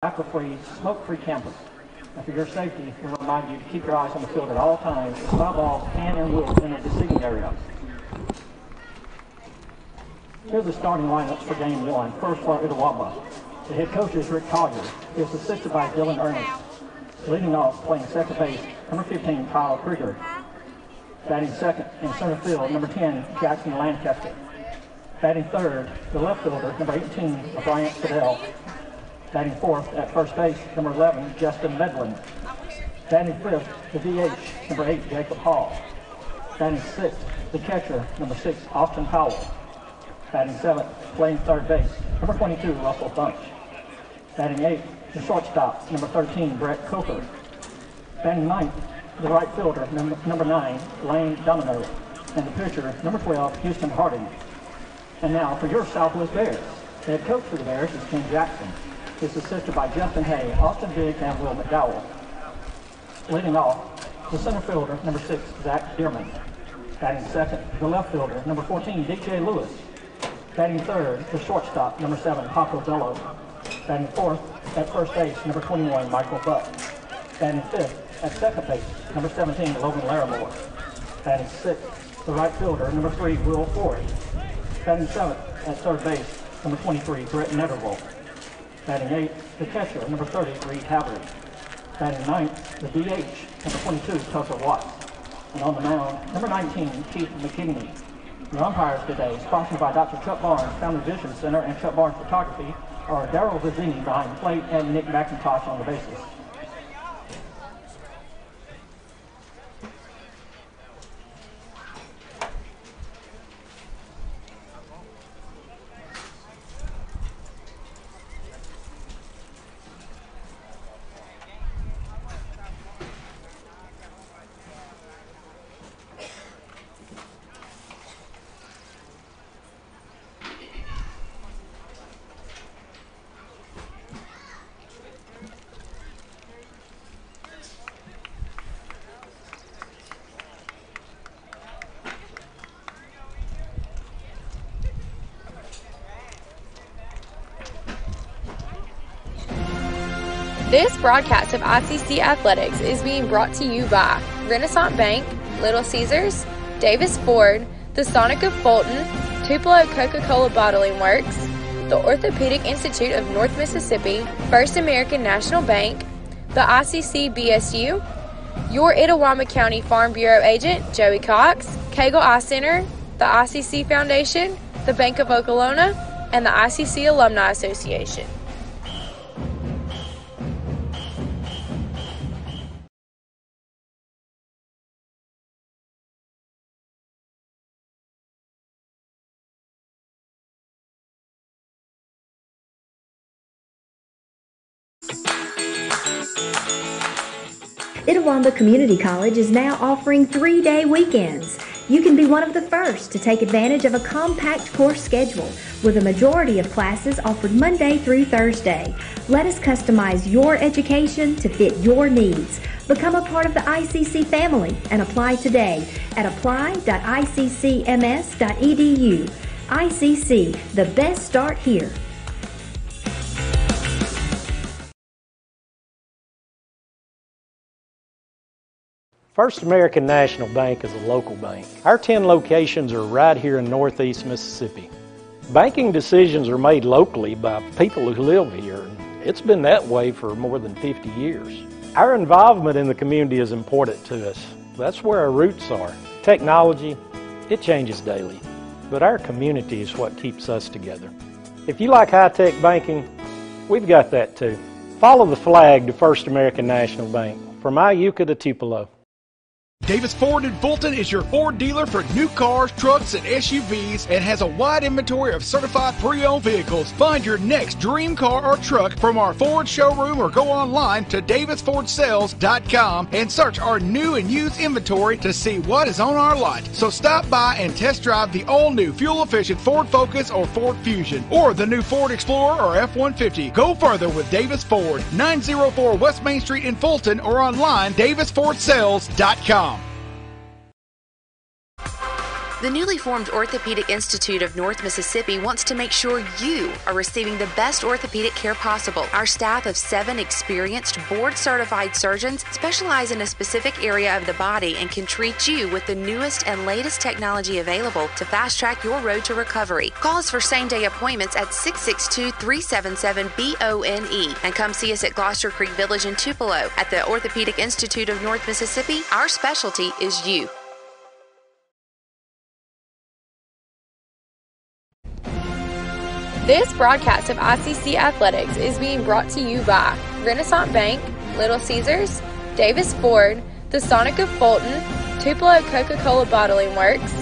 tobacco-free, smoke-free campus. And for your safety, we remind you to keep your eyes on the field at all times, as foul balls can and will enter the seating area. Here's the starting lineups for game one. First for Itawamba. The head coach is Rick Collier. He is assisted by Dylan Ernest. Leading off, playing second base, number 15, Kyle Krieger. Batting second in center field, number 10, Jackson Lancaster. Batting third, the left fielder, number 18, Bryant Fidel. Batting fourth at first base, number 11, Justin Medlin. Batting fifth, the DH, number 8, Jacob Hall. Batting sixth, the catcher, number 6, Austin Powell. Batting seventh, playing third base, number 22, Russell Bunch. Batting eighth, the shortstop, number 13, Brett Coker. Batting ninth, the right fielder, number 9, Lane Domino. And the pitcher, number 12, Houston Harding. And now for your Southwest Bears. The head coach for the Bears is Ken Jackson. He's assisted by Justin Hay, Austin Biggs, and Will McDowell. Leading off, the center fielder, number 6, Zach Dearman. Batting second, the left fielder, number 14, DJ Lewis. Batting third, the shortstop, number 7, Paco Bello. Batting fourth, at first base, number 21, Michael Buck. Batting fifth, at second base, number 17, Logan Larimore. Batting sixth, the right fielder, number 3, Will Ford. Batting seventh, at third base, number 23, Brett Netterville. Batting eighth, the catcher, number 30, Reed Havard. Batting ninth, the DH, number 22, Tucker Watts. And on the mound, number 19, Keith McKinney. Your umpires today, sponsored by Dr. Chuck Barnes, Family Vision Center, and Chuck Barnes Photography, are Darryl Vizzini behind the plate and Nick McIntosh on the bases. This broadcast of ICC Athletics is being brought to you by Renaissance Bank, Little Caesars, Davis Ford, the Sonic of Fulton, Tupelo Coca-Cola Bottling Works, the Orthopedic Institute of North Mississippi, First American National Bank, the ICC BSU, your Itawamba County Farm Bureau agent, Joey Cox, Cagle Eye Center, the ICC Foundation, the Bank of Okolona, and the ICC Alumni Association. Itawamba Community College is now offering 3-day weekends. You can be one of the first to take advantage of a compact course schedule with a majority of classes offered Monday through Thursday. Let us customize your education to fit your needs. Become a part of the ICC family and apply today at apply.iccms.edu. ICC, the best start here. First American National Bank is a local bank. Our 10 locations are right here in Northeast Mississippi. Banking decisions are made locally by people who live here. It's been that way for more than 50 years. Our involvement in the community is important to us. That's where our roots are. Technology, it changes daily, but our community is what keeps us together. If you like high-tech banking, we've got that too. Follow the flag to First American National Bank, from Iuka to Tupelo. Davis Ford in Fulton is your Ford dealer for new cars, trucks, and SUVs and has a wide inventory of certified pre-owned vehicles. Find your next dream car or truck from our Ford showroom or go online to davisfordsales.com and search our new and used inventory to see what is on our lot. So stop by and test drive the all-new fuel-efficient Ford Focus or Ford Fusion or the new Ford Explorer or F-150. Go further with Davis Ford, 904 West Main Street in Fulton or online davisfordsales.com. The newly formed Orthopedic Institute of North Mississippi wants to make sure you are receiving the best orthopedic care possible. Our staff of 7 experienced, board-certified surgeons specialize in a specific area of the body and can treat you with the newest and latest technology available to fast-track your road to recovery. Call us for same-day appointments at 662-377-BONE and come see us at Gloucester Creek Village in Tupelo. At the Orthopedic Institute of North Mississippi, our specialty is you. This broadcast of ICC Athletics is being brought to you by Renaissance Bank, Little Caesars, Davis Ford, the Sonic of Fulton, Tupelo Coca-Cola Bottling Works,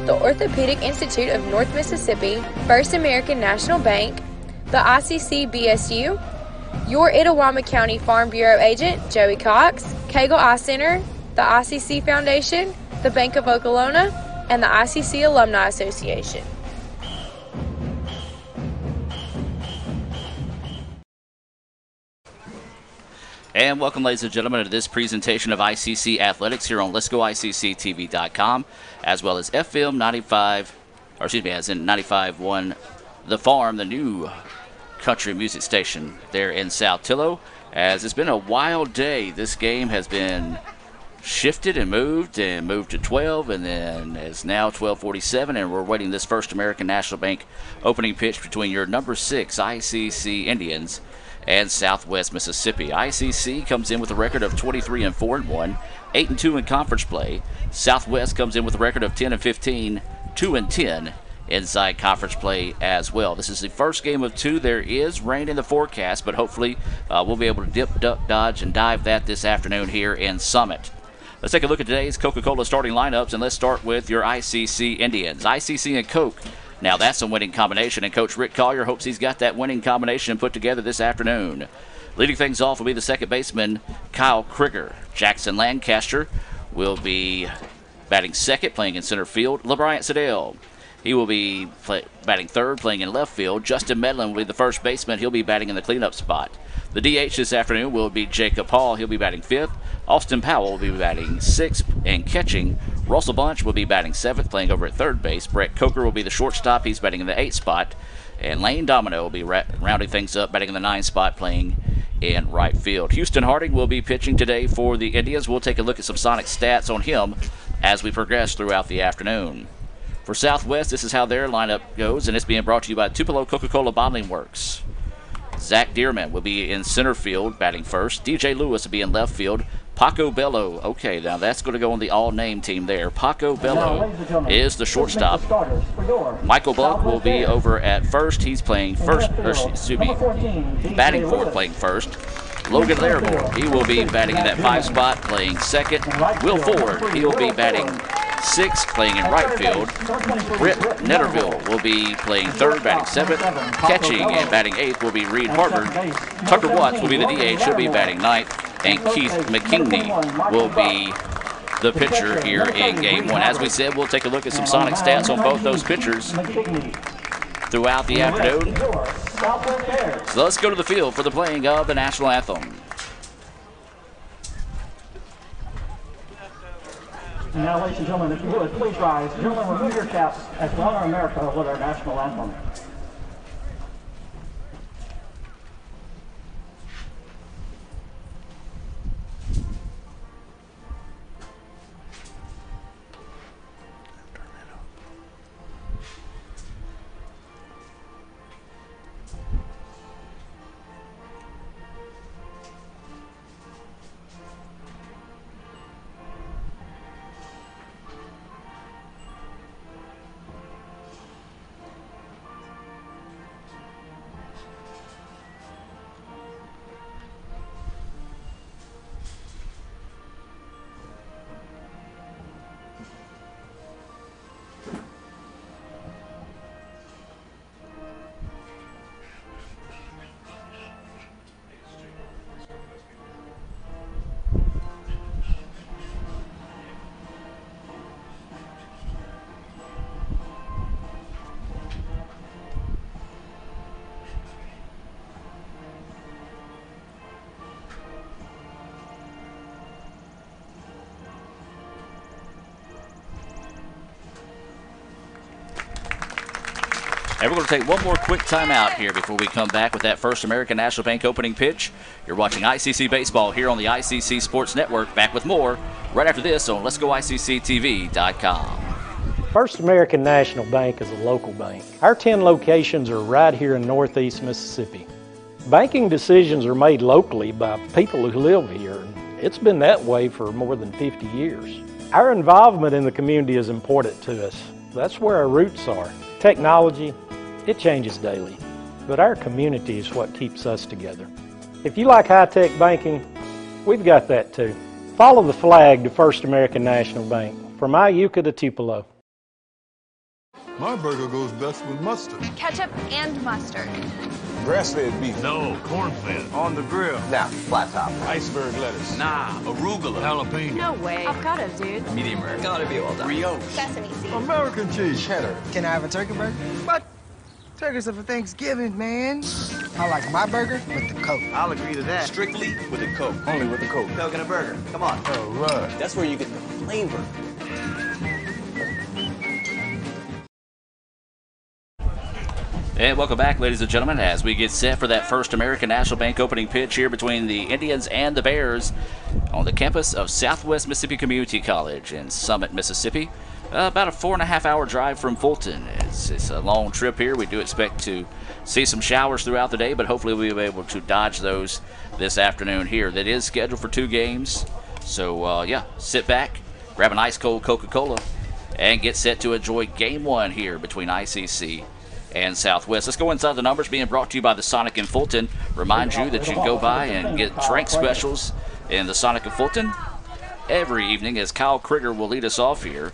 the Orthopedic Institute of North Mississippi, First American National Bank, the ICC BSU, your Itawamba County Farm Bureau agent, Joey Cox, Cagle Eye Center, the ICC Foundation, the Bank of Okolona, and the ICC Alumni Association. And welcome, ladies and gentlemen, to this presentation of ICC Athletics here on Let'sGoICCTV.com, as well as FM 95, or excuse me, as in 95.1 The Farm, the new country music station there in South Tillow. As it's been a wild day, this game has been shifted and moved to 12, and then it's now 12:47, and we're waiting this First American National Bank opening pitch between your number 6 ICC Indians and Southwest Mississippi. ICC comes in with a record of 23-4-1, 8-2 in conference play. Southwest comes in with a record of 10-15, 2-10 inside conference play as well. This is the first game of 2. There is rain in the forecast, but hopefully we'll be able to dip, duck, dodge, and dive that this afternoon here in Summit. Let's take a look at today's Coca-Cola starting lineups, and let's start with your ICC Indians. ICC and Coke. Now that's a winning combination, and Coach Rick Collier hopes he's got that winning combination put together this afternoon. Leading things off will be the second baseman, Kyle Krieger. Jackson Lancaster will be batting second, playing in center field. LeBryant Siddell, he will be batting third, playing in left field. Justin Medlin will be the first baseman. He'll be batting in the cleanup spot. The DH this afternoon will be Jacob Hall. He'll be batting fifth. Austin Powell will be batting sixth and catching. Russell Bunch will be batting seventh, playing over at third base. Brett Coker will be the shortstop. He's batting in the 8th spot. And Lane Domino will be rounding things up, batting in the 9th spot, playing in right field. Houston Harding will be pitching today for the Indians. We'll take a look at some Sonic stats on him as we progress throughout the afternoon. For Southwest, this is how their lineup goes, and it's being brought to you by Tupelo Coca-Cola Bottling Works. Zach Dearman will be in center field, batting first. DJ Lewis will be in left field. Paco Bello, okay, now that's going to go on the all-name team there. Paco Bello is the shortstop. Michael Buck will be over at first. He's playing first, batting fourth, playing first. Logan Larimore, he will be batting in that 5 spot, playing second. Will Ford, he will be batting 6th, playing in right field. Britt Netterville will be playing third, batting 7th. Catching and batting 8th will be Reed Harvard. Tucker Watts will be the DH, he'll be batting 9th. And Keith McKinney will be the pitcher here in Game 1. As we said, we'll take a look at some Sonic stats on both those pitchers throughout the afternoon. So let's go to the field for the playing of the National Anthem. And now, ladies and gentlemen, if you would, please rise. Gentlemen, remove your caps as we honor America with our national anthem. And we're going to take one more quick timeout here before we come back with that First American National Bank opening pitch. You're watching ICC Baseball here on the ICC Sports Network. Back with more right after this on Let'sGoICCTV.com. First American National Bank is a local bank. Our 10 locations are right here in Northeast Mississippi. Banking decisions are made locally by people who live here. It's been that way for more than 50 years. Our involvement in the community is important to us. That's where our roots are. Technology, it changes daily, but our community is what keeps us together. If you like high-tech banking, we've got that too. Follow the flag to First American National Bank, from Iuka to Tupelo. My burger goes best with mustard. Ketchup and mustard. Grass-fed beef. No, corn-fed. On the grill. Now, flat top. Iceberg lettuce. Nah, arugula. Jalapeno. No way. Avocado, dude. Medium rare. Gotta be well done. Brioche. Sesame seeds. American cheese. Cheddar. Can I have a turkey burger? What? Turkey's for Thanksgiving, man. I like my burger with the Coke. I'll agree to that. Strictly with a Coke. Only with the Coke. Coke and a burger. Come on. All right. That's where you get the flavor. And welcome back, ladies and gentlemen, as we get set for that First American National Bank opening pitch here between the Indians and the Bears on the campus of Southwest Mississippi Community College in Summit, Mississippi. About a 4.5-hour drive from Fulton. It's a long trip here. We do expect to see some showers throughout the day, but hopefully we'll be able to dodge those this afternoon here. That is scheduled for 2 games. So, yeah, sit back, grab an ice-cold Coca-Cola, and get set to enjoy Game 1 here between ICC and Southwest. Let's go inside the numbers being brought to you by the Sonic in Fulton. Remind you that you can go by and get drink specials in the Sonic in Fulton every evening, as Kyle Krieger will lead us off here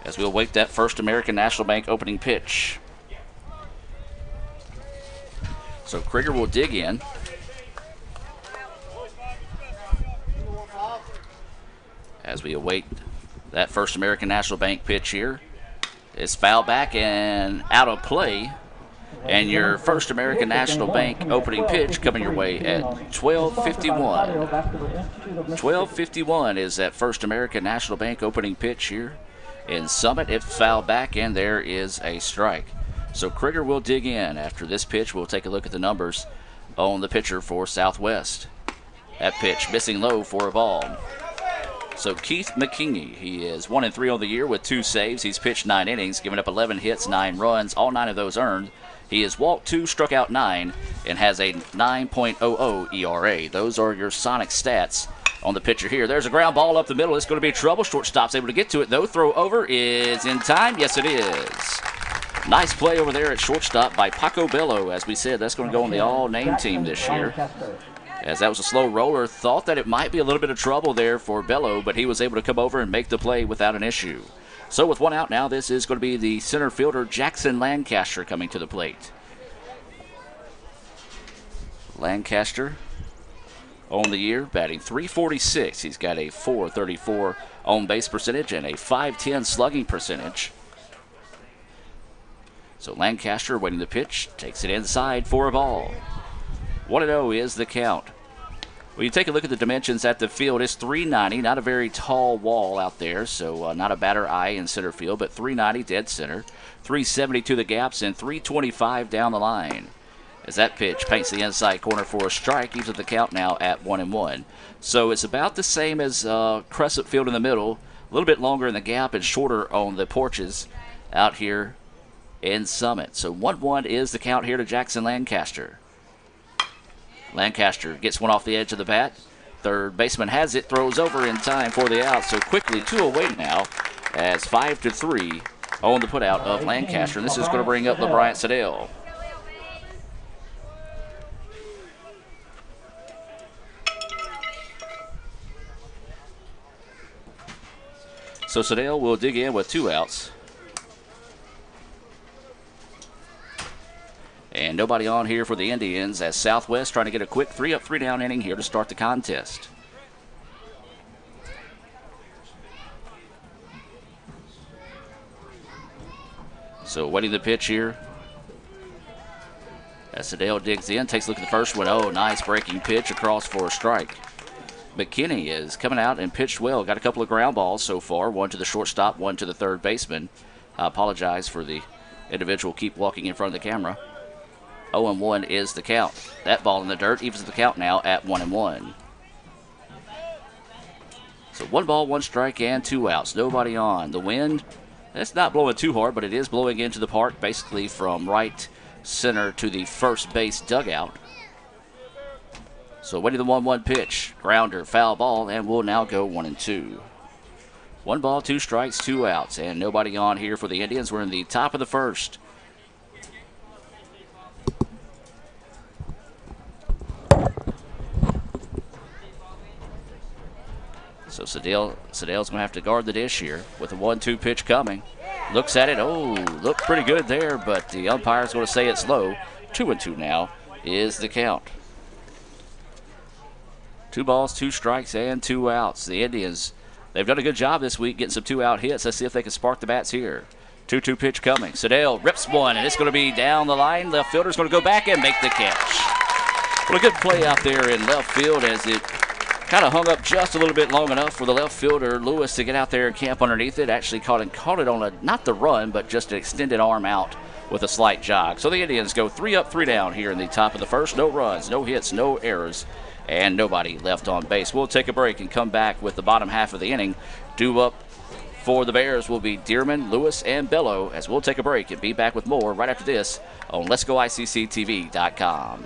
as we await that First American National Bank opening pitch. So Krieger will dig in. As we await that First American National Bank pitch here. It's fouled back and out of play. And your First American National Bank opening pitch coming your way at 12:51. 12:51 is that First American National Bank opening pitch here in Summit. It fouled back and there is a strike. So Krieger will dig in after this pitch. We'll take a look at the numbers on the pitcher for Southwest. That pitch missing low for a ball. So Keith McKinney, he is 1-3 on the year with 2 saves. He's pitched 9 innings, given up 11 hits, 9 runs, all 9 of those earned. He has walked 2, struck out 9, and has a 9.00 ERA. Those are your Sonic stats on the pitcher here. There's a ground ball up the middle. It's going to be trouble. Shortstop's able to get to it, though. Throw over is in time. Yes, it is. Nice play over there at shortstop by Paco Bello. As we said, that's going to go on the all-name team this year. As that was a slow roller, thought that it might be a little bit of trouble there for Bello, but he was able to come over and make the play without an issue. So with 1 out now, this is going to be the center fielder Jackson Lancaster coming to the plate. Lancaster on the year, batting .346. He's got a .434 on-base percentage and a .510 slugging percentage. So Lancaster waiting the pitch, takes it inside for a ball. 1-0 is the count. When you take a look at the dimensions at the field, it's 390, not a very tall wall out there, so not a batter eye in center field, but 390 dead center, 370 to the gaps, and 325 down the line. As that pitch paints the inside corner for a strike, keeps the count now at 1-1. So it's about the same as Crescent Field in the middle, a little bit longer in the gap and shorter on the porches out here in Summit. So 1-1 is the count here to Jackson Lancaster. Lancaster gets one off the edge of the bat. Third baseman has it, throws over in time for the out. So quickly 2 away now as 5-3 on the putout of Lancaster. And this is going to bring up LeBryant Sedell. So Sedell will dig in with 2 outs. And nobody on here for the Indians as Southwest trying to get a quick 3-up, 3-down inning here to start the contest. So waiting the pitch here. As Sedell digs in, takes a look at the first one. Oh, nice breaking pitch across for a strike. McKinney is coming out and pitched well. Got a couple of ground balls so far. One to the shortstop, one to the third baseman. I apologize for the individual keep walking in front of the camera. 0-1 is the count. That ball in the dirt evens the count now at 1-1. So 1 ball, 1 strike, and 2 outs. Nobody on. The wind, it's not blowing too hard, but it is blowing into the park, basically from right center to the first base dugout. So waiting the 1-1 pitch. Grounder, foul ball, and we'll now go 1-2. 1 ball, 2 strikes, 2 outs, and nobody on here for the Indians. We're in the top of the first. So Sedale's going to have to guard the dish here with a 1-2 pitch coming. Looks at it. Oh, looked pretty good there, but the umpire's going to say it's low. 2-2 now is the count. 2 balls, 2 strikes, and 2 outs. The Indians, they've done a good job this week getting some 2-out hits. Let's see if they can spark the bats here. 2-2 pitch coming. Sedale rips one, and it's going to be down the line. Left fielder's going to go back and make the catch. Well, a good play out there in left field as it kind of hung up just a little bit long enough for the left fielder, Lewis, to get out there and camp underneath it. Actually caught it on not the run, but just an extended arm out with a slight jog. So the Indians go 3 up, 3 down here in the top of the first. No runs, no hits, no errors, and nobody left on base. We'll take a break and come back with the bottom half of the inning. Due up for the Bears will be Dearman, Lewis, and Bello, as we'll take a break and be back with more right after this on Let'sGoICCTV.com.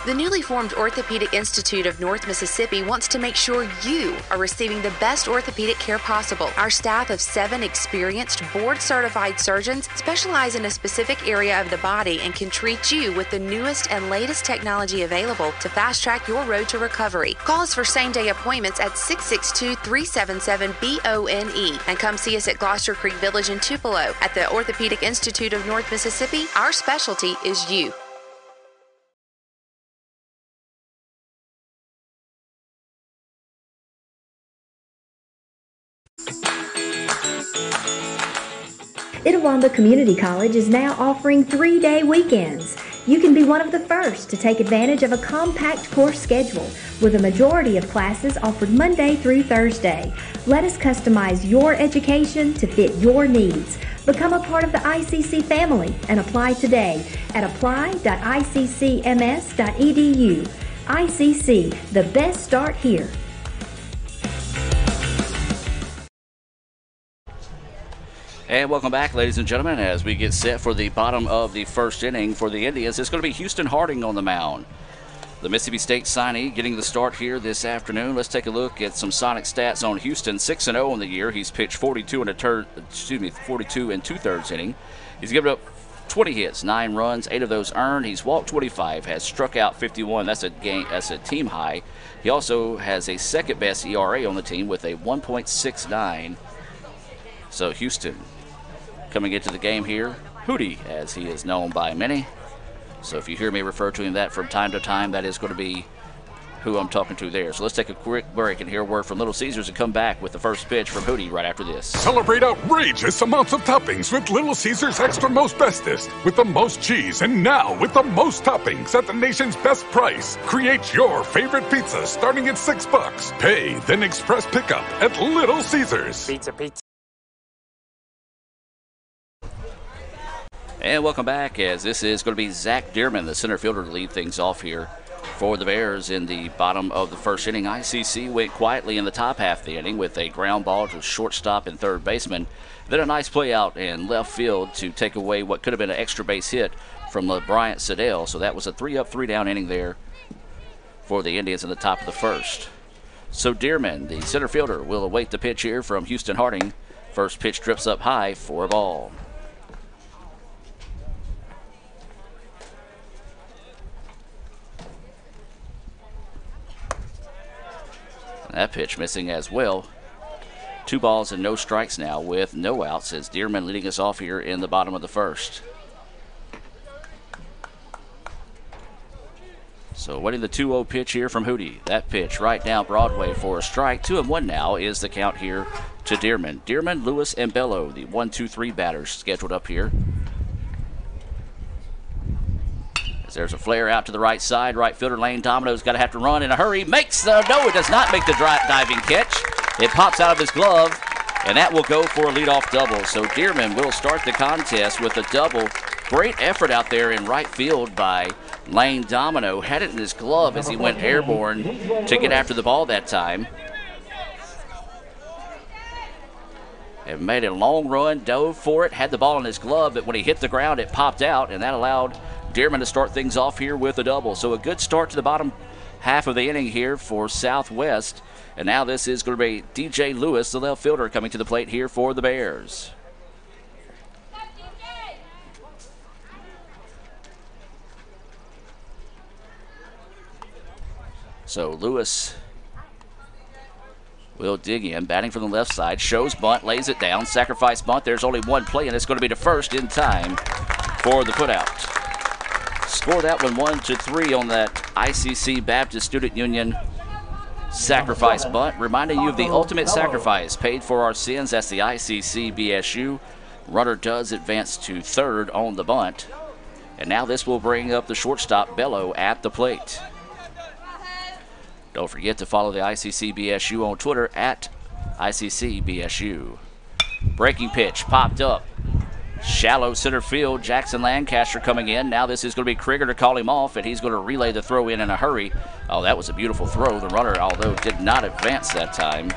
The newly formed Orthopedic Institute of North Mississippi wants to make sure you are receiving the best orthopedic care possible. Our staff of 7 experienced, board-certified surgeons specialize in a specific area of the body and can treat you with the newest and latest technology available to fast-track your road to recovery. Call us for same-day appointments at 662-377-BONE and come see us at Gloucester Creek Village in Tupelo. At the Orthopedic Institute of North Mississippi, our specialty is you. Itawamba Community College is now offering 3-day weekends. You can be one of the first to take advantage of a compact course schedule with a majority of classes offered Monday through Thursday. Let us customize your education to fit your needs. Become a part of the ICC family and apply today at apply.iccms.edu. ICC, the best start here. And welcome back, ladies and gentlemen, as we get set for the bottom of the first inning for the Indians. It's going to be Houston Harding on the mound. The Mississippi State signee getting the start here this afternoon. Let's take a look at some Sonic stats on Houston. 6-0 in the year. He's pitched 42 and 2/3 inning. He's given up 20 hits, 9 runs, 8 of those earned. He's walked 25, has struck out 51. That's a team high. He also has a second best ERA on the team with a 1.69. So Houston coming into the game here, Hootie, as he is known by many. So if you hear me refer to him that from time to time, that is going to be who I'm talking to there. So let's take a quick break and hear a word from Little Caesars and come back with the first pitch from Hootie right after this. Celebrate outrageous amounts of toppings with Little Caesars Extra Most Bestest. With the most cheese and now with the most toppings at the nation's best price. Create your favorite pizza starting at $6. Pay, then express pickup at Little Caesars. Pizza. And welcome back, as this is going to be Zach Dearman, the center fielder, to lead things off here for the Bears in the bottom of the first inning. ICC went quietly in the top half of the inning with a ground ball to shortstop and third baseman. Then a nice play out in left field to take away what could have been an extra base hit from Bryant Sedale. So that was a 3 up, 3 down inning there for the Indians in the top of the first. So Dearman, the center fielder, will await the pitch here from Houston Harding. First pitch trips up high for a ball. That pitch missing as well. 2 balls and no strikes now with no outs, as Dearman leading us off here in the bottom of the first. So waiting the 2-0 pitch here from Hootie. That pitch right down Broadway for a strike. 2-1 now is the count here to Dearman. Dearman, Lewis, and Bello, the 1-2-3 batters scheduled up here. As there's a flare out to the right side. Right fielder Lane Domino's got to have to run in a hurry. Makes the, no, it does not make the diving catch. It pops out of his glove And that will go for a leadoff double. So Dearman will start the contest with a double. Great effort out there in right field by Lane Domino. Had it in his glove as he went airborne to get after the ball that time. And made a long run, dove for it, had the ball in his glove, but when he hit the ground, it popped out, and that allowed Dearman to start things off here with a double. So a good start to the bottom half of the inning here for Southwest. And now this is going to be DJ Lewis, the left fielder, coming to the plate here for the Bears. So Lewis will dig in, batting from the left side, shows bunt, lays it down, sacrifice bunt. There's only one play, and it's going to be to first in time for the putout. Score that one 1-3 on that ICC Baptist Student Union sacrifice bunt. Reminding you of the ultimate sacrifice paid for our sins. That's the ICC BSU. Runner does advance to third on the bunt. And now this will bring up the shortstop, Bello, at the plate. Don't forget to follow the ICC BSU on Twitter at ICC BSU. Breaking pitch popped up. Shallow center field. Jackson Lancaster coming in. Now this is going to be Krieger to call him off, and he's going to relay the throw in a hurry. Oh, that was a beautiful throw. The runner, although did not advance that time.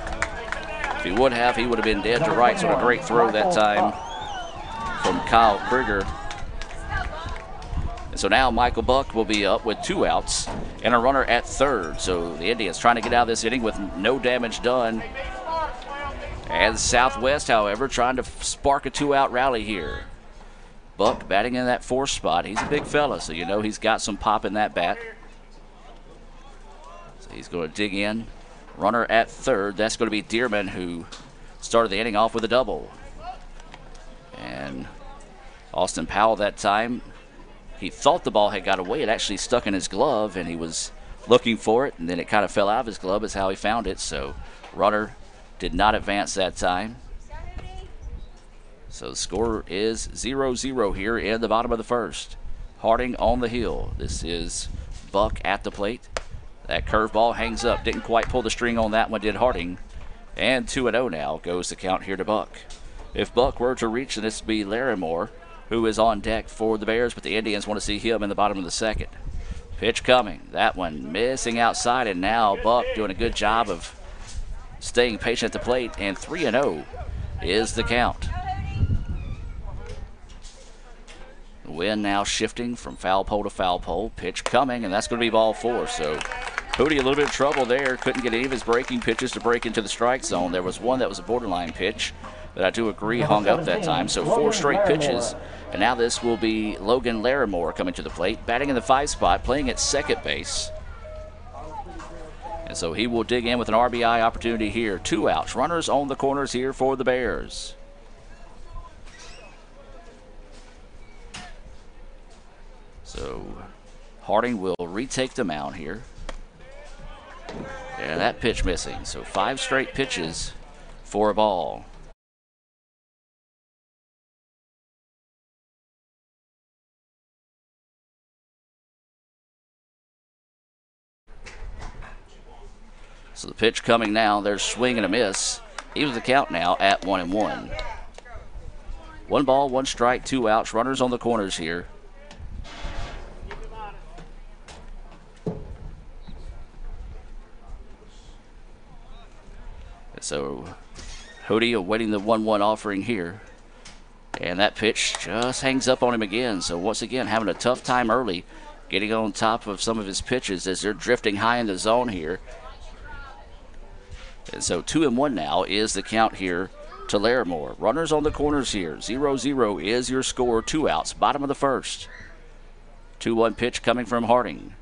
If he would have been dead to right. So a great throw that time from Kyle Krieger. And so now Michael Buck will be up with 2 outs and a runner at third. So the Indians trying to get out of this inning with no damage done. And Southwest, however, trying to spark a 2-out rally here. Buck batting in that 4th spot. He's a big fella, so you know he's got some pop in that bat. So he's going to dig in. Runner at third. That's going to be Dearman, who started the inning off with a double. And Austin Powell that time, he thought the ball had got away. It actually stuck in his glove, and he was looking for it, and then it kind of fell out of his glove is how he found it. So runner did not advance that time. So the score is 0-0 here in the bottom of the 1st. Harding on the hill. This is Buck at the plate. That curveball hangs up. Didn't quite pull the string on that one, did Harding. And 2-0 now goes the count here to Buck. If Buck were to reach, this would be Larimore, who is on deck for the Bears, but the Indians want to see him in the bottom of the 2nd. Pitch coming. That one missing outside, and now Buck doing a good job of staying patient at the plate, and 3-0 is the count. The wind now shifting from foul pole to foul pole. Pitch coming, and that's going to be ball 4. So Hootie a little bit of trouble there. Couldn't get any of his breaking pitches to break into the strike zone. There was one that was a borderline pitch that I do agree hung up that time. So 4 straight pitches. And now this will be Logan Larimore coming to the plate, batting in the 5 spot, playing at second base. And so he will dig in with an RBI opportunity here. 2 outs. Runners on the corners here for the Bears. So Harding will retake the mound here. And that pitch missing. So 5 straight pitches for a ball. So the pitch coming now. There's swing and a miss. Evens the count now at 1-1. 1 ball, 1 strike, 2 outs. Runners on the corners here. So Hootie awaiting the 1-1 offering here. And that pitch just hangs up on him again. So once again, having a tough time early, getting on top of some of his pitches as they're drifting high in the zone here. And so 2-1 now is the count here to Larimore. Runners on the corners here. 0-0 is your score. 2 outs. Bottom of the 1st. 2-1 pitch coming from Harding.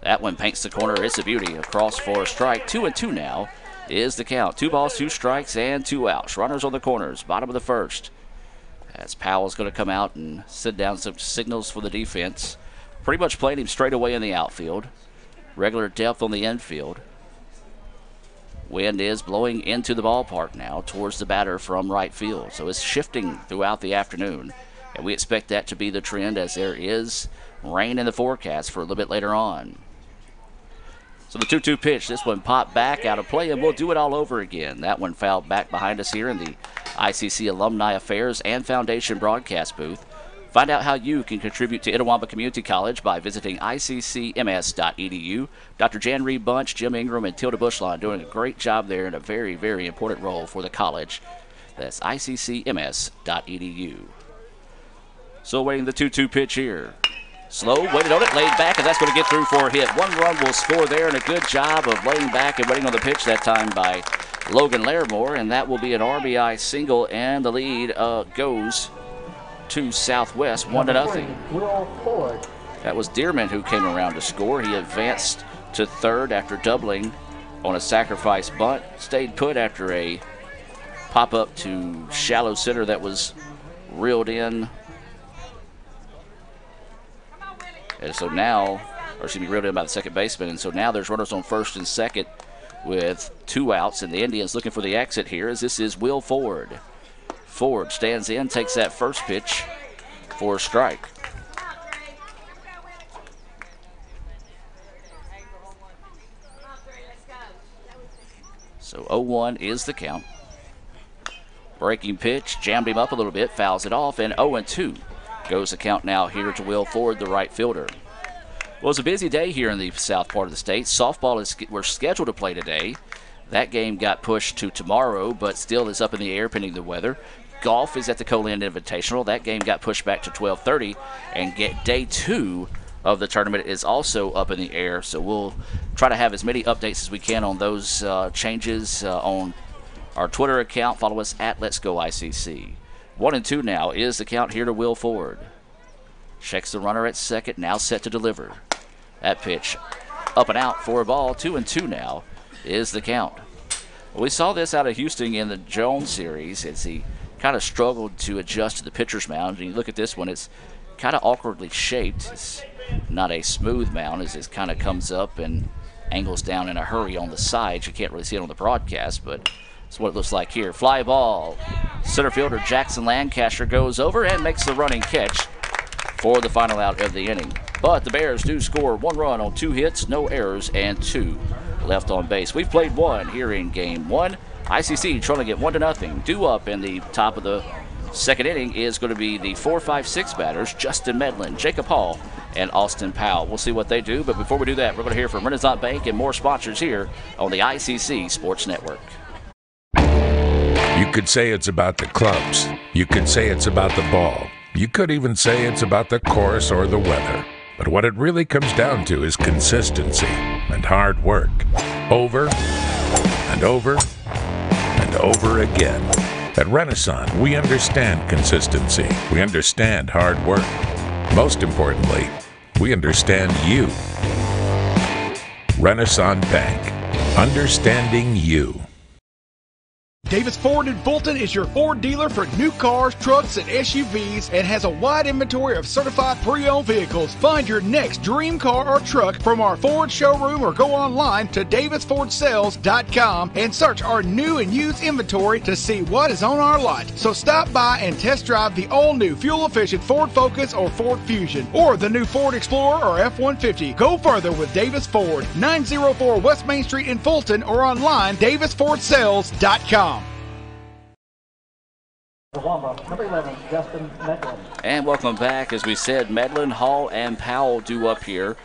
That one paints the corner. It's a beauty. Across for a strike. 2-2 now is the count. 2 balls, 2 strikes, and 2 outs. Runners on the corners. Bottom of the 1st. As Powell's going to come out and sit down some signals for the defense. Pretty much playing him straight away in the outfield. Regular depth on the infield. Wind is blowing into the ballpark now towards the batter from right field. So it's shifting throughout the afternoon. And we expect that to be the trend as there is rain in the forecast for a little bit later on. So the 2-2 pitch, this one popped back out of play, and we'll do it all over again. That one fouled back behind us here in the ICC Alumni Affairs and Foundation broadcast booth. Find out how you can contribute to Itawamba Community College by visiting iccms.edu. Dr. Jan Reed Bunch, Jim Ingram, and Tilda Bushlawn doing a great job there in a very, very important role for the college. That's iccms.edu. So waiting the 2-2 pitch here. Slow, waited on it, laid back, and that's going to get through for a hit. One run will score there, and a good job of laying back and waiting on the pitch that time by Logan Larimore, and that will be an RBI single, and the lead goes to Southwest 1-0. That was Dearman who came around to score. He advanced to third after doubling on a sacrifice bunt, stayed put after a pop-up to shallow center that was reeled in. And so now, reeled in by the second baseman, and so now there's runners on first and second with 2 outs, and the Indians looking for the exit here as this is Will Ford. Ford stands in, takes that first pitch for a strike. So 0-1 is the count. Breaking pitch, jammed him up a little bit, fouls it off, and 0-2 goes the count now here to Will Ford, the right fielder. Well, it's a busy day here in the south part of the state. Softball we're scheduled to play today. That game got pushed to tomorrow, but still is up in the air pending the weather. Golf is at the Coland Invitational. That game got pushed back to 12:30, and day 2 of the tournament is also up in the air. So we'll try to have as many updates as we can on those changes on our Twitter account. Follow us at Let's Go ICC. 1-2 now is the count here to Will Ford. Checks the runner at second, now set to deliver. That pitch up and out for a ball. 2-2 now is the count. We saw this out of Houston in the Jones series as he kind of struggled to adjust to the pitcher's mound. And you look at this one, it's kind of awkwardly shaped. It's not a smooth mound as it kind of comes up and angles down in a hurry on the sides. You can't really see it on the broadcast, but that's what it looks like here. Fly ball. Center fielder Jackson Lancaster goes over and makes the running catch for the final out of the inning. But the Bears do score 1 run on 2 hits, no errors, and 2 left on base. We've played 1 here in game 1. ICC trailing at 1-0. Due up in the top of the second inning is going to be the 4-5-6 batters, Justin Medlin, Jacob Hall, and Austin Powell. We'll see what they do, but before we do that, we're going to hear from Renaissance Bank and more sponsors here on the ICC Sports Network. You could say it's about the clubs. You could say it's about the ball. You could even say it's about the course or the weather. But what it really comes down to is consistency and hard work. Over and over and over again. At Renaissance, we understand consistency. We understand hard work. Most importantly, we understand you. Renaissance Bank. Understanding you. Davis Ford in Fulton is your Ford dealer for new cars, trucks, and SUVs and has a wide inventory of certified pre-owned vehicles. Find your next dream car or truck from our Ford showroom or go online to davisfordsales.com and search our new and used inventory to see what is on our lot. So stop by and test drive the all-new fuel-efficient Ford Focus or Ford Fusion or the new Ford Explorer or F-150. Go further with Davis Ford, 904 West Main Street in Fulton or online davisfordsales.com. Number 11, Justin Medlin. And welcome back. As we said, Medlin, Hall, and Powell due up here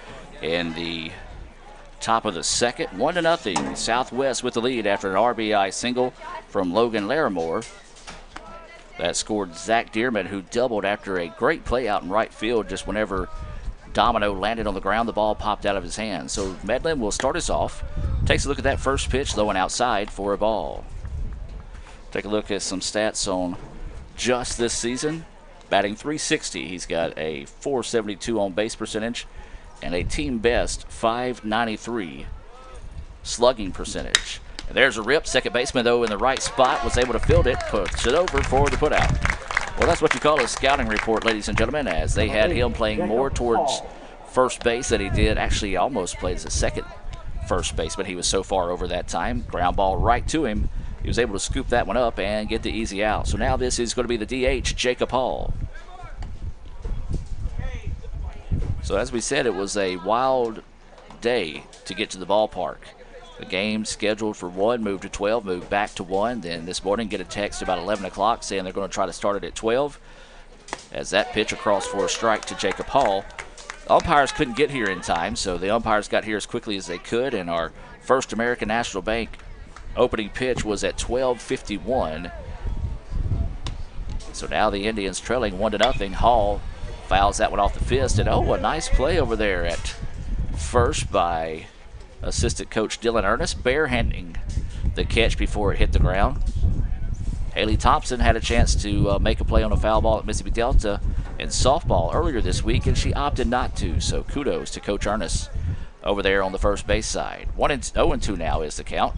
in the top of the second. 1-0. Southwest with the lead after an RBI single from Logan Larimore. That scored Zach Dearman, who doubled after a great play out in right field. Just whenever Domino landed on the ground, the ball popped out of his hand. So Medlin will start us off. Takes a look at that first pitch, low and outside for a ball. Take a look at some stats on just this season. Batting .360. He's got a .472 on base percentage and a team best .593 slugging percentage. And there's a rip. Second baseman, though, in the right spot, was able to field it, puts it over for the putout. Well, that's what you call a scouting report, ladies and gentlemen, as they had him playing more towards first base than he did. Actually, he almost played as a second first baseman. He was so far over that time. Ground ball right to him. He was able to scoop that one up and get the easy out. So now this is going to be the DH, Jacob Hall. So as we said, it was a wild day to get to the ballpark. The game scheduled for 1 moved to 12, moved back to 1. Then this morning get a text about 11 o'clock saying they're going to try to start it at 12. As that pitch across for a strike to Jacob Hall. Umpires couldn't get here in time, so the umpires got here as quickly as they could, and our First American National Bank opening pitch was at 12:51. So now the Indians trailing 1-0. Hall fouls that one off the fist, and a nice play over there at first by assistant coach Dylan Ernest, barehanding the catch before it hit the ground. Haley Thompson had a chance to make a play on a foul ball at Mississippi Delta in softball earlier this week, and she opted not to, so kudos to Coach Ernest over there on the first base side. 0-2 now is the count.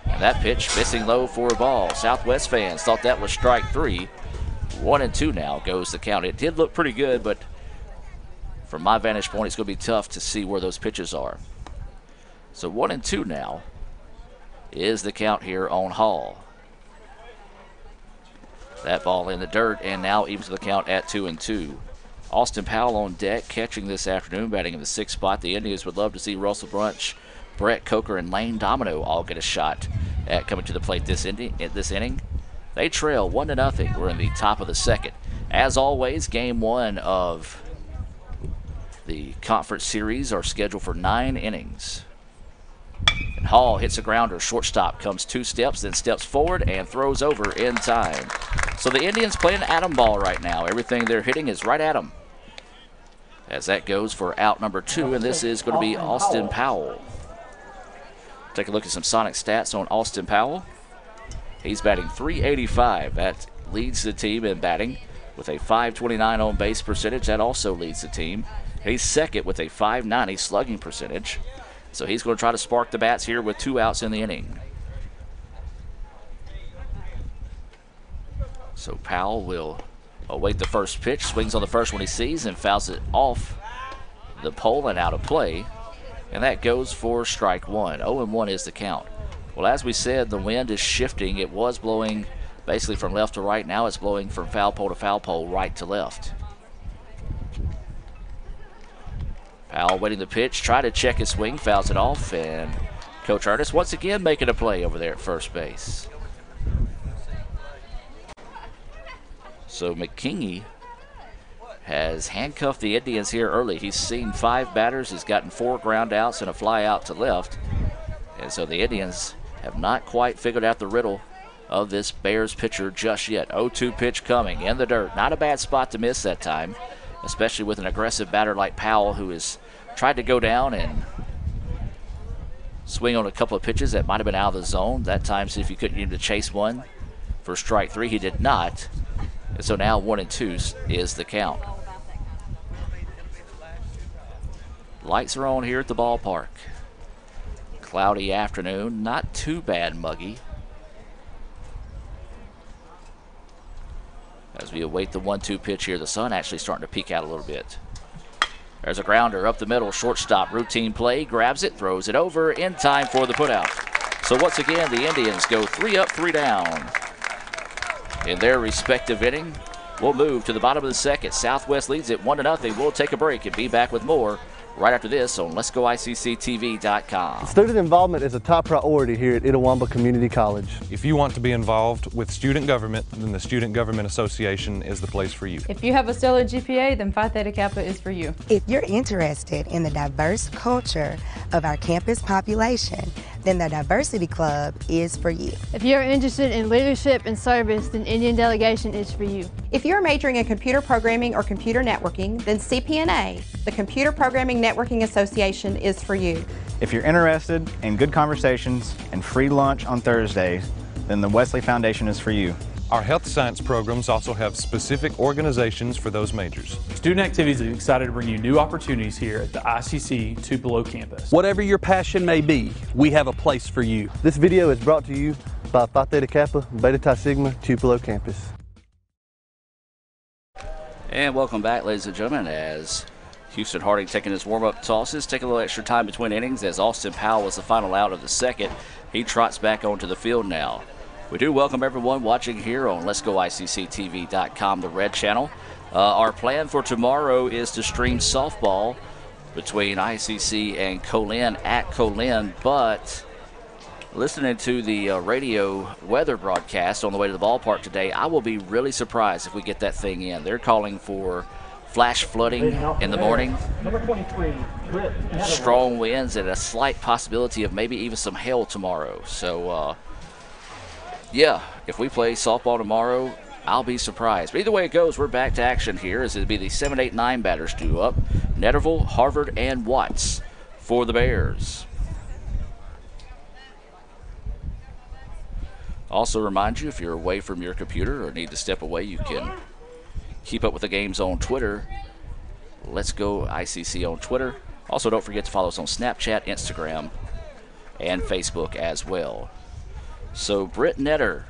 And that pitch missing low for a ball. Southwest fans thought that was strike 3. 1-2 now goes the count. It did look pretty good, but from my vantage point, it's going to be tough to see where those pitches are. So 1-2 now is the count here on Hall. That ball in the dirt, and now evens the count at 2-2. Austin Powell on deck, catching this afternoon, batting in the 6th spot. The Indians would love to see Russell Brunch, Brett Coker, and Lane Domino all get a shot at coming to the plate this inning. They trail 1-0. We're in the top of the second. As always, game 1 of the conference series are scheduled for 9 innings. And Hall hits a grounder. Shortstop comes 2 steps, then steps forward and throws over in time. So the Indians playing at 'em ball right now. Everything they're hitting is right at them. As that goes for out number 2, and this is going to be Austin Powell. Take a look at some Sonic stats on Austin Powell. He's batting .385. That leads the team in batting with a .529 on base percentage. That also leads the team. He's second with a .590 slugging percentage. So he's going to try to spark the bats here with 2 outs in the inning. So Powell will await the first pitch, swings on the first one he sees, and fouls it off the pole and out of play. And that goes for strike 1. 0-1 is the count. Well, as we said, the wind is shifting. It was blowing basically from left to right. Now it's blowing from foul pole to foul pole, right to left. Powell waiting the pitch, try to check his swing, fouls it off, and Coach Ernest once again making a play over there at first base. So McKinney has handcuffed the Indians here early. He's seen 5 batters. He's gotten 4 ground outs and a fly out to left. And so the Indians have not quite figured out the riddle of this Bears pitcher just yet. 0-2 pitch coming in the dirt. Not a bad spot to miss that time, especially with an aggressive batter like Powell, who has tried to go down and swing on a couple of pitches that might have been out of the zone. That time, see if he couldn't get him to chase one for strike 3. He did not. And so now 1-2 is the count. Lights are on here at the ballpark. Cloudy afternoon, not too bad muggy. As we await the 1-2 pitch here, the sun actually starting to peek out a little bit. There's a grounder up the middle, shortstop, routine play, grabs it, throws it over in time for the putout. So once again, the Indians go 3 up, 3 down in their respective inning. We'll move to the bottom of the second. Southwest leads it 1-0. We'll take a break and be back with more right after this on Let'sGoICCTV.com. Student involvement is a top priority here at Itawamba Community College. If you want to be involved with student government, then the Student Government Association is the place for you. If you have a stellar GPA, then Phi Theta Kappa is for you. If you're interested in the diverse culture of our campus population, then the Diversity Club is for you. If you're interested in leadership and service, then Indian Delegation is for you. If you're majoring in computer programming or computer networking, then CPNA, the Computer Programming Networking Association, is for you. If you're interested in good conversations and free lunch on Thursdays, then the Wesley Foundation is for you. Our health science programs also have specific organizations for those majors. Student Activities is excited to bring you new opportunies here at the ICC Tupelo campus. Whatever your passion may be, we have a place for you. This video is brought to you by Phi Theta Kappa, Beta Chi Sigma, Tupelo campus. And welcome back, ladies and gentlemen, as Houston Harding taking his warm-up tosses, taking a little extra time between innings as Austin Powell was the final out of the second. He trots back onto the field now. We do welcome everyone watching here on Let'sGoICCTV.com, the Red Channel. Our plan for tomorrow is to stream softball between ICC and Colin at Colin, but listening to the radio weather broadcast on the way to the ballpark today, I will be really surprised if we get that thing in. They're calling for flash flooding in the morning, Number 23, strong winds, and a slight possibility of maybe even some hail tomorrow. So, yeah, if we play softball tomorrow, I'll be surprised. But either way it goes, we're back to action here as it'll be the 7, 8, 9 batters due up. Netterville, Harvard, and Watts for the Bears. Also remind you, if you're away from your computer or need to step away, you can keep up with the games on Twitter. Let's Go ICC on Twitter. Also, don't forget to follow us on Snapchat, Instagram, and Facebook as well. So Britt Netter,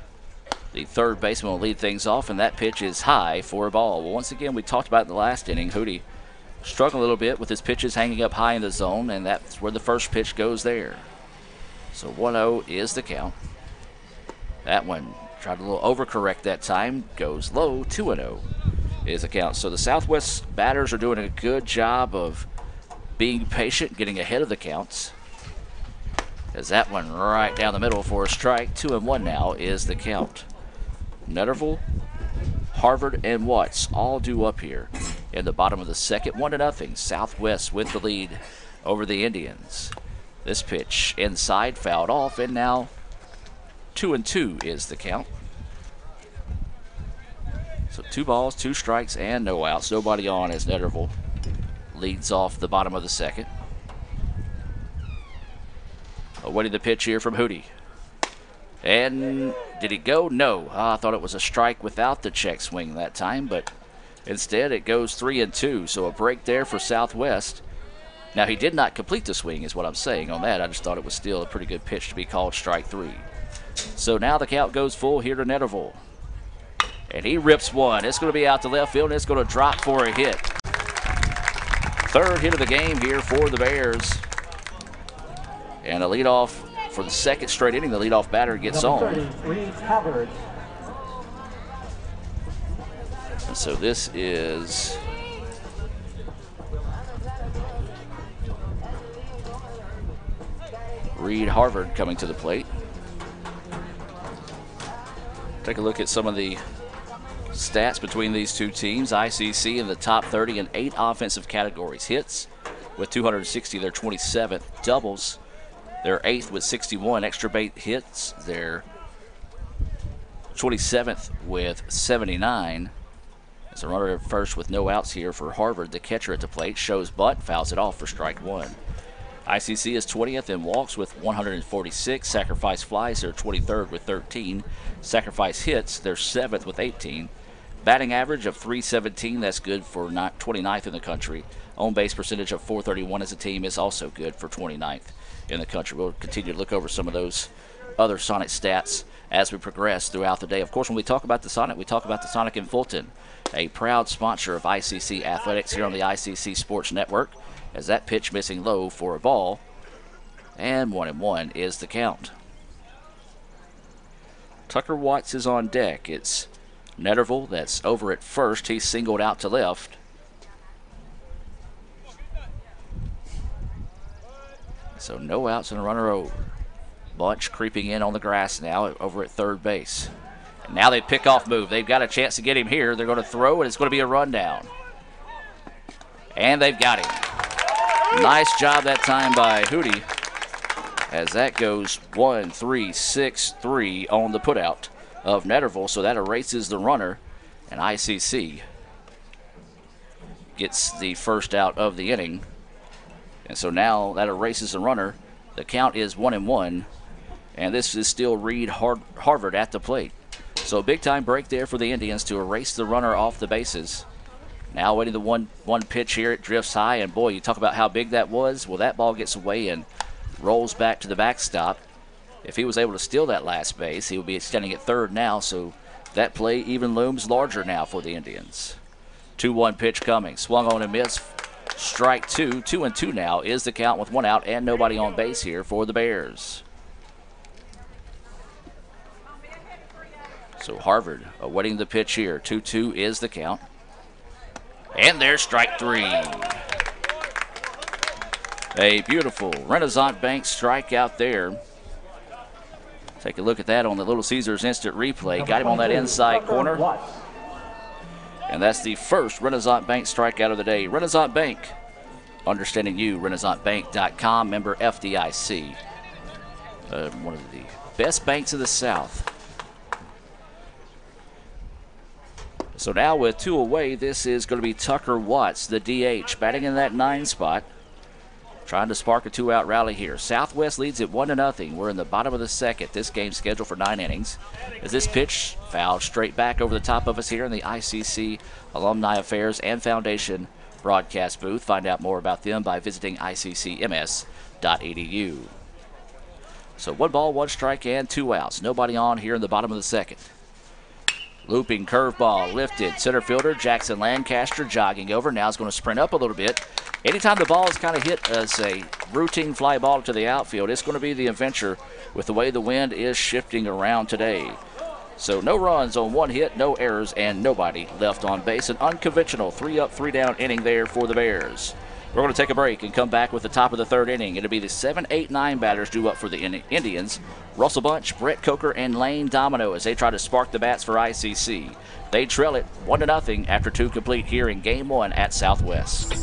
the third baseman, will lead things off, and that pitch is high for a ball. Well, once again, we talked about in the last inning, Hootie struggling a little bit with his pitches hanging up high in the zone, and that's where the first pitch goes there. So 1-0 is the count. That one tried a little overcorrect that time, goes low. 2-0 is the count. So the Southwest batters are doing a good job of being patient, getting ahead of the counts. As that one right down the middle for a strike. 2-1 now is the count. Netterville, Harvard, and Watts all due up here in the bottom of the second. 1-0. Southwest with the lead over the Indians. This pitch inside, fouled off, and now 2-2 is the count. So 2 balls, 2 strikes, and no outs. Nobody on as Netterville leads off the bottom of the second. Awaiting the pitch here from Hootie. And did he go? No. I thought it was a strike without the check swing that time, but instead it goes 3-2. So a break there for Southwest. Now he did not complete the swing is what I'm saying on that. I just thought it was still a pretty good pitch to be called strike 3. So now the count goes full here to Netterville. And he rips one. It's going to be out to left field, and it's going to drop for a hit. Third hit of the game here for the Bears. And a leadoff for the second straight inning. The leadoff batter gets on. And so this is Reed Harvard coming to the plate. Take a look at some of the stats between these two teams. ICC in the top 30 in 8 offensive categories. Hits with 260, they're 27th. Doubles, they're 8th with 61. Extra base hits, they're 27th with 79. As a runner at first with no outs here for Harvard. The catcher at the plate shows bunt, fouls it off for strike 1. ICC is 20th in walks with 146. Sacrifice flies, they're 23rd with 13. Sacrifice hits, they're 7th with 18. Batting average of .317, that's good for 29th in the country. On base percentage of .431 as a team is also good for 29th in the country. We'll continue to look over some of those other Sonic stats as we progress throughout the day. Of course, when we talk about the Sonic, we talk about the Sonic in Fulton, a proud sponsor of ICC Athletics here on the ICC Sports Network. As that pitch missing low for a ball, and 1-1 is the count. Tucker Watts is on deck. It's Netterville that's over at first. He's singled out to left. So no outs and a runner over. Bunch creeping in on the grass now over at third base. And now they pick off move. They've got a chance to get him here. They're going to throw, and it's going to be a rundown. And they've got him. Nice job that time by Hootie, as that goes 1-3-6-3 on the putout of Netterville. So that erases the runner, and ICC gets the first out of the inning. And so now that erases the runner. The count is 1-1, and this is still Reed Harvard at the plate. So a big-time break there for the Indians to erase the runner off the bases. Now waiting the one pitch here. It drifts high, and boy, you talk about how big that was. Well, that ball gets away and rolls back to the backstop. If he was able to steal that last base, he would be standing at third now, so that play even looms larger now for the Indians. 2-1 pitch coming. Swung on and missed. Strike 2. 2-2 now is the count with 1 out and nobody on base here for the Bears. So Harvard awaiting the pitch here. 2-2 is the count. And there's strike 3. A beautiful Renaissance Bank strikeout there. Take a look at that on the Little Caesars instant replay. Got him on that inside corner. And that's the first Renaissance Bank strikeout of the day. Renaissance Bank, understanding you, renaissancebank.com, member FDIC. One of the best banks of the South. So now with 2 away, this is going to be Tucker Watts, the DH, batting in that 9 spot. Trying to spark a 2-out rally here. Southwest leads it 1-0. We're in the bottom of the second. This game's scheduled for 9 innings. As this pitch fouled straight back over the top of us here in the ICC Alumni Affairs and Foundation broadcast booth. Find out more about them by visiting iccms.edu. So 1 ball, 1 strike, and 2 outs. Nobody on here in the bottom of the second. Looping curveball, lifted. Center fielder Jackson Lancaster jogging over. Now is going to sprint up a little bit. Anytime the ball is kind of hit as a routine fly ball to the outfield, it's going to be the adventure with the way the wind is shifting around today. So no runs on 1 hit, no errors, and nobody left on base. An unconventional 3-up, 3-down inning there for the Bears. We're going to take a break and come back with the top of the 3rd inning. It'll be the 7, 8, 9 batters due up for the Indians. Russell Bunch, Brett Coker, and Lane Domino as they try to spark the bats for ICC. They trail it 1-0 after 2 complete here in Game 1 at Southwest.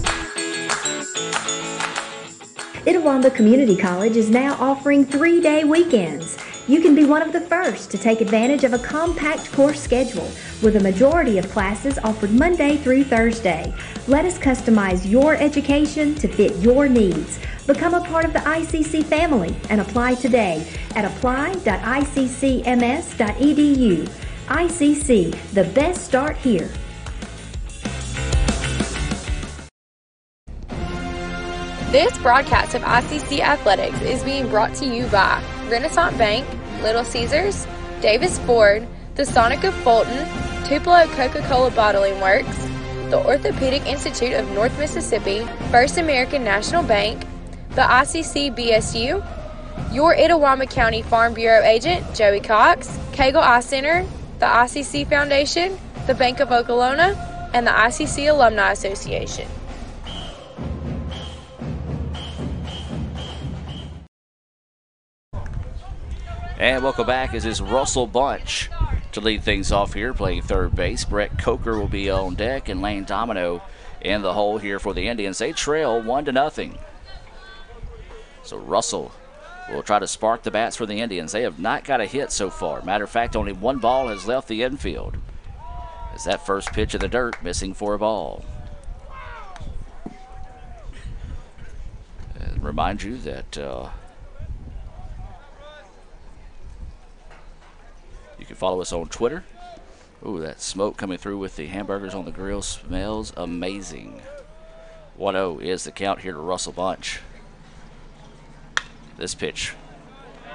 Itawamba Community College is now offering 3-day weekends. You can be one of the first to take advantage of a compact course schedule with a majority of classes offered Monday through Thursday. Let us customize your education to fit your needs. Become a part of the ICC family and apply today at apply.iccms.edu. ICC, the best start here. This broadcast of ICC Athletics is being brought to you by Renaissance Bank, Little Caesars, Davis Ford, the Sonic of Fulton, Tupelo Coca-Cola Bottling Works, the Orthopedic Institute of North Mississippi, First American National Bank, the ICC BSU, your Itawamba County Farm Bureau agent, Joey Cox, Cagle Eye Center, the ICC Foundation, the Bank of Okolona, and the ICC Alumni Association. And welcome back as is Russell Bunch to lead things off here, playing 3rd base. Brett Coker will be on deck, and Lane Domino in the hole here for the Indians. They trail 1-0. So Russell will try to spark the bats for the Indians. They have not got a hit so far. Matter of fact, only 1 ball has left the infield. As that first pitch in the dirt, missing for a ball. And remind you that you can follow us on Twitter. Ooh, that smoke coming through with the hamburgers on the grill smells amazing. 1-0 is the count here to Russell Bunch. This pitch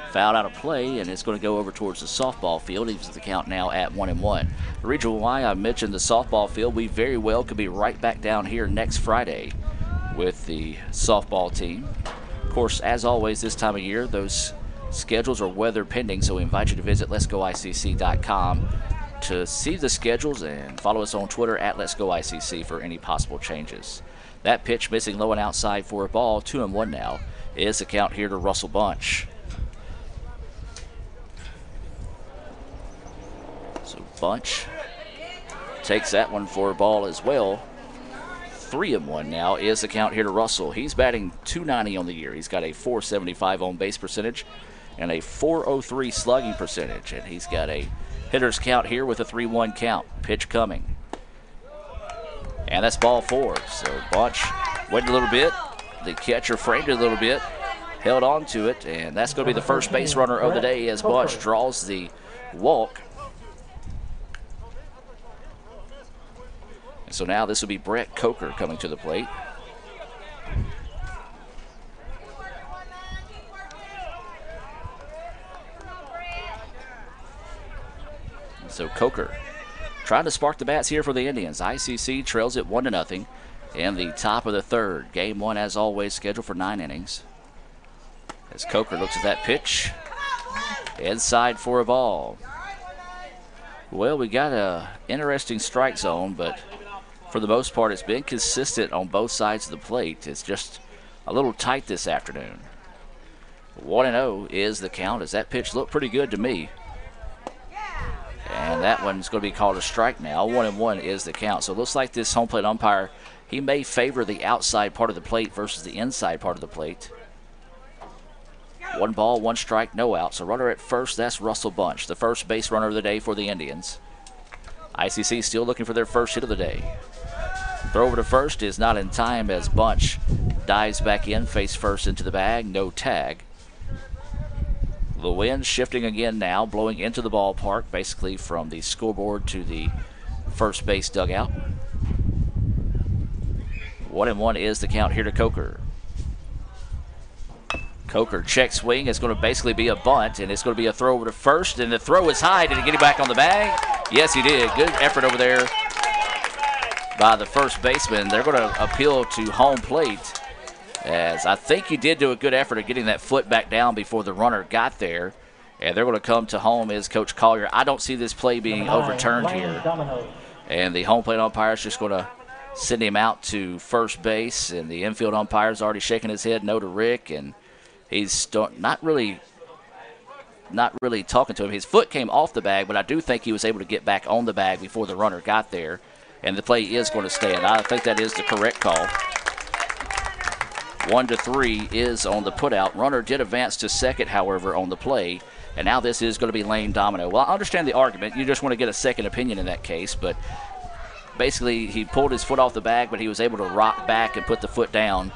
fouled out of play, and it's going to go over towards the softball field. Even the count now at 1-1. The reason why I mentioned the softball field, we very well could be right back down here next Friday with the softball team. Of course, as always, this time of year, those schedules are weather pending, so we invite you to visit letsgoicc.com to see the schedules and follow us on Twitter at letsgoicc for any possible changes. That pitch missing low and outside for a ball. 2-1 now is the count here to Russell Bunch. So Bunch takes that one for a ball as well. 3-1 now is the count here to Russell. He's batting .290 on the year. He's got a .475 on base percentage and a .403 slugging percentage. And he's got a hitter's count here with a 3-1 count. Pitch coming. And that's ball 4. So Bunch waited a little bit. The catcher framed it a little bit, held on to it, and that's going to be the first base runner of the day as Bunch draws the walk. And so now this will be Brett Coker coming to the plate. So Coker trying to spark the bats here for the Indians. ICC trails it 1-0 in the top of the 3rd. Game 1, as always, scheduled for 9 innings. As Coker looks at that pitch, inside for a ball. Well, we got a interesting strike zone, but for the most part, it's been consistent on both sides of the plate. It's just a little tight this afternoon. 1-0 is the count, as that pitch looked pretty good to me. And that one's going to be called a strike now. 1-1 is the count. So it looks like this home plate umpire, he may favor the outside part of the plate versus the inside part of the plate. 1 ball, 1 strike, no out. So runner at first, that's Russell Bunch, the first base runner of the day for the Indians. ICC still looking for their first hit of the day. Throw over to first is not in time as Bunch dives back in, face first into the bag, no tag. The wind shifting again now, blowing into the ballpark, basically from the scoreboard to the first base dugout. 1-1 is the count here to Coker. Coker check swing. It's going to basically be a bunt, and it's going to be a throw over to first, and the throw is high. Did he get him back on the bag? Yes, he did. Good effort over there by the first baseman. They're going to appeal to home plate, as I think he did do a good effort of getting that foot back down before the runner got there. And they're going to come to home is Coach Collier. I don't see this play being overturned here. And the home plate umpire is just going to send him out to first base, and the infield umpire is already shaking his head no to Rick, and he's not really talking to him. His foot came off the bag, but I do think he was able to get back on the bag before the runner got there, and the play is going to stand. I think that is the correct call. 1-3 is on the putout. Runner did advance to second, however, on the play, and now this is going to be Lane Domino. Well, I understand the argument. You just want to get a second opinion in that case, but basically he pulled his foot off the bag, but he was able to rock back and put the foot down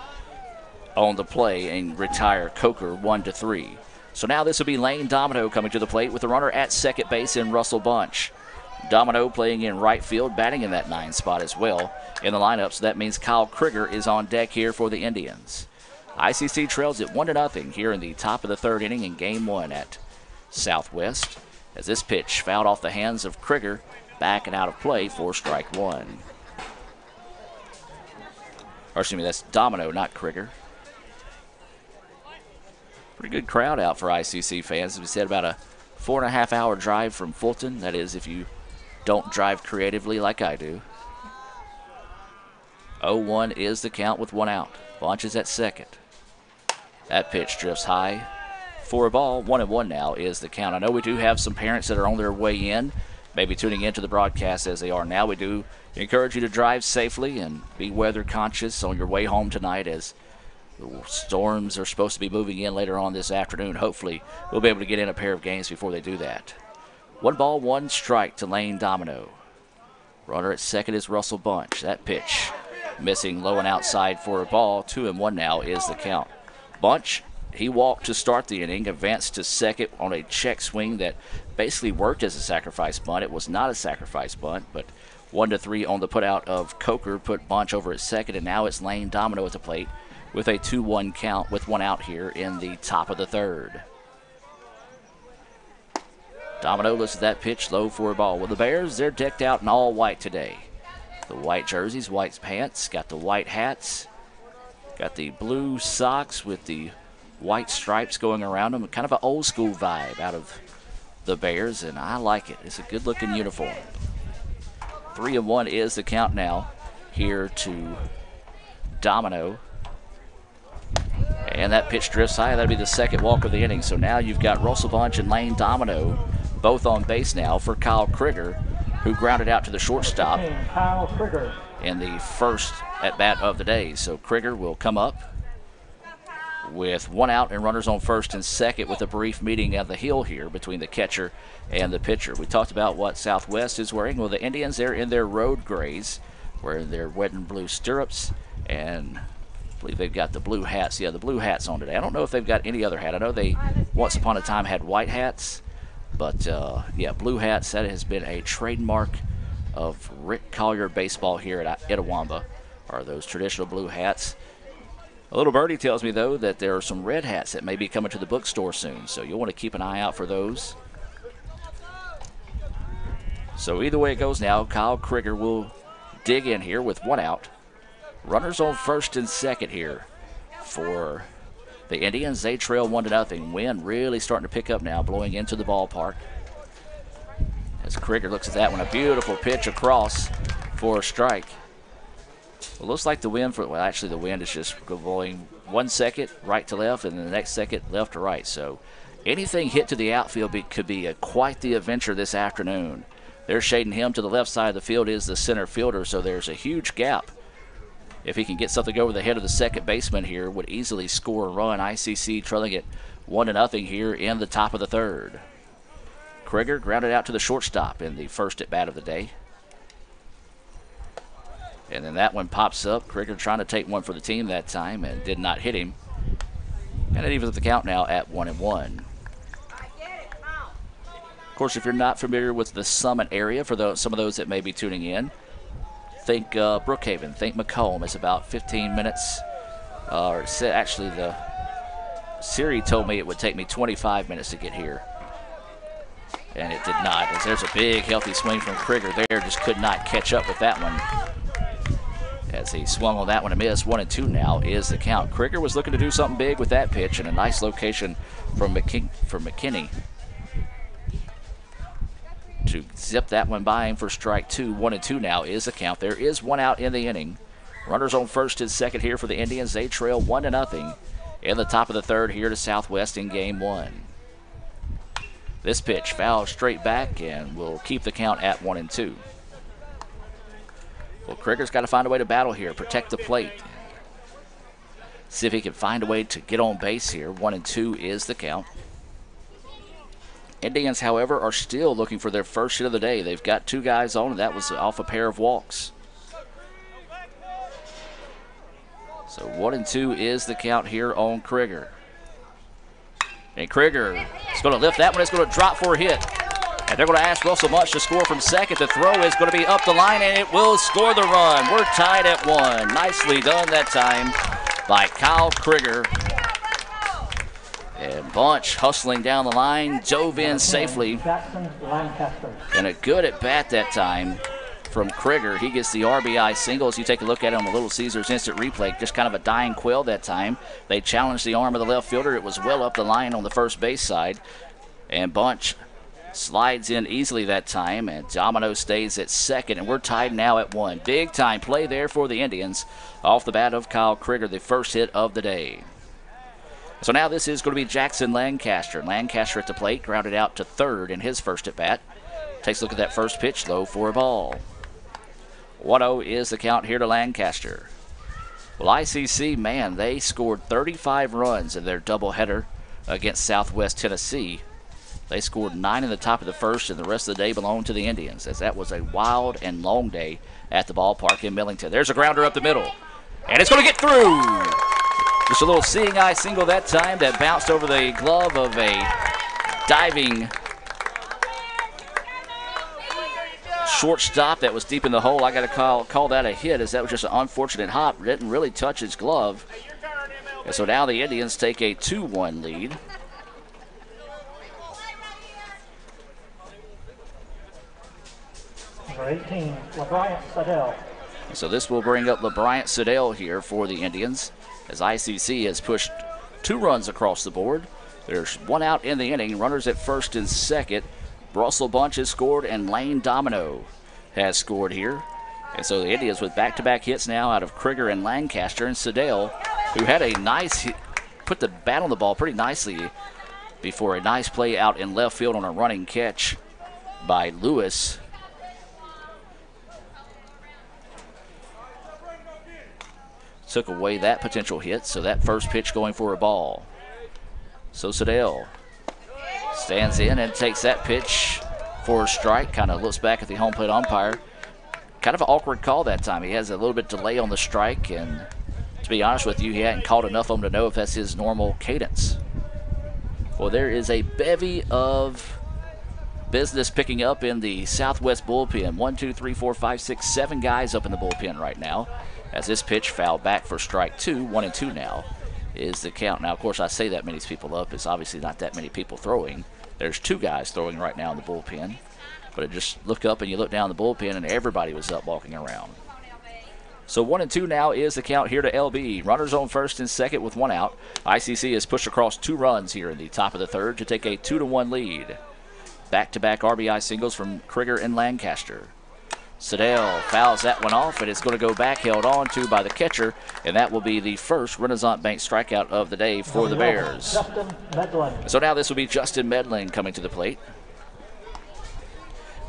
on the play and retire Coker 1-3. So now this will be Lane Domino coming to the plate with the runner at second base in Russell Bunch. Domino playing in right field, batting in that 9 spot as well in the lineup. So that means Kyle Krieger is on deck here for the Indians. ICC trails at 1-0 here in the top of the 3rd inning in Game 1 at Southwest, as this pitch fouled off the hands of Krieger, back and out of play for strike 1. Or excuse me, that's Domino, not Krieger. Pretty good crowd out for ICC fans. As we said, about a 4.5-hour drive from Fulton. That is, if you don't drive creatively like I do. 0-1 is the count with 1 out. Bunch is at second. That pitch drifts high for a ball. 1-1 now is the count. I know we do have some parents that are on their way in, maybe tuning into the broadcast as they are now. We do encourage you to drive safely and be weather conscious on your way home tonight, as the storms are supposed to be moving in later on this afternoon. Hopefully we'll be able to get in a pair of games before they do that. 1 ball, 1 strike to Lane Domino. Runner at second is Russell Bunch. That pitch missing low and outside for a ball. 2-1 now is the count. Bunch, he walked to start the inning, advanced to second on a check swing that basically worked as a sacrifice bunt. It was not a sacrifice bunt, but 1-3 on the putout of Coker put Bunch over at second, and now it's Lane Domino at the plate with a 2-1 count with 1 out here in the top of the 3rd. Domino lifts that pitch low for a ball. Well, the Bears, they're decked out in all white today. The white jerseys, white pants, got the white hats, got the blue socks with the white stripes going around them. Kind of an old school vibe out of the Bears, and I like it. It's a good looking uniform. 3-1 is the count now here to Domino. And that pitch drifts high. That'll be the second walk of the inning. So now you've got Russell Bunch and Lane Domino both on base now for Kyle Krieger, who grounded out to the shortstop Kyle Krieger in the first at-bat of the day. So Krieger will come up with 1 out and runners on first and second, with a brief meeting at the hill here between the catcher and the pitcher. We talked about what Southwest is wearing. Well, the Indians, they're in their road grays, wearing their red and blue stirrups, and I believe they've got the blue hats. Yeah, the blue hats on today. I don't know if they've got any other hat. I know they once upon a time had white hats, but yeah, blue hats. That has been a trademark of Rick Collier baseball here at Itawamba, are those traditional blue hats. A little birdie tells me, though, that there are some red hats that may be coming to the bookstore soon, so you'll want to keep an eye out for those. So either way it goes now, Kyle Krieger will dig in here with 1 out. Runners on first and second here for the Indians. They trail 1-0. Wind really starting to pick up now, blowing into the ballpark. As Krieger looks at that one, a beautiful pitch across for a strike. It looks like the wind, well, actually the wind is just blowing 1 second right to left, and then the next second left to right. So anything hit to the outfield could be quite the adventure this afternoon. They're shading him to the left side of the field is the center fielder, so there's a huge gap. If he can get something over the head of the second baseman here, would easily score a run. ICC trailing it 1-0 here in the top of the third. Krieger grounded out to the shortstop in the first at bat of the day. And then that one pops up. Krieger trying to take one for the team that time and did not hit him. And it evens the count now at 1-1. Of course, if you're not familiar with the Summit area, for some of those that may be tuning in, think Brookhaven, think Macomb. It's about 15 minutes. Actually, the Siri told me it would take me 25 minutes to get here. And it did not, as there's a big, healthy swing from Krieger there. Just could not catch up with that one. As he swung on that one and missed. 1-2 now is the count. Krieger was looking to do something big with that pitch, and a nice location from McKinney to zip that one by him for strike two. 1-2 now is the count. There is one out in the inning. Runners on first and second here for the Indians. They trail 1-0 in the top of the third here to Southwest in game one. This pitch fouled straight back and will keep the count at 1-2. Well, Krieger's got to find a way to battle here, protect the plate. See if he can find a way to get on base here. 1-2 is the count. Indians, however, are still looking for their first hit of the day. They've got two guys on, and that was off a pair of walks. So 1-2 is the count here on Krieger. And Krieger is going to lift that one. It's going to drop for a hit. And they're going to ask Russell Bunch to score from second. The throw is going to be up the line, and it will score the run. We're tied at 1. Nicely done that time by Kyle Krieger. And Bunch hustling down the line, dove in safely. And a good at bat that time from Krieger. He gets the RBI singles. You take a look at it on the Little Caesars instant replay. Just kind of a dying quail that time. They challenged the arm of the left fielder. It was well up the line on the first base side. And Bunch slides in easily that time, and Domino stays at second, and we're tied now at 1. Big time play there for the Indians off the bat of Kyle Krieger, the first hit of the day. So now this is going to be Jackson Lancaster. Lancaster at the plate, grounded out to third in his first at bat. Takes a look at that first pitch, low for a ball. 1-0 is the count here to Lancaster. Well, ICC, man, they scored 35 runs in their doubleheader against Southwest Tennessee. They scored 9 in the top of the first, and the rest of the day belonged to the Indians, as that was a wild and long day at the ballpark in Millington. There's a grounder up the middle, and it's going to get through. Just a little seeing eye single that time that bounced over the glove of a diving shortstop that was deep in the hole. I got to call that a hit, as that was just an unfortunate hop. Didn't really touch his glove. And so now the Indians take a 2-1 lead. Number 18, LeBryant Siddell. So this will bring up LeBryant Siddell here for the Indians, as ICC has pushed 2 runs across the board. There's one out in the inning. Runners at first and second. Russell Bunch has scored, and Lane Domino has scored here. And so the Indians with back-to-back hits now out of Krieger and Lancaster, and Siddell, who had a nice hit, put the bat on the ball pretty nicely before a nice play out in left field on a running catch by Lewis. Took away that potential hit, so that first pitch going for a ball. So Siddell stands in and takes that pitch for a strike. Kind of looks back at the home plate umpire. Kind of an awkward call that time. He has a little bit delay on the strike, and to be honest with you, he hadn't called enough of them to know if that's his normal cadence. Well, there is a bevy of business picking up in the Southwest bullpen. 1, 2, 3, 4, 5, 6, 7 guys up in the bullpen right now, as this pitch fouled back for strike 2. 1-2 now is the count. Now, of course, I say that many people up. It's obviously not that many people throwing. There's 2 guys throwing right now in the bullpen. But it just look up and you look down the bullpen, and everybody was up walking around. So 1-2 now is the count here to LB. Runners on first and second with 1 out. ICC has pushed across 2 runs here in the top of the third to take a 2-1 lead. Back-to-back RBI singles from Krieger and Lancaster. Siddell fouls that one off, and it's going to go back, held on to by the catcher, and that will be the first Renaissance Bank strikeout of the day for the Bears. So now this will be Justin Medlin coming to the plate.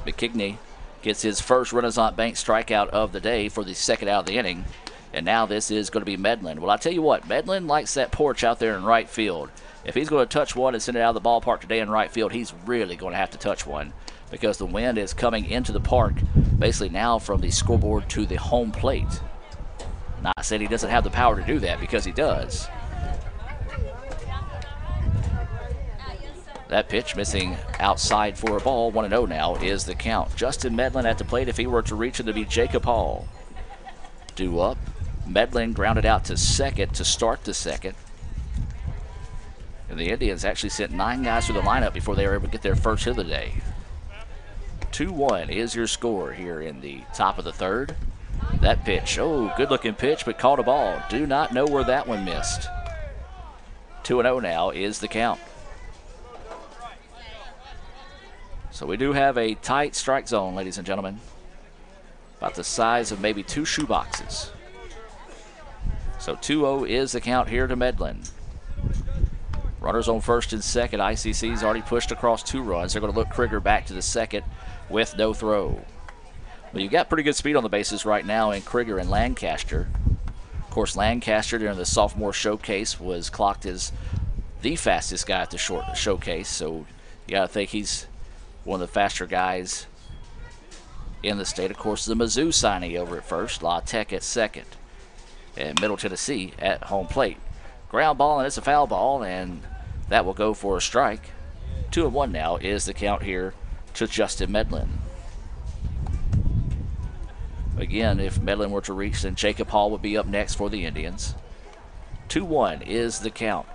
McKigney gets his first Renaissance Bank strikeout of the day for the second out of the inning, and now this is going to be Medlin. Well, I tell you what, Medlin likes that porch out there in right field. If he's going to touch one and send it out of the ballpark today in right field, he's really going to have to touch one, because the wind is coming into the park basically now from the scoreboard to the home plate. Not saying he doesn't have the power to do that, because he does. That pitch missing outside for a ball. 1-0 now is the count. Justin Medlin at the plate. If he were to reach, it would be Jacob Hall. Due up. Medlin grounded out to second to start the second. And the Indians actually sent 9 guys through the lineup before they were able to get their first hit of the day. 2-1 is your score here in the top of the third. That pitch, oh, good looking pitch, but caught a ball. Do not know where that one missed. 2-0 now is the count. So we do have a tight strike zone, ladies and gentlemen. About the size of maybe 2 shoe boxes. So 2-0 is the count here to Medlin. Runners on first and second. ICC's already pushed across 2 runs. They're going to look Krieger back to the second with no throw. Well, you've got pretty good speed on the bases right now in Krieger and Lancaster. Of course, Lancaster during the sophomore showcase was clocked as the fastest guy at the showcase. So you got to think he's one of the faster guys in the state. Of course, the Mizzou signee over at first, La Tech at second, and Middle Tennessee at home plate. Ground ball, and it's a foul ball, and that will go for a strike. 2-1 now is the count here to Justin Medlin. Again, if Medlin were to reach, then Jacob Hall would be up next for the Indians. 2-1 is the count.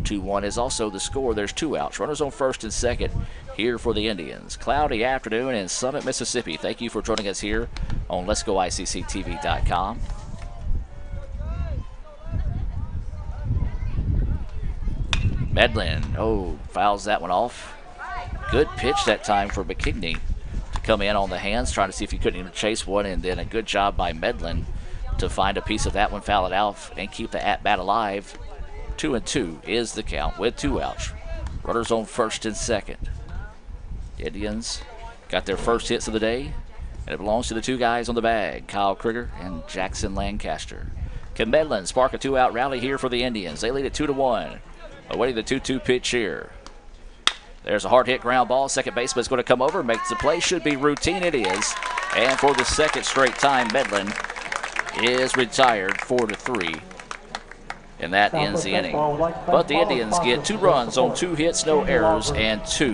2-1 is also the score. There's 2 outs. Runners on first and second here for the Indians. Cloudy afternoon in Summit, Mississippi. Thank you for joining us here on Let'sGoICCTV.com. Medlin, oh, fouls that one off. Good pitch that time for McKigney to come in on the hands, trying to see if he couldn't even chase one, and then a good job by Medlin to find a piece of that one, foul it out, and keep the at-bat alive. 2-2 is the count with 2 outs. Runners on first and second. Indians got their first hits of the day, and it belongs to the 2 guys on the bag, Kyle Krieger and Jackson Lancaster. Can Medlin spark a 2-out rally here for the Indians? They lead it 2-1. Awaiting the 2-2 pitch here. There's a hard hit ground ball. Second baseman's going to come over, makes the play. Should be routine. It is. And for the second straight time, Medlin is retired 4-3. And that ends the inning. But the Indians get 2 runs on 2 hits, no errors, and 2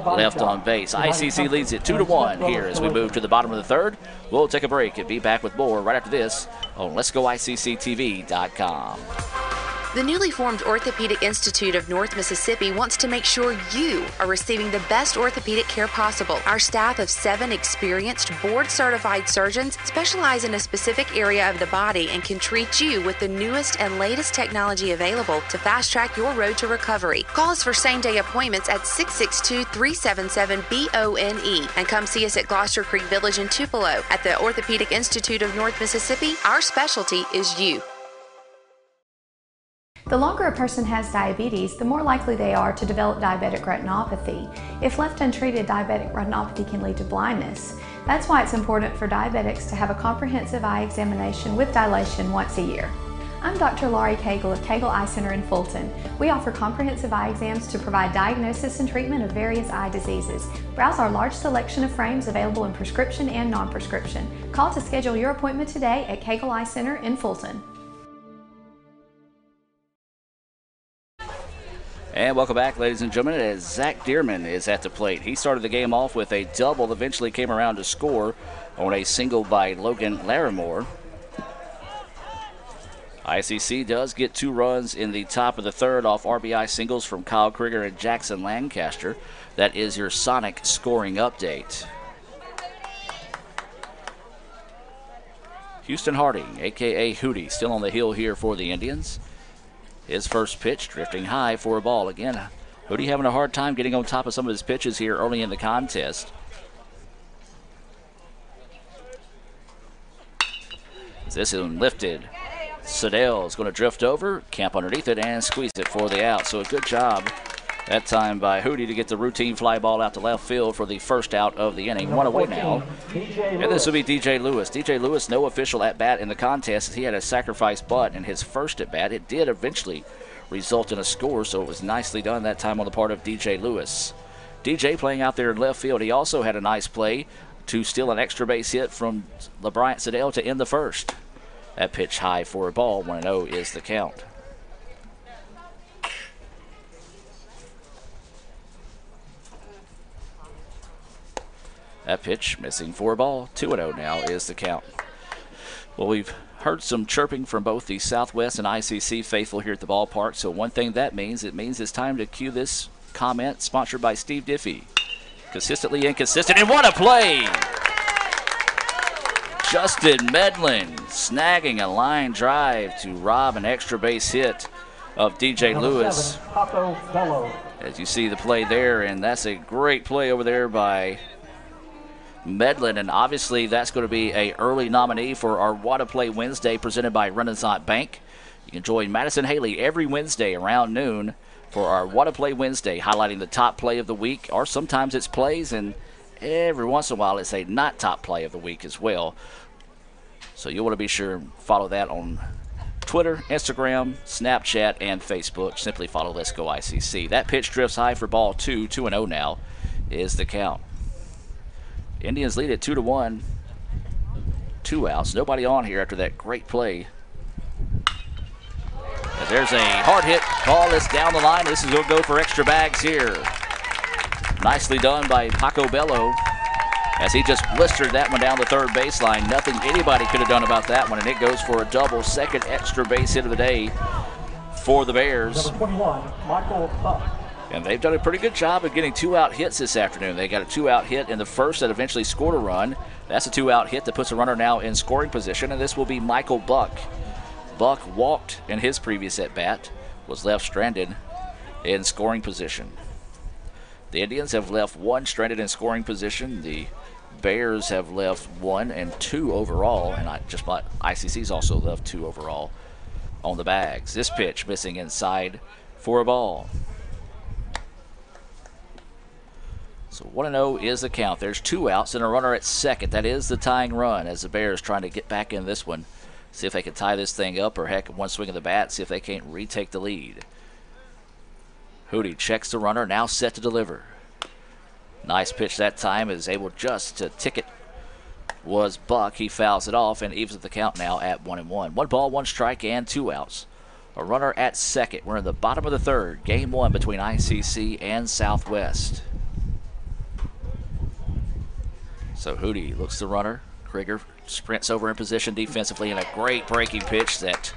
left on base. ICC leads it 2-1 here as we move to the bottom of the third. We'll take a break and be back with more right after this on Let'sGoICCTV.com. The newly formed Orthopedic Institute of North Mississippi wants to make sure you are receiving the best orthopedic care possible. Our staff of 7 experienced, board-certified surgeons specialize in a specific area of the body and can treat you with the newest and latest technology available to fast-track your road to recovery. Call us for same-day appointments at 662-377-BONE and come see us at Gloucester Creek Village in Tupelo. At the Orthopedic Institute of North Mississippi, our specialty is you. The longer a person has diabetes, the more likely they are to develop diabetic retinopathy. If left untreated, diabetic retinopathy can lead to blindness. That's why it's important for diabetics to have a comprehensive eye examination with dilation once a year. I'm Dr. Laurie Cagle of Cagle Eye Center in Fulton. We offer comprehensive eye exams to provide diagnosis and treatment of various eye diseases. Browse our large selection of frames available in prescription and non-prescription. Call to schedule your appointment today at Cagle Eye Center in Fulton. And welcome back, ladies and gentlemen, as Zach Dearman is at the plate. He started the game off with a double, eventually came around to score on a single by Logan Larimore. ICC does get 2 runs in the top of the third off RBI singles from Kyle Krieger and Jackson Lancaster. That is your Sonic scoring update. Houston Harding, a.k.a. Hootie, still on the hill here for the Indians. His first pitch drifting high for a ball. Again, Hootie having a hard time getting on top of some of his pitches here early in the contest. This is lifted. Siddell is going to drift over, camp underneath it, and squeeze it for the out. So a good job that time by Hootie to get the routine fly ball out to left field for the first out of the inning. One away now. And this will be DJ Lewis. DJ Lewis, no official at-bat in the contest. He had a sacrifice bunt in his first at-bat. It did eventually result in a score, so it was nicely done that time on the part of DJ Lewis. DJ playing out there in left field. He also had a nice play to steal an extra base hit from LeBryant Siddell to end the first. That pitch high for a ball. 1-0 is the count. That pitch missing for a ball. 2-0 now is the count. Well, we've heard some chirping from both the Southwest and ICC faithful here at the ballpark. So one thing that means, it means it's time to cue this comment sponsored by Steve Diffie. Consistently inconsistent, and what a play! Justin Medlin snagging a line drive to rob an extra base hit of DJ Lewis. As you see the play there, and that's a great play over there by Medlin, and obviously that's going to be an early nominee for our What a Play Wednesday presented by Renaissance Bank. You can join Madison Haley every Wednesday around noon for our What a Play Wednesday, highlighting the top play of the week, or sometimes it's plays, and every once in a while it's a not top play of the week as well. So you'll want to be sure and follow that on Twitter, Instagram, Snapchat, and Facebook. Simply follow Let's Go ICC. That pitch drifts high for ball 2. 2-0 now is the count. Indians lead it 2-1. 2 outs. Nobody on here after that great play. As there's a hard hit ball that's down the line. This is going to go for extra bags here. Nicely done by Paco Bello, as he just blistered that one down the third baseline. Nothing anybody could have done about that one, and it goes for a double. Second extra base hit of the day for the Bears. Number 21, Michael Buck. And they've done a pretty good job of getting 2-out hits this afternoon. They got a 2-out hit in the first that eventually scored a run. That's a 2-out hit that puts a runner now in scoring position, and this will be Michael Buck. Buck walked in his previous at-bat, was left stranded in scoring position. The Indians have left 1 stranded in scoring position. The Bears have left 1 and 2 overall, and ICC's also left 2 overall on the bags. This pitch missing inside for a ball. So 1-0 is the count. There's 2 outs and a runner at second. That is the tying run as the Bears trying to get back in this one. See if they can tie this thing up, or heck, one swing of the bat, see if they can't retake the lead. Hootie checks the runner, now set to deliver. Nice pitch that time, is able just to tick it. Was Buck. He fouls it off and evens the count now at 1-1. 1 ball, 1 strike, and 2 outs. A runner at second. We're in the bottom of the third. Game 1 between ICC and Southwest. So Hootie looks the runner. Krieger sprints over in position defensively, and a great breaking pitch that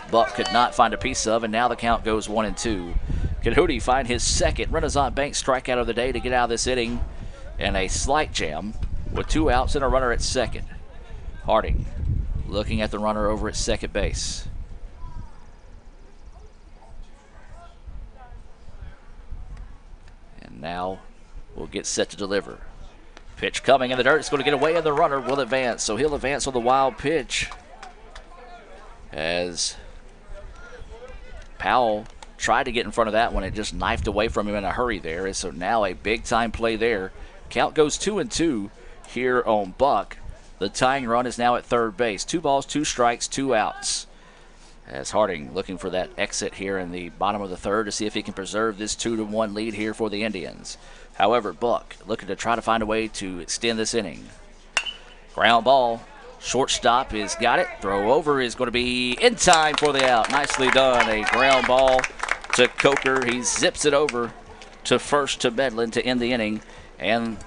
Buck could not find a piece of, and now the count goes 1-2. Can Hootie find his second Renaissance Bank strikeout of the day to get out of this inning? And a slight jam with 2 outs and a runner at second. Harding looking at the runner over at second base. And now we'll get set to deliver. Pitch coming in the dirt. It's going to get away, and the runner will advance. So he'll advance on the wild pitch as Powell tried to get in front of that one. It just knifed away from him in a hurry there. And so now a big-time play there. Count goes 2-2 here on Buck. The tying run is now at third base. 2 balls, 2 strikes, 2 outs. As Harding looking for that exit here in the bottom of the third to see if he can preserve this 2-1 lead here for the Indians. However, Buck looking to try to find a way to extend this inning. Ground ball. Shortstop has got it. Throw over is going to be in time for the out. Nicely done. A ground ball to Coker. He zips it over to first to Medlin to end the inning. And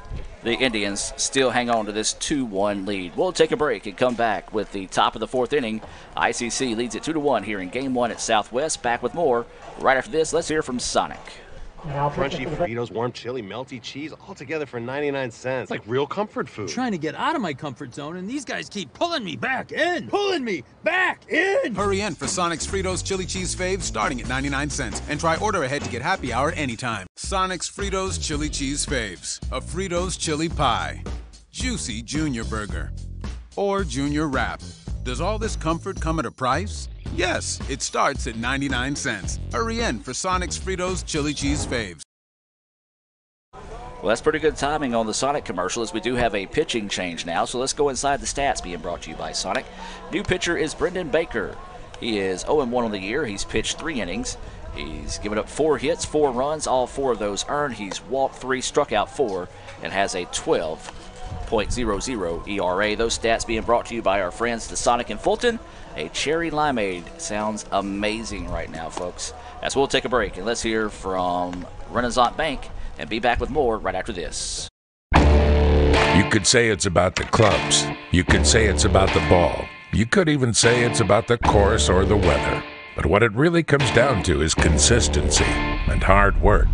the Indians still hang on to this 2-1 lead. We'll take a break and come back with the top of the 4th inning. ICC leads it 2-1 here in Game 1 at Southwest. Back with more right after this. Let's hear from Sonic. Crunchy Fritos, warm chili, melty cheese, all together for 99 cents. It's like real comfort food. I'm trying to get out of my comfort zone, and these guys keep pulling me back in. Pulling me back in! Hurry in for Sonic's Fritos Chili Cheese Faves starting at 99 cents. And try order ahead to get happy hour anytime. Sonic's Fritos Chili Cheese Faves. A Fritos chili pie. Juicy Junior Burger. Or Junior Wrap. Does all this comfort come at a price? Yes, it starts at 99 cents. Hurry in for Sonic's Fritos Chili Cheese Faves. Well, that's pretty good timing on the Sonic commercial, as we do have a pitching change now. So let's go inside the stats being brought to you by Sonic. New pitcher is Brendan Baker. He is 0-1 on the year. He's pitched 3 innings. He's given up 4 hits, 4 runs, all 4 of those earned. He's walked 3, struck out 4, and has a 12.00 ERA. Those stats being brought to you by our friends, the Sonic in Fulton. A cherry limeade sounds amazing right now, folks. As we'll take a break, and let's hear from Renaissance Bank and be back with more right after this. You could say it's about the clubs. You could say it's about the ball. You could even say it's about the course or the weather. But what it really comes down to is consistency and hard work.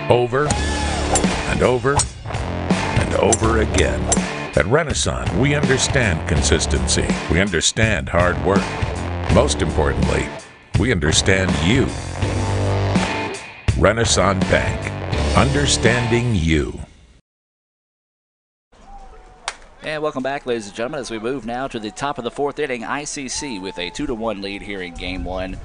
Over and over and over again. At Renaissance, we understand consistency. We understand hard work. Most importantly, we understand you. Renaissance Bank. Understanding you. And welcome back, ladies and gentlemen, as we move now to the top of the 4th inning. ICC with a 2-1 lead here in Game 1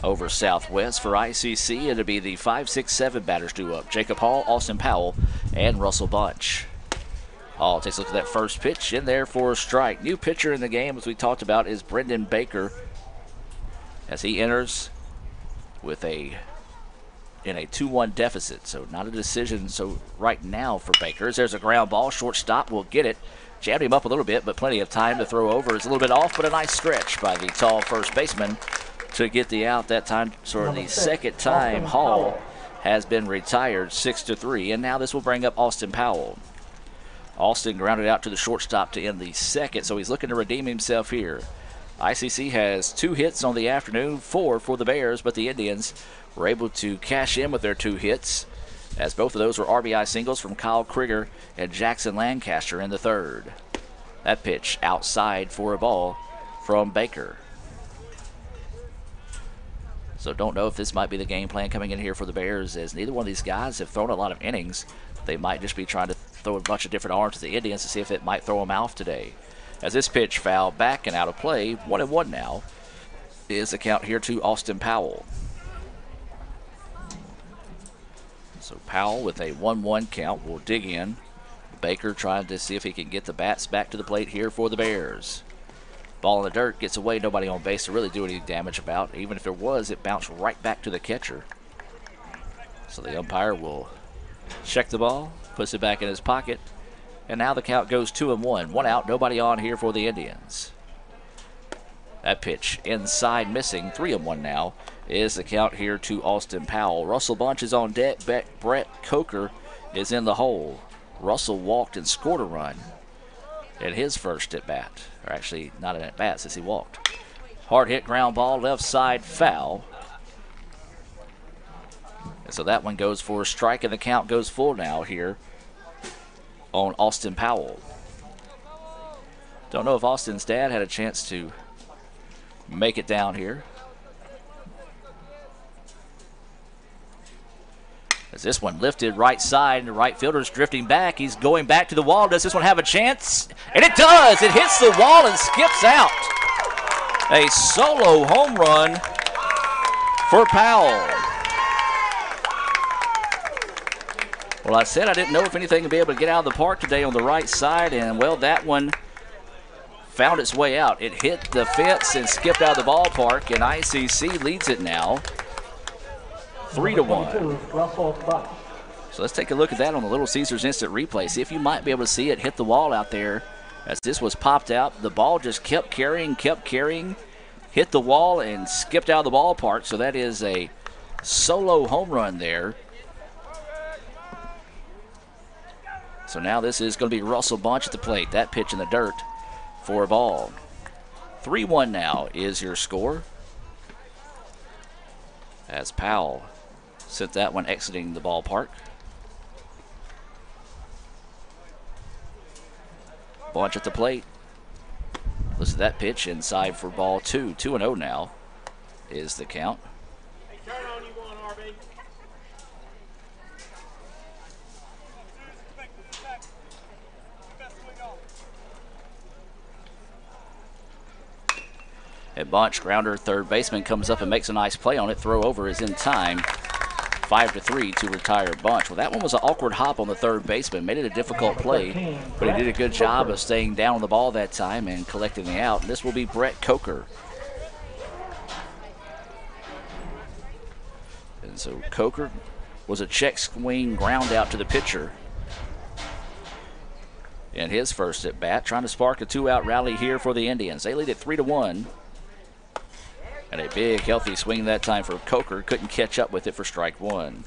over Southwest. For ICC, it'll be the 5, 6, 7 batters due up. Jacob Hall, Austin Powell, and Russell Bunch. Hall takes a look at that first pitch, in there for a strike. New pitcher in the game, as we talked about, is Brendan Baker, as he enters with in a 2-1 deficit. So not a decision right now for Baker. There's a ground ball. Shortstop will get it. Jammed him up a little bit, but plenty of time to throw over. It's a little bit off, but a nice stretch by the tall first baseman to get the out that time. Sort of the second time Hall has been retired, 6-3. And now this will bring up Austin Powell. Austin grounded out to the shortstop to end the second, so he's looking to redeem himself here. ICC has 2 hits on the afternoon, 4 for the Bears, but the Indians were able to cash in with their 2 hits, as both of those were RBI singles from Kyle Krieger and Jackson Lancaster in the 3rd. That pitch outside for a ball from Baker. So don't know if this might be the game plan coming in here for the Bears, as neither one of these guys have thrown a lot of innings. They might just be trying to throw a bunch of different arms to the Indians to see if it might throw them off today. As this pitch fouled back and out of play, 1-1 now is the count here to Austin Powell. So Powell with a 1-1 count will dig in. Baker trying to see if he can get the bats back to the plate here for the Bears. Ball in the dirt, gets away, nobody on base to really do any damage about. Even if there was, it bounced right back to the catcher. So the umpire will check the ball, puts it back in his pocket, and now the count goes 2-1. 1 out, nobody on here for the Indians. That pitch inside missing, 3-1 now is the count here to Austin Powell. Russell Bunch is on deck. Brett Coker is in the hole. Russell walked and scored a run in his first at bat, or actually not an at bat since he walked. Hard hit ground ball, left side foul. And so that one goes for a strike, and the count goes full now here on Austin Powell. Don't know if Austin's dad had a chance to make it down here. As this one lifted right side, and the right fielder's drifting back. He's going back to the wall. Does this one have a chance? And it does. It hits the wall and skips out. A solo home run for Powell. Well, I said I didn't know if anything would be able to get out of the park today on the right side, and, well, that one found its way out. It hit the fence and skipped out of the ballpark, and ICC leads it now 3-1. So let's take a look at that on the Little Caesars Instant Replay. See if you might be able to see it hit the wall out there as this was popped out. The ball just kept carrying, hit the wall and skipped out of the ballpark. So that is a solo home run there. So now this is going to be Russell Bunch at the plate. That pitch in the dirt for a ball. 3-1 now is your score, as Powell sent that one exiting the ballpark. Bunch at the plate. Listen to that pitch inside for ball 2. 2-0 now is the count. A bunch grounder, third baseman comes up and makes a nice play on it. Throw over is in time. 5-3 to retire Bunch. Well, that one was an awkward hop on the third baseman. Made it a difficult play, but he did a good job of staying down on the ball that time and collecting the out. And this will be Brett Coker. And so Coker was a check swing ground out to the pitcher in his first at bat, trying to spark a 2-out rally here for the Indians. They lead it 3-1. And a big, healthy swing that time for Coker. Couldn't catch up with it for strike one.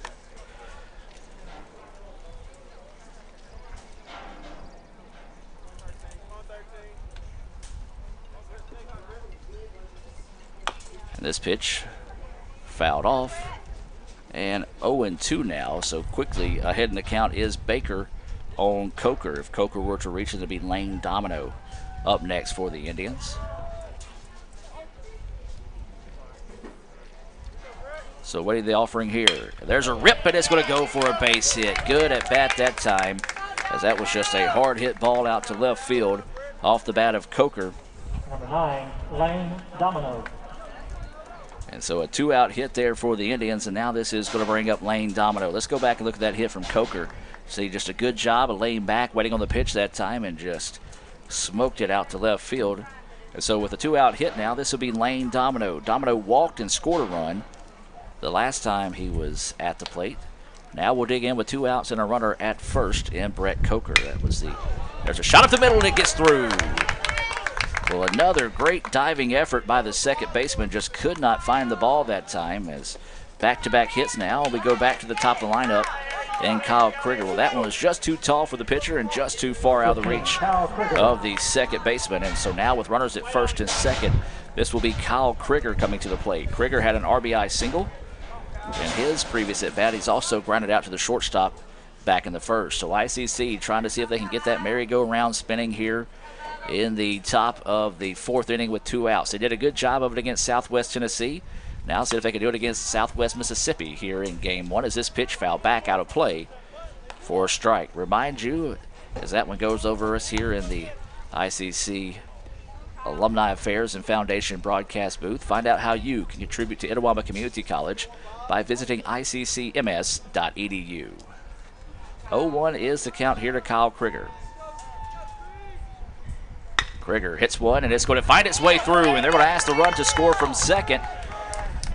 And this pitch fouled off. And 0-2 now. So quickly ahead in the count is Baker on Coker. If Coker were to reach it, it'd be Lane Domino up next for the Indians. So what are they offering here? There's a rip, and it's going to go for a base hit. Good at bat that time, as that was just a hard hit ball out to left field off the bat of Coker. Number 9, Lane Domino. And so a 2-out hit there for the Indians, and now this is going to bring up Lane Domino. Let's go back and look at that hit from Coker. See, just a good job of laying back, waiting on the pitch that time, and just smoked it out to left field. And so with a 2-out hit now, this will be Lane Domino. Domino walked and scored a run the last time he was at the plate. Now we'll dig in with 2 outs and a runner at first in Brett Coker. There's a shot up the middle, and it gets through. Well, another great diving effort by the second baseman. Just could not find the ball that time, as back-to-back hits now. We go back to the top of the lineup and Kyle Krieger. Well, that one was just too tall for the pitcher and just too far out of the reach of the second baseman. And so now with runners at first and second, this will be Kyle Krieger coming to the plate. Krieger had an RBI single in his previous at-bat. He's also grounded out to the shortstop back in the first. So ICC trying to see if they can get that merry-go-round spinning here in the top of the fourth inning with 2 outs. They did a good job of it against Southwest Tennessee. Now see if they can do it against Southwest Mississippi here in game 1, as this pitch foul back out of play for a strike. Remind you, as that one goes over us here in the ICC Alumni Affairs and Foundation broadcast booth, find out how you can contribute to Itawamba Community College by visiting iccms.edu. 0-1 is the count here to Kyle Krieger. Krieger hits one, and it's going to find its way through, and they're going to ask the run to score from second.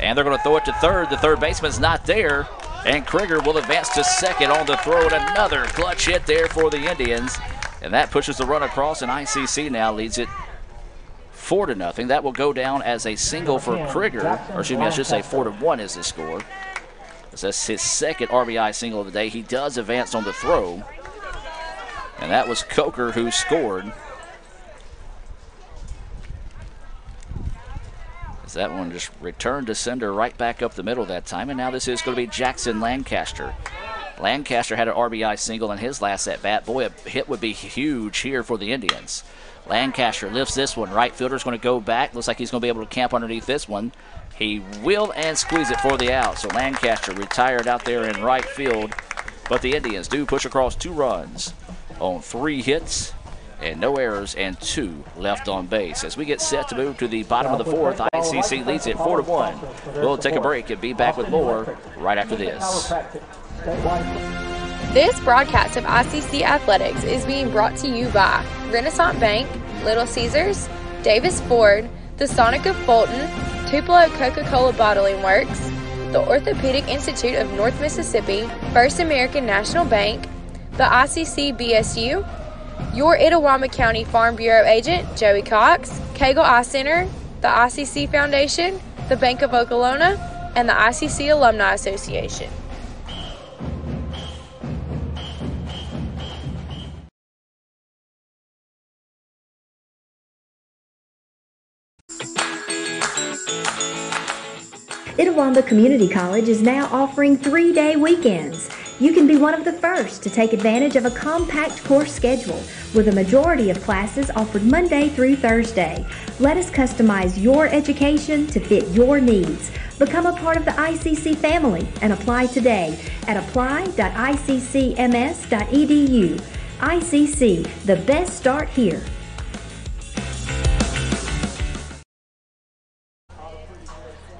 And they're going to throw it to third. The third baseman's not there, and Krieger will advance to second on the throw, and another clutch hit there for the Indians. And that pushes the run across, and ICC now leads it 4-0. That will go down as a single for Krieger, or excuse me, I should say 4-1 is the score. That's his second RBI single of the day. He does advance on the throw, and that was Coker who scored. That one just returned to sender right back up the middle that time, and now this is going to be Jackson Lancaster. Lancaster had an RBI single in his last at-bat. Boy, a hit would be huge here for the Indians. Lancaster lifts this one. Right fielder's going to go back. Looks like he's going to be able to camp underneath this one. He will and squeeze it for the out. So Lancaster retired out there in right field, but the Indians do push across 2 runs on 3 hits. And no errors and 2 left on base. As we get set to move to the bottom of the fourth, ICC leads it 4-1. We'll take a break and be back with more right after this. This broadcast of ICC Athletics is being brought to you by Renaissance Bank, Little Caesars, Davis Ford, the Sonic of Fulton, Tupelo Coca-Cola Bottling Works, the Orthopedic Institute of North Mississippi, First American National Bank, the ICC BSU, your Itawamba County Farm Bureau agent, Joey Cox, Cagle Eye Center, the ICC Foundation, the Bank of Okolona, and the ICC Alumni Association. Itawamba Community College is now offering 3-day weekends. You can be one of the first to take advantage of a compact course schedule with a majority of classes offered Monday through Thursday. Let us customize your education to fit your needs. Become a part of the ICC family and apply today at apply.iccms.edu. ICC, the best start here.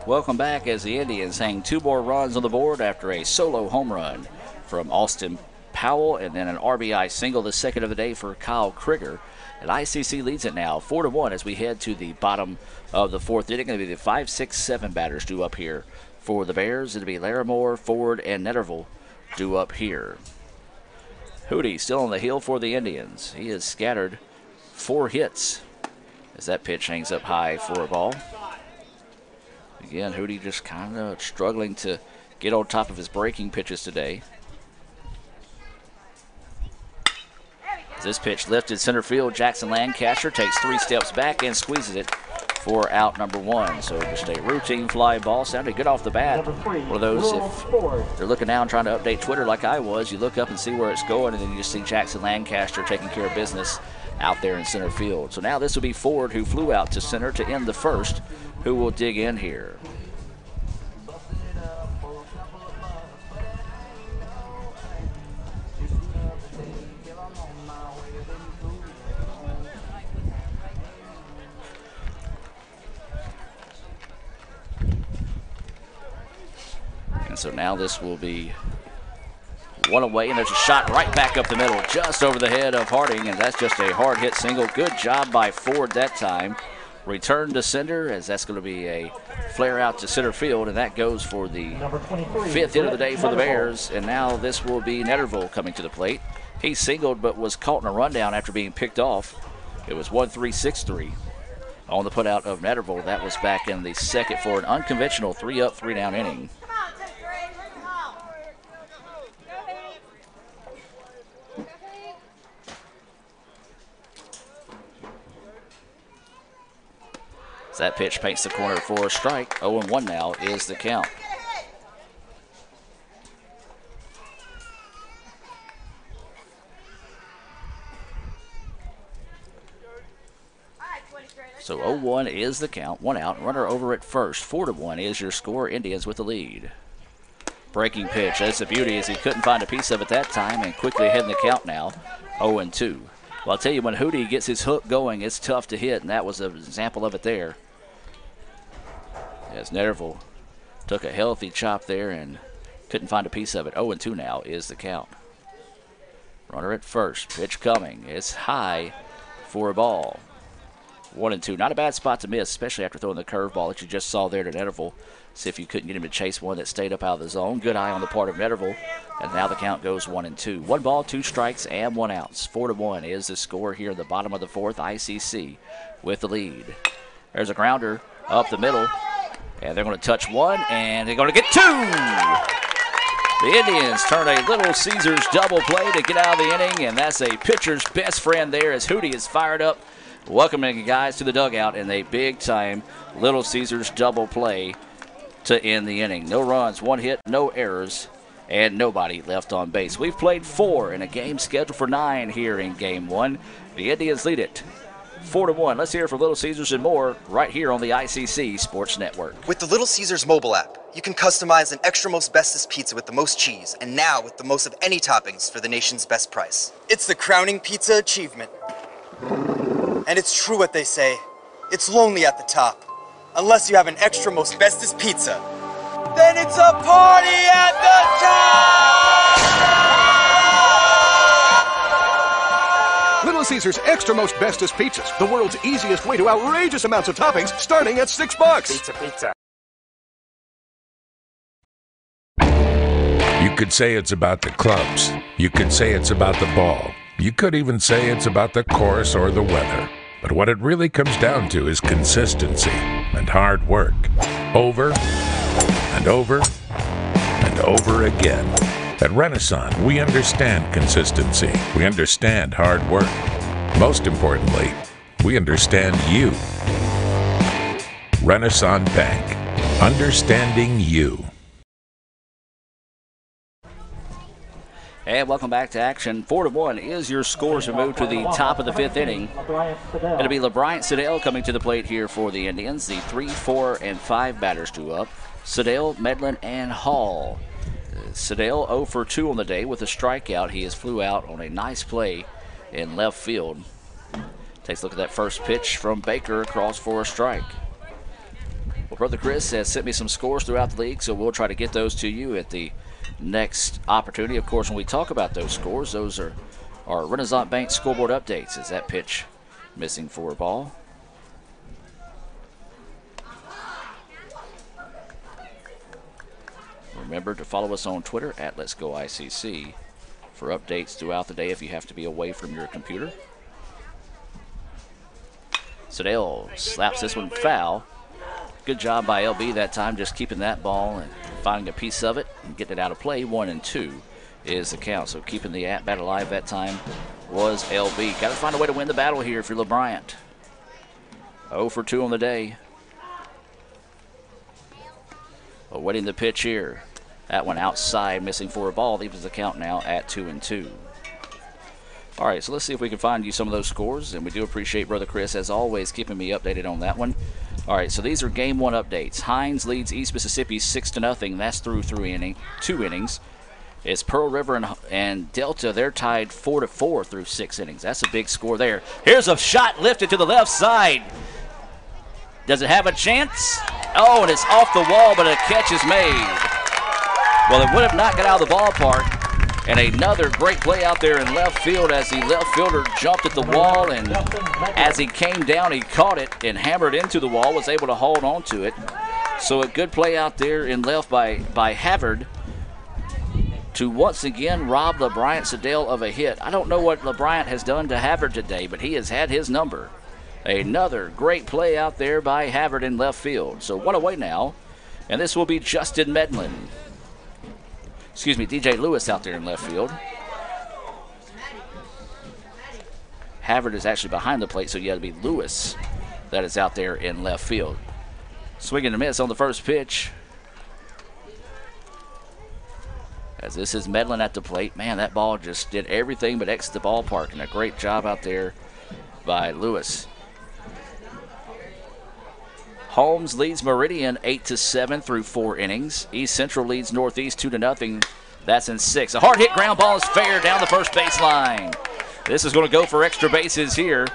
Welcome back as the Indians hang 2 more runs on the board after a solo home run from Austin Powell and then an RBI single, the second of the day for Kyle Krieger. And ICC leads it now 4-1 as we head to the bottom of the 4th inning. Going to be the 5, 6, 7 batters due up here for the Bears. It'll be Larimore, Ford, and Netterville due up here. Hootie still on the hill for the Indians. He has scattered 4 hits as that pitch hangs up high for a ball. Again, Hootie just kind of struggling to get on top of his breaking pitches today. This pitch lifted center field. Jackson Lancaster takes 3 steps back and squeezes it for out number 1. So just a routine fly ball. Sounded good off the bat. One of those, if they're looking down trying to update Twitter like I was, you look up and see where it's going, and then you just see Jackson Lancaster taking care of business out there in center field. So now this will be Ford, who flew out to center to end the first, who will dig in here. And so now this will be 1 away, and there's a shot right back up the middle, just over the head of Harding, and that's just a hard hit single. Good job by Ford that time. Return to center, as that's going to be a flare out to center field, and that goes for the 5th hit of the day for the Bears. And now this will be Netterville coming to the plate. He singled but was caught in a rundown after being picked off. It was 1-3-6-3 on the putout of Netterville. That was back in the 2nd for an unconventional 3-up, 3-down inning. As that pitch paints the corner for a strike. 0-1 now is the count. So 0-1 is the count. 1 out. Runner over at first. 4-1 is your score. Indians with the lead. Breaking pitch. That's a beauty as he couldn't find a piece of it that time, and quickly ahead in the count now. 0-2. Well, I'll tell you, when Hootie gets his hook going, it's tough to hit, and that was an example of it there. As Netterville took a healthy chop there and couldn't find a piece of it. 0-2 now is the count. Runner at first. Pitch coming. It's high for a ball. 1-2. Not a bad spot to miss, especially after throwing the curveball that you just saw there to Netterville. See if you couldn't get him to chase one that stayed up out of the zone. Good eye on the part of Netterville. And now the count goes 1-2. 1 ball, 2 strikes, and 1 out. 4-1 is the score here in the bottom of the 4th. ICC with the lead. There's a grounder up the middle. And they're going to touch 1, and they're going to get 2. The Indians turn a Little Caesars double play to get out of the inning, and that's a pitcher's best friend there as Hootie is fired up, welcoming guys to the dugout in a big-time Little Caesars double play to end the inning. No runs, 1 hit, no errors, and nobody left on base. We've played 4 in a game scheduled for 9 here in Game 1. The Indians lead it 4-1. Let's hear from Little Caesars and more right here on the ICC Sports Network. With the Little Caesars mobile app, you can customize an extra most bestest pizza with the most cheese, and now with the most of any toppings for the nation's best price. It's the crowning pizza achievement. And it's true what they say, it's lonely at the top. Unless you have an extra most bestest pizza, then it's a party at the top! Little Caesars Extra Most Bestest Pizzas, the world's easiest way to outrageous amounts of toppings, starting at $6. Pizza. You could say it's about the clubs. You could say it's about the ball. You could even say it's about the course or the weather. But what it really comes down to is consistency and hard work. Over and over and over again. At Renaissance, we understand consistency. We understand hard work. Most importantly, we understand you. Renaissance Bank. Understanding you. And welcome back to action. 4-1 is your score as we move to the top of the 5th inning. It'll be LeBryant Siddell coming to the plate here for the Indians. The 3, 4, and 5 batters due up. Siddell, Medlin, and Hall. Siddell 0 for 2 on the day with a strikeout. He has flew out on a nice play in left field. Takes a look at that first pitch from Baker across for a strike. Well, Brother Chris has sent me some scores throughout the league, so we'll try to get those to you at the next opportunity. Of course, when we talk about those scores, those are our Renaissance Bank scoreboard updates. Is that pitch missing for a ball? Remember to follow us on Twitter at Let's Go ICC for updates throughout the day if you have to be away from your computer. Sedell slaps this one foul. Good job by LB that time, just keeping that ball and finding a piece of it and getting it out of play. 1-2 is the count. So keeping the at-bat alive that time was LB. Got to find a way to win the battle here if you're LeBryant. 0 for 2 on the day. Awaiting the pitch here. That one outside, missing for a ball. Leaves the count now at 2-2. All right, so let's see if we can find you some of those scores, and we do appreciate Brother Chris, as always, keeping me updated on that one. All right, so these are Game 1 updates. Hines leads East Mississippi 6-0. That's through 2 innings. It's Pearl River and Delta. They're tied 4-4 through 6 innings. That's a big score there. Here's a shot lifted to the left side. Does it have a chance? Oh, and it's off the wall, but a catch is made. Well, it would have not got out of the ballpark. And another great play out there in left field as the left fielder jumped at the wall, and as he came down, he caught it and hammered into the wall, was able to hold on to it. So a good play out there in left by Havard to once again rob LeBryant Sedell of a hit. I don't know what LeBryant has done to Havard today, but he has had his number. Another great play out there by Havard in left field. So one away now, and this will be Justin Medlin. Excuse me, DJ Lewis out there in left field. Havard is actually behind the plate, so you got to be Lewis that is out there in left field. Swing and a miss on the first pitch. As this is Medlin at the plate. Man, that ball just did everything but exit the ballpark, and a great job out there by Lewis. Holmes leads Meridian 8-7 through 4 innings. East Central leads Northeast 2-0. That's in 6. A hard hit ground ball is fair down the first baseline. This is going to go for extra bases here,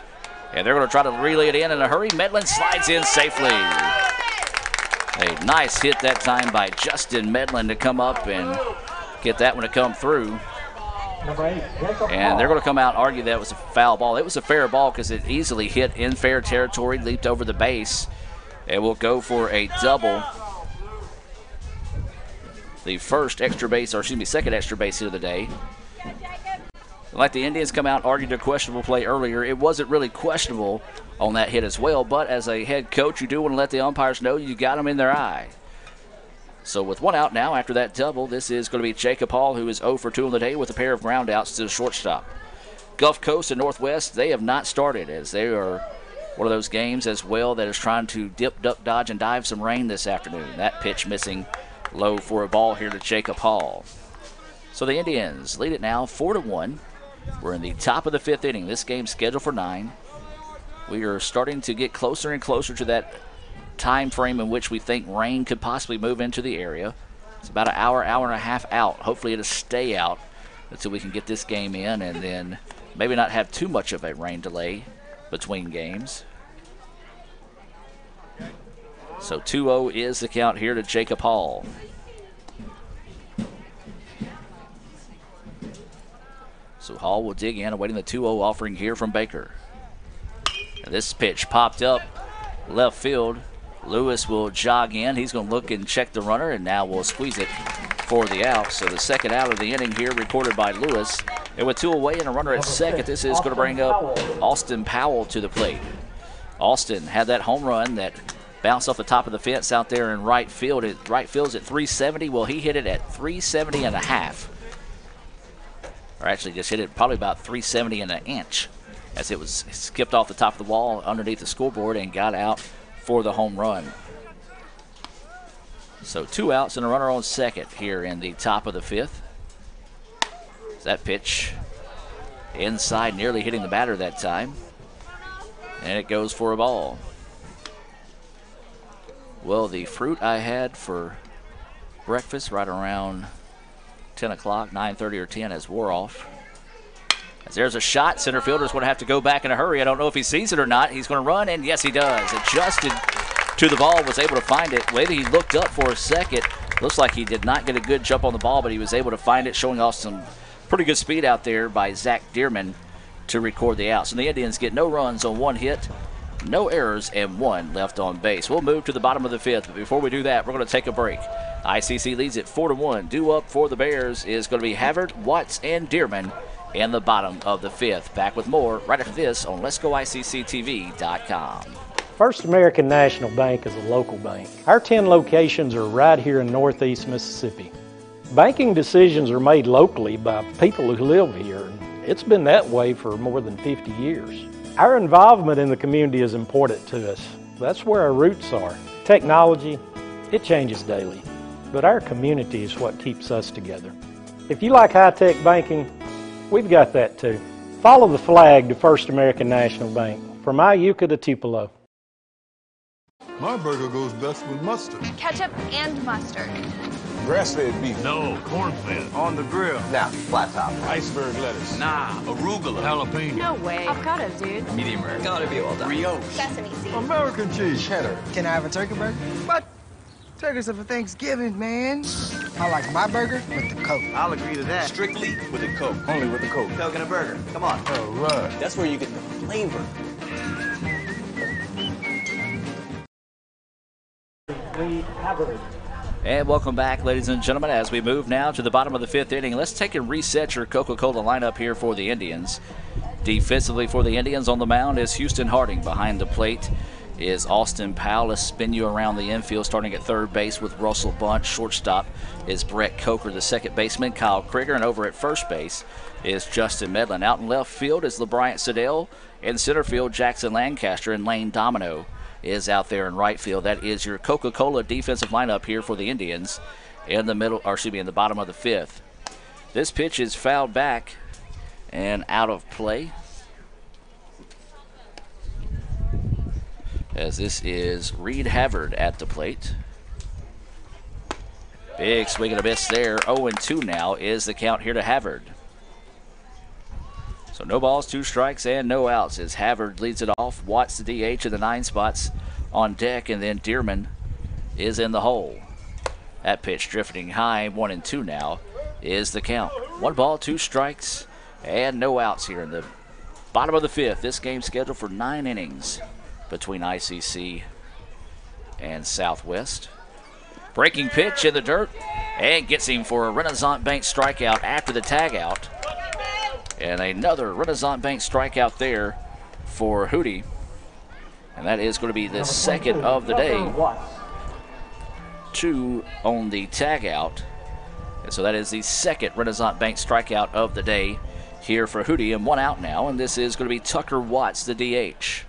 and they're going to try to relay it in a hurry. Medlin slides in safely. A nice hit that time by Justin Medlin to come up and get that one to come through. And they're going to come out and argue that it was a foul ball. It was a fair ball because it easily hit in fair territory, leaped over the base. And we'll go for a double. The first extra base, or excuse me, second extra base hit of the day. Like the Indians come out and argued a questionable play earlier, it wasn't really questionable on that hit as well, but as a head coach, you do want to let the umpires know you got them in their eye. So with one out now after that double, this is going to be Jacob Hall, who is 0 for 2 on the day with a pair of ground outs to the shortstop. Gulf Coast and Northwest, they have not started, as they are one of those games as well that is trying to dip, duck, dodge, and dive some rain this afternoon. That pitch missing low for a ball here to Jacob Hall. So the Indians lead it now 4-1. We're in the top of the 5th inning. This game's scheduled for 9. We are starting to get closer and closer to that time frame in which we think rain could possibly move into the area. It's about an hour, hour and a half out. Hopefully it'll stay out until we can get this game in and then maybe not have too much of a rain delay between games. So 2-0 is the count here to Jacob Hall. So Hall will dig in, awaiting the 2-0 offering here from Baker. And this pitch popped up left field. Lewis will jog in. He's going to look and check the runner, and now we'll squeeze it for the out. So the second out of the inning here recorded by Lewis. And with 2 away and a runner at second, this is going to bring up Austin Powell to the plate. Austin had that home run that bounced off the top of the fence out there in right field. Right field's at 370. Well, he hit it at 370 and a half. Or actually just hit it probably about 370 and an inch as it was skipped off the top of the wall underneath the scoreboard and got out for the home run. So 2 outs and a runner on second here in the top of the 5th. That pitch inside, nearly hitting the batter that time. And it goes for a ball. Well, the fruit I had for breakfast right around 10 o'clock, 9:30 or 10 has wore off. As there's a shot, center fielder's going to have to go back in a hurry. I don't know if he sees it or not. He's going to run, and yes, he does. Adjusted to the ball, was able to find it. Maybe he looked up for a second. Looks like he did not get a good jump on the ball, but he was able to find it, showing off some pretty good speed out there by Zach Dearman to record the out. So the Indians get no runs on one hit, no errors, and one left on base. We'll move to the bottom of the fifth, but before we do that, we're going to take a break. ICC leads it 4-1. Due up for the Bears is going to be Havard, Watts, and Dearman in the bottom of the fifth. Back with more right after this on Let'sGoICCTV.com. First American National Bank is a local bank. Our 10 locations are right here in Northeast Mississippi. Banking decisions are made locally by people who live here, and it's been that way for more than 50 years. Our involvement in the community is important to us. That's where our roots are. Technology, it changes daily, but our community is what keeps us together. If you like high-tech banking, we've got that too. Follow the flag to First American National Bank, from Iuka to Tupelo. My burger goes best with mustard. Ketchup and mustard. Grass-fed beef. No, corn-fed. On the grill. Nah, flat top. Iceberg lettuce. Nah, arugula. Jalapeno. No way. Avocado, dude. Medium rare. Gotta be well done. Brioche. Sesame seeds. American cheese. Cheddar. Can I have a turkey burger? What? Turkey's for Thanksgiving, man. I like my burger with the Coke. I'll agree to that. Strictly with the Coke. Only with the Coke. Coke and a burger. Come on. All right. That's where you get the flavor. And welcome back, ladies and gentlemen, as we move now to the bottom of the fifth inning. Let's take and reset your Coca-Cola lineup here for the Indians. Defensively for the Indians on the mound is Houston Harding. Behind the plate is Austin Powell. Let's spin you around the infield, starting at third base with Russell Bunch. Shortstop is Brett Coker, the second baseman, Kyle Krieger. And over at first base is Justin Medlin. Out in left field is LeBryant Siddell. In center field, Jackson Lancaster, and Lane Domino is out there in right field. That is your Coca-Cola defensive lineup here for the Indians in the middle, or excuse me, in the bottom of the fifth. This pitch is fouled back and out of play, as this is Reed Havard at the plate. Big swing and a miss there. 0-2 now is the count here to Havard. So no balls, 2 strikes, and no outs as Havard leads it off. Watts the DH in the 9 spots on deck, and then Dearman is in the hole. That pitch drifting high. 1-2 now is the count. 1 ball, 2 strikes, and no outs here in the bottom of the fifth. This game scheduled for 9 innings between ICC and Southwest. Breaking pitch in the dirt, and gets him for a Renaissance Bank strikeout after the tagout. And another Renaissance Bank strikeout there for Hootie. And that is going to be the second of the day. 2 on the tagout. And so that is the second Renaissance Bank strikeout of the day here for Hootie. And 1 out now. And this is going to be Tucker Watts, the DH.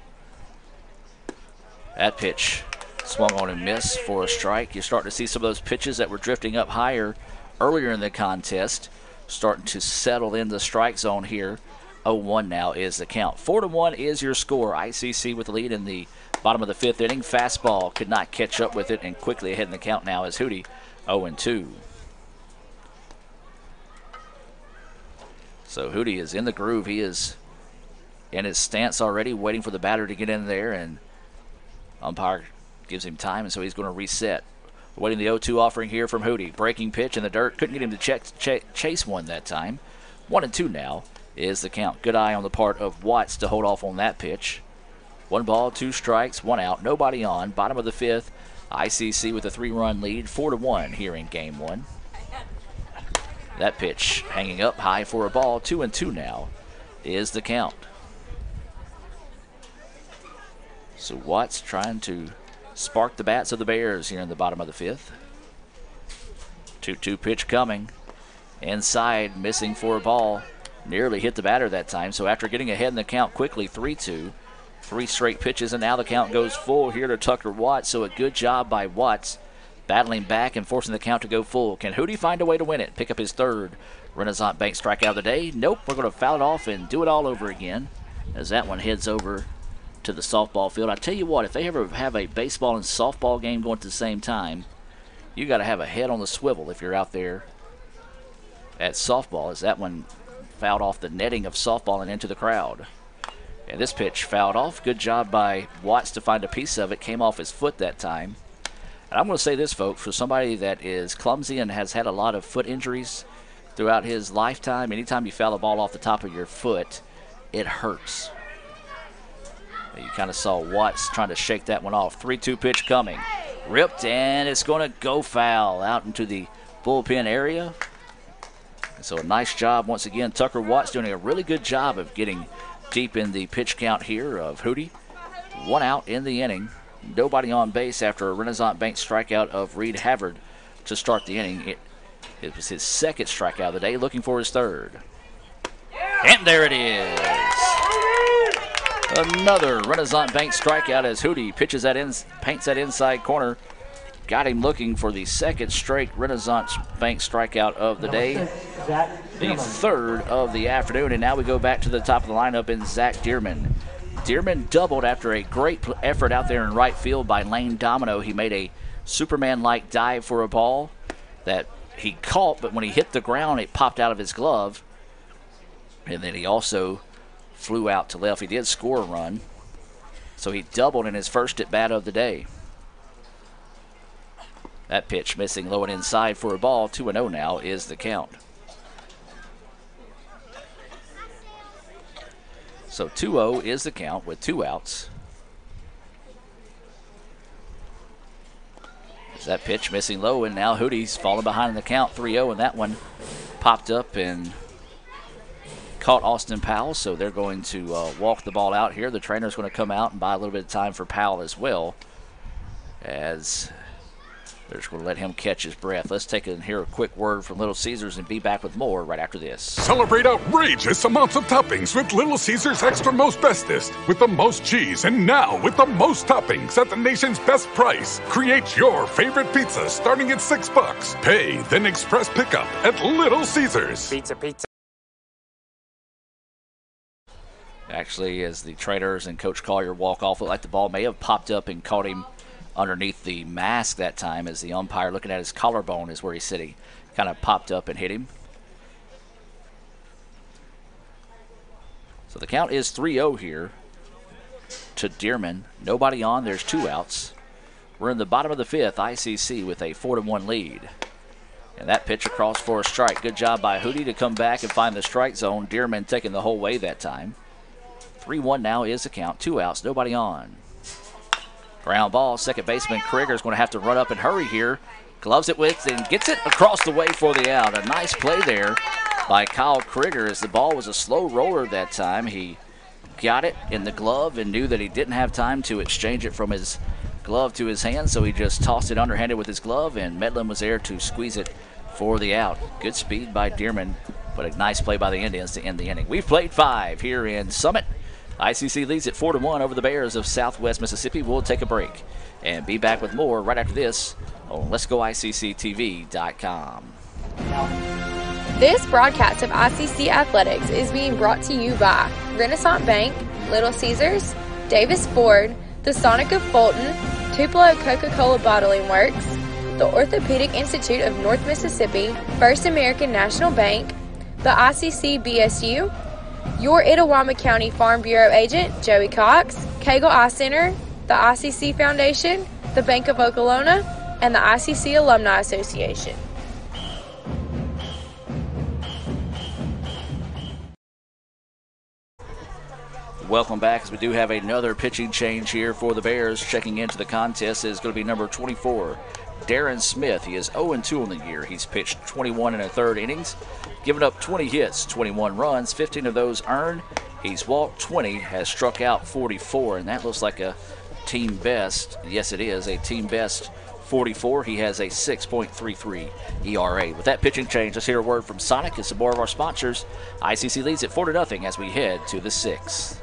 That pitch swung on and missed for a strike. You're starting to see some of those pitches that were drifting up higher earlier in the contest starting to settle in the strike zone here. 0-1 now is the count. 4-1 is your score. ICC with the lead in the bottom of the fifth inning. Fastball could not catch up with it, and quickly ahead in the count now is Hootie. 0-2. So Hootie is in the groove. He is in his stance already, waiting for the batter to get in there, and umpire gives him time, and so he's going to reset. Waiting the 0-2 offering here from Hootie. Breaking pitch in the dirt. Couldn't get him to chase one that time. 1-2 now is the count. Good eye on the part of Watts to hold off on that pitch. 1 ball, 2 strikes, 1 out. Nobody on. Bottom of the fifth. ICC with a 3-run lead. 4-1 here in game 1. That pitch hanging up high for a ball. 2-2 now is the count. So Watts trying to spark the bats of the Bears here in the bottom of the fifth. 2-2 pitch coming. Inside, missing for a ball. Nearly hit the batter that time. So after getting ahead in the count quickly, 3-2. 3 straight pitches, and now the count goes full here to Tucker Watts. So a good job by Watts, battling back and forcing the count to go full. Can Hootie find a way to win it? Pick up his 3rd Renaissance Bank strikeout of the day? Nope, we're going to foul it off and do it all over again as that one heads over to the softball field. I tell you what, if they ever have a baseball and softball game going at the same time, you got to have a head on the swivel if you're out there at softball, as that one fouled off the netting of softball and into the crowd. And this pitch fouled off. Good job by Watts to find a piece of it. Came off his foot that time. And I'm going to say this, folks, for somebody that is clumsy and has had a lot of foot injuries throughout his lifetime, anytime you foul a ball off the top of your foot, it hurts. You kind of saw Watts trying to shake that one off. 3-2 pitch coming. Ripped, and it's going to go foul out into the bullpen area. And so a nice job once again. Tucker Watts doing a really good job of getting deep in the pitch count here of Hootie. 1 out in the inning. Nobody on base after a Renaissance Bank strikeout of Reed Havard to start the inning. It was his second strikeout of the day, looking for his third. And there it is. Another Renaissance Bank strikeout as Hootie pitches that paints that inside corner. Got him looking for the second straight Renaissance Bank strikeout of the day. The third of the afternoon, and now we go back to the top of the lineup in Zach Dearman. Dearman doubled after a great effort out there in right field by Lane Domino. He made a Superman-like dive for a ball that he caught, but when he hit the ground, it popped out of his glove. And then he also flew out to left. He did score a run, so he doubled in his first at-bat of the day. That pitch missing low and inside for a ball. 2-0 now is the count. So 2-0 is the count with 2 outs. That pitch missing low, and now Hootie's falling behind in the count. 3-0, and that one popped up and caught Austin Powell, so they're going to walk the ball out here. The trainer's going to come out and buy a little bit of time for Powell as well, as they're just going to let him catch his breath. Let's take and hear a quick word from Little Caesars and be back with more right after this. Celebrate outrageous amounts of toppings with Little Caesars Extra Most Bestest. With the most cheese and now with the most toppings at the nation's best price. Create your favorite pizza starting at $6. Pay, then express pickup at Little Caesars. Pizza. Actually, as the trainers and Coach Collier walk off, it looked like the ball may have popped up and caught him underneath the mask that time, as the umpire looking at his collarbone is where he's sitting. Kind of popped up and hit him. So the count is 3-0 here to Dearman. Nobody on. There's 2 outs. We're in the bottom of the 5th. ICC with a 4-1 lead. And that pitch across for a strike. Good job by Hootie to come back and find the strike zone. Dearman taking the whole way that time. 3-1 now is the count. 2 outs. Nobody on. Ground ball. Second baseman Krieger is going to have to run up and hurry here. Gloves it with and gets it across the way for the out. A nice play there by Kyle Krieger, as the ball was a slow roller that time. He got it in the glove and knew that he didn't have time to exchange it from his glove to his hand, so he just tossed it underhanded with his glove, and Medlin was there to squeeze it for the out. Good speed by Dearman, but a nice play by the Indians to end the inning. We've played 5 here in Summit. ICC leads at 4-1 over the Bears of Southwest Mississippi. We'll take a break and be back with more right after this on Let'sGoICCTV.com. This broadcast of ICC Athletics is being brought to you by Renaissance Bank, Little Caesars, Davis Ford, the Sonic of Fulton, Tupelo Coca-Cola Bottling Works, the Orthopedic Institute of North Mississippi, First American National Bank, the ICC BSU, your Itawamba County Farm Bureau agent, Joey Cox, Cagle Eye Center, the ICC Foundation, the Bank of Okolona, and the ICC Alumni Association. Welcome back, as we do have another pitching change here for the Bears. Checking into the contest is going to be number 24, Darren Smith. He is 0-2 on the year. He's pitched 21 1/3 innings, given up 20 hits, 21 runs, 15 of those earned. He's walked 20, has struck out 44, and that looks like a team best. Yes, it is a team best 44. He has a 6.33 ERA. With that pitching change, let's hear a word from Sonic and some more of our sponsors. ICC leads at 4-0 as we head to the 6th.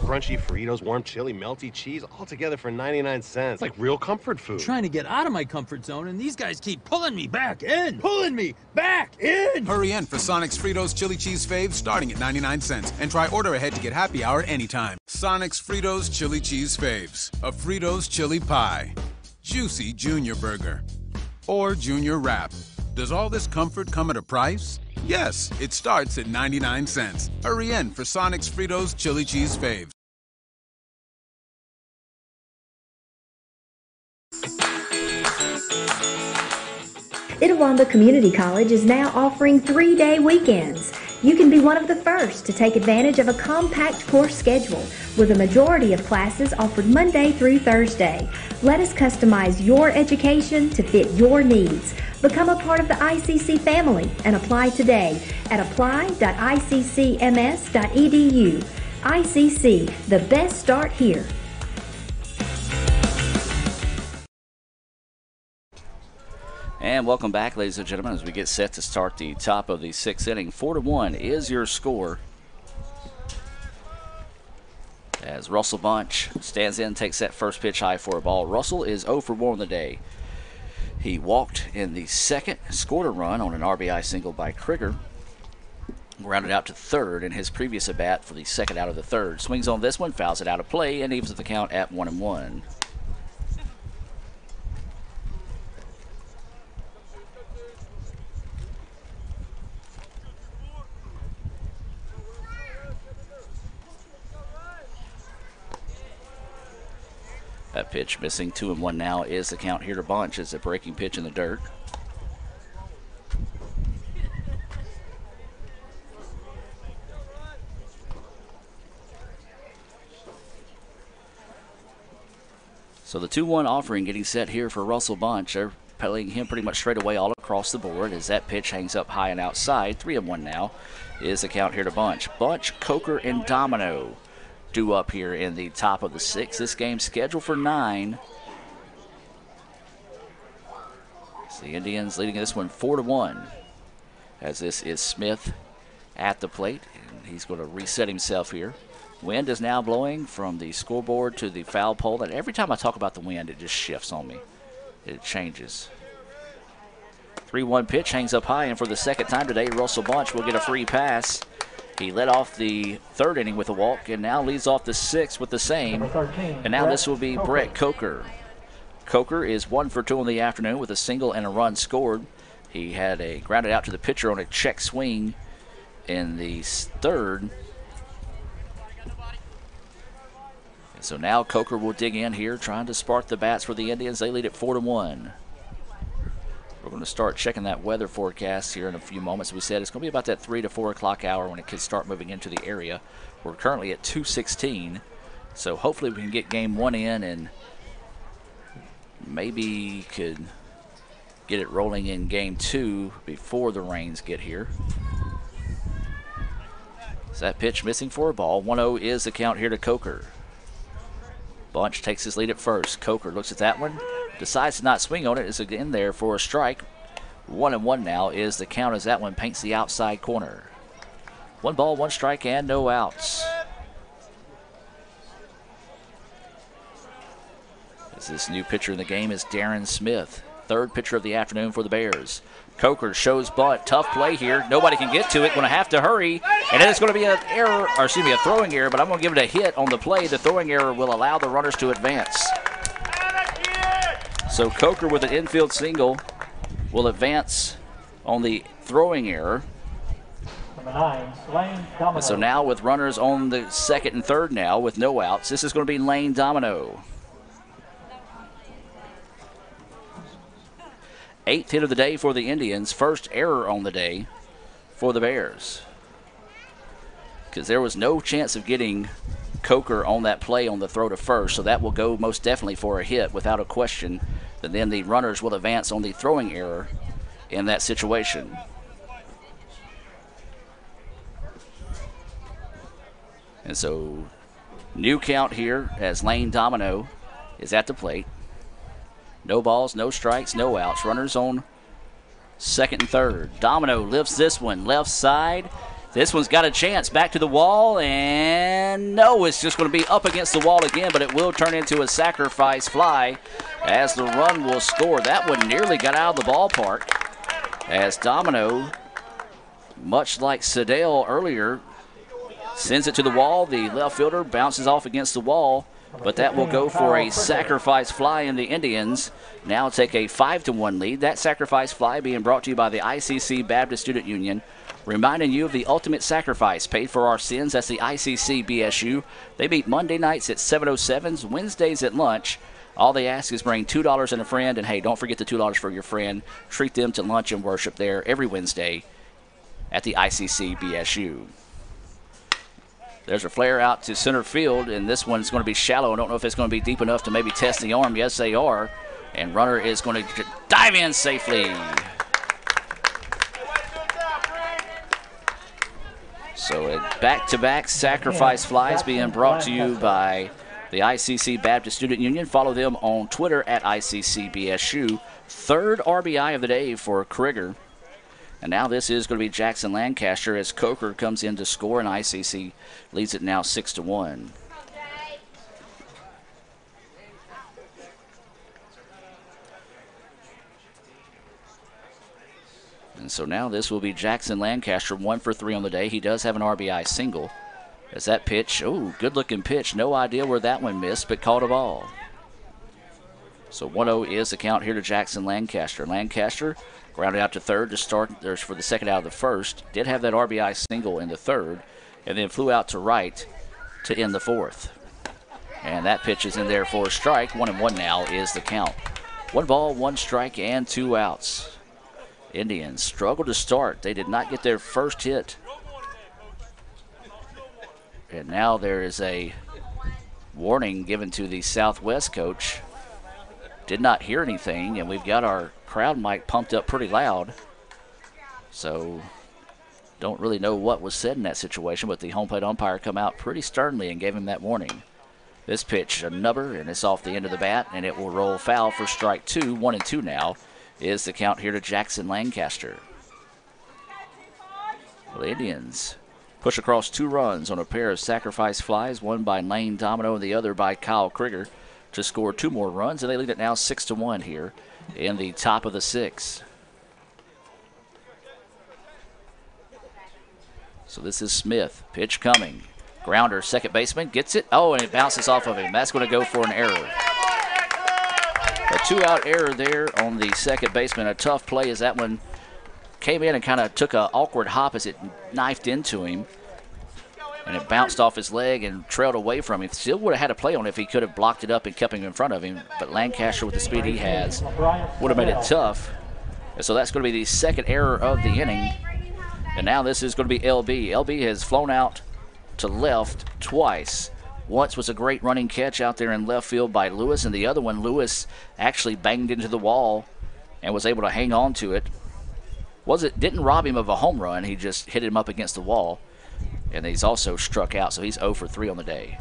Crunchy Fritos, warm chili, melty cheese, all together for 99 cents. Like real comfort food. Trying to get out of my comfort zone, and these guys keep pulling me back in. Hurry in for Sonic's Fritos Chili Cheese Faves starting at 99 cents. And try order ahead to get happy hour anytime. Sonic's Fritos Chili Cheese Faves. A Fritos chili pie. Juicy Junior Burger. Or Junior Wrap. Does all this comfort come at a price? Yes, it starts at 99 cents. Hurry in for Sonic's Fritos Chili Cheese Faves. Itawamba Community College is now offering 3-day weekends. You can be one of the first to take advantage of a compact course schedule with a majority of classes offered Monday through Thursday. Let us customize your education to fit your needs. Become a part of the ICC family and apply today at apply.iccms.edu. ICC, the best start here. And welcome back, ladies and gentlemen, as we get set to start the top of the 6th inning. 4-1 is your score. As Russell Bunch stands in, takes that first pitch high for a ball. Russell is 0 for 1 on the day. He walked in the second, scored a run on an RBI single by Krieger. Rounded out to third in his previous at-bat for the second out of the third. Swings on this one, fouls it out of play, and evens the count at 1-1. That pitch missing, 2-1 now is the count here to Bunch as a breaking pitch in the dirt. So the 2-1 offering getting set here for Russell Bunch. They're playing him pretty much straight away all across the board as that pitch hangs up high and outside. 3-1 now is the count here to Bunch. Bunch, Coker, and Domino due up here in the top of the 6th. This game scheduled for 9. It's the Indians leading this one 4-1 as this is Smith at the plate, and he's going to reset himself here. Wind is now blowing from the scoreboard to the foul pole, and every time I talk about the wind, it just shifts on me. It changes. 3-1 pitch hangs up high, and for the second time today, Russell Bunch will get a free pass. He led off the third inning with a walk and now leads off the 6th with the same. And now this will be Brett Coker. Coker is 1 for 2 in the afternoon with a single and a run scored. He had a grounded out to the pitcher on a check swing in the third. And so now Coker will dig in here, trying to spark the bats for the Indians. They lead it 4-1. We're going to start checking that weather forecast here in a few moments. We said it's going to be about that 3 to 4 o'clock hour when it could start moving into the area. We're currently at 2:16, so hopefully we can get game 1 in and maybe could get it rolling in game 2 before the rains get here. Is that pitch missing for a ball? 1-0 is the count here to Coker. Bunch takes his lead at first. Coker looks at that one, decides to not swing on it. It's in there for a strike. 1-1 now is the count as that one paints the outside corner. 1 ball, 1 strike, and no outs. As this new pitcher in the game is Darren Smith, third pitcher of the afternoon for the Bears. Coker shows bunt. Tough play here. Nobody can get to it. Going to have to hurry. And then it's going to be an error, or excuse me, a throwing error, but I'm going to give it a hit on the play. The throwing error will allow the runners to advance. So Coker with an infield single will advance on the throwing error. And so now with runners on the second and third now with no outs, this is going to be Lane Domino. 8th hit of the day for the Indians. First error on the day for the Bears. Because there was no chance of getting Coker on that play on the throw to first, so that will go most definitely for a hit without a question. And then the runners will advance on the throwing error in that situation. And so new count here as Lane Domino is at the plate. No balls, no strikes, no outs. Runners on second and third. Domino lifts this one left side. This one's got a chance. Back to the wall, and no, it's just going to be up against the wall again, but it will turn into a sacrifice fly as the run will score. That one nearly got out of the ballpark as Domino, much like Sedale earlier, sends it to the wall. The left fielder bounces off against the wall, but that will go for a sacrifice fly, and the Indians now take a 5-1 lead. That sacrifice fly being brought to you by the ICC Baptist Student Union, Reminding you of the ultimate sacrifice paid for our sins. That's the ICC BSU. They meet Monday nights at 7:07, Wednesdays at lunch. All they ask is bring $2 and a friend, and hey, don't forget the $2 for your friend. Treat them to lunch and worship there every Wednesday at the ICC BSU. There's a flare out to center field, and this one's going to be shallow. I don't know if it's going to be deep enough to maybe test the arm. Yes, they are. And runner is going to dive in safely. So back-to-back sacrifice flies being brought to you by the ICC Baptist Student Union. Follow them on Twitter at ICCBSU. Third RBI of the day for Krieger. And now this is going to be Jackson Lancaster as Coker comes in to score, and ICC leads it now 6-1. And so now this will be Jackson Lancaster, 1 for 3 on the day. He does have an RBI single. As that pitch, good-looking pitch. No idea where that one missed, but caught a ball. So 1-0 is the count here to Jackson Lancaster. Lancaster grounded out to third to start for the second out of the first. Did have that RBI single in the third, and then flew out to right to end the fourth. And that pitch is in there for a strike. 1-1 now is the count. 1 ball, 1 strike, and 2 outs. Indians struggled to start. They did not get their first hit. And now there is a warning given to the Southwest coach. Did not hear anything, and we've got our crowd mic pumped up pretty loud. So don't really know what was said in that situation, but the home plate umpire come out pretty sternly and gave him that warning. This pitch, a nubber, and it's off the end of the bat, and it will roll foul for strike 2. 1-2 now is the count here to Jackson Lancaster. Well, the Indians push across 2 runs on a pair of sacrifice flies, one by Lane Domino and the other by Kyle Krieger, to score 2 more runs, and they lead it now 6-1 here in the top of the 6th. So this is Smith. Pitch coming. Grounder, second baseman, gets it. Oh, and it bounces off of him. That's going to go for an error. A 2-out error there on the second baseman. A tough play as that one came in and kind of took an awkward hop as it knifed into him. And it bounced off his leg and trailed away from him. Still would have had a play on it if he could have blocked it up and kept him in front of him. But Lancaster, with the speed he has, would have made it tough. And so that's going to be the second error of the inning. And now this is going to be LB. LB has flown out to left twice. Once was a great running catch out there in left field by Lewis, and the other one, Lewis actually banged into the wall and was able to hang on to it. Didn't rob him of a home run. He just hit him up against the wall. And he's also struck out, so he's 0 for 3 on the day.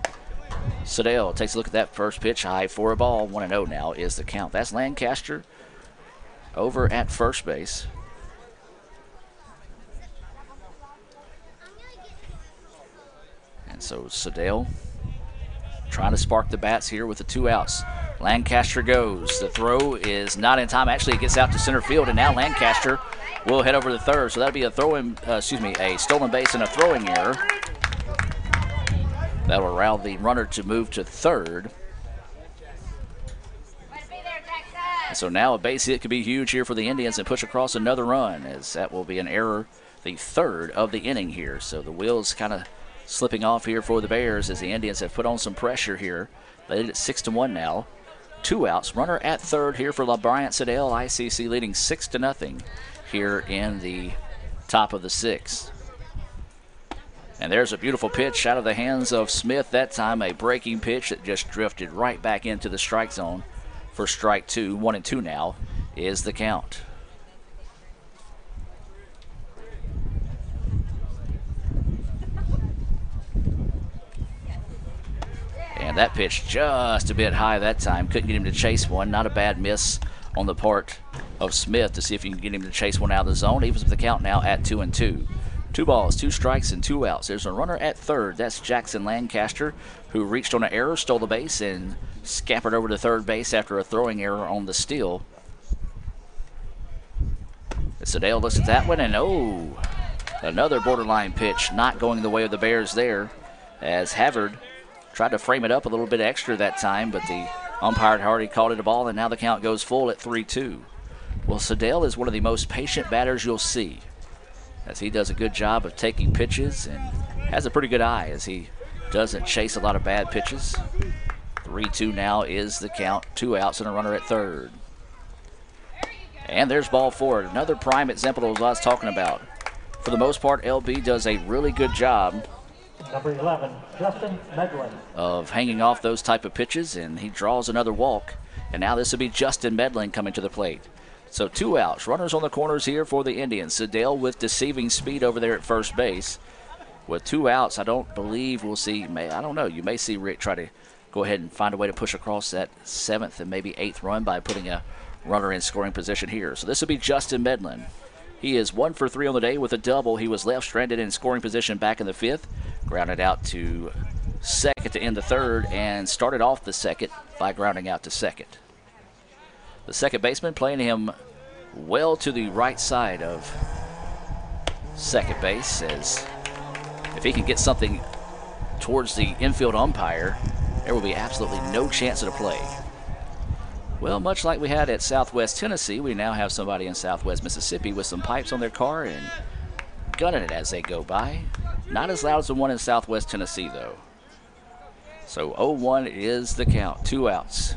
Sedale takes a look at that first pitch, high for a ball. 1-0 now is the count. That's Lancaster over at first base. And so Sedale trying to spark the bats here with the 2 outs. Lancaster goes. The throw is not in time. Actually, it gets out to center field, and now Lancaster will head over to third. So that'll be a a stolen base and a throwing error. That'll allow the runner to move to third. And so now a base hit could be huge here for the Indians and push across another run, as that will be an error, the third of the inning here. So the wheels kind of slipping off here for the Bears as the Indians have put on some pressure here. They lead at 6-1 now. 2 outs. Runner at third here for LaBryant Sedale. ICC leading 6-0 here in the top of the 6th. And there's a beautiful pitch out of the hands of Smith. That time a breaking pitch that just drifted right back into the strike zone for strike 2. 1-2 now is the count. And that pitch just a bit high that time. Couldn't get him to chase one. Not a bad miss on the part of Smith to see if you can get him to chase one out of the zone. Evens with the count now at 2-2. 2 balls, 2 strikes, and 2 outs. There's a runner at third. That's Jackson Lancaster, who reached on an error, stole the base, and scampered over to third base after a throwing error on the steal. Sedale looks at that one, and another borderline pitch. Not going the way of the Bears there, as Havard tried to frame it up a little bit extra that time, but the umpire had already called it a ball, and now the count goes full at 3-2. Well, Sedale is one of the most patient batters you'll see. as he does a good job of taking pitches and has a pretty good eye as he doesn't chase a lot of bad pitches. 3-2 now is the count. 2 outs and a runner at third. And there's ball forward. Another prime example of what I was talking about. For the most part, LB does a really good job Number 11, Justin Medlin, of hanging off those type of pitches, and he draws another walk. And now this will be Justin Medlin coming to the plate. So 2 outs. Runners on the corners here for the Indians. Sedale with deceiving speed over there at first base. With 2 outs, I don't believe we'll see, I don't know, you may see Rick try to go ahead and find a way to push across that 7th and maybe 8th run by putting a runner in scoring position here. So this will be Justin Medlin. He is 1 for 3 on the day with a double. He was left stranded in scoring position back in the 5th. Grounded out to second to end the 3rd and started off the 2nd by grounding out to 2nd. The second baseman playing him well to the right side of second base, as if he can get something towards the infield umpire, there will be absolutely no chance of a play. Well, much like we had at Southwest Tennessee, we now have somebody in Southwest Mississippi with some pipes on their car and gunning it as they go by. Not as loud as the one in Southwest Tennessee, though. So 0-1 is the count. 2 outs.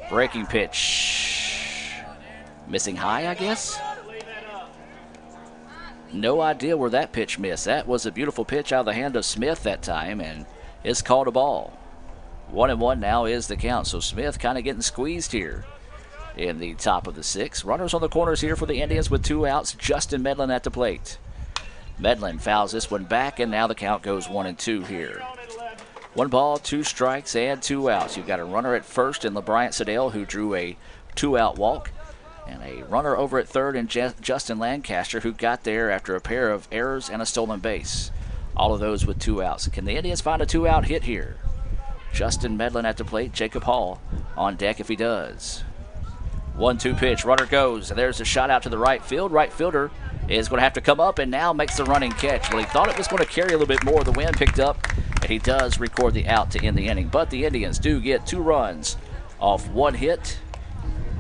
Breaking pitch. Missing high, I guess? No idea where that pitch missed. That was a beautiful pitch out of the hand of Smith that time, and it's called a ball. 1-1 now is the count. So Smith kind of getting squeezed here in the top of the 6th. Runners on the corners here for the Indians with 2 outs. Justin Medlin at the plate. Medlin fouls this one back, and now the count goes 1-2 here. 1 ball, 2 strikes, and 2 outs. You've got a runner at first in LeBryant Sedale, who drew a 2-out walk, and a runner over at third in Justin Lancaster, who got there after a pair of errors and a stolen base. All of those with 2 outs. Can the Indians find a 2-out hit here? Justin Medlin at the plate. Jacob Hall on deck if he does. 1-2 pitch. Runner goes, and there's a shot out to the right field. Right fielder is going to have to come up and now makes the running catch. Well, he thought it was going to carry a little bit more. The wind picked up, and he does record the out to end the inning. But the Indians do get 2 runs off 1 hit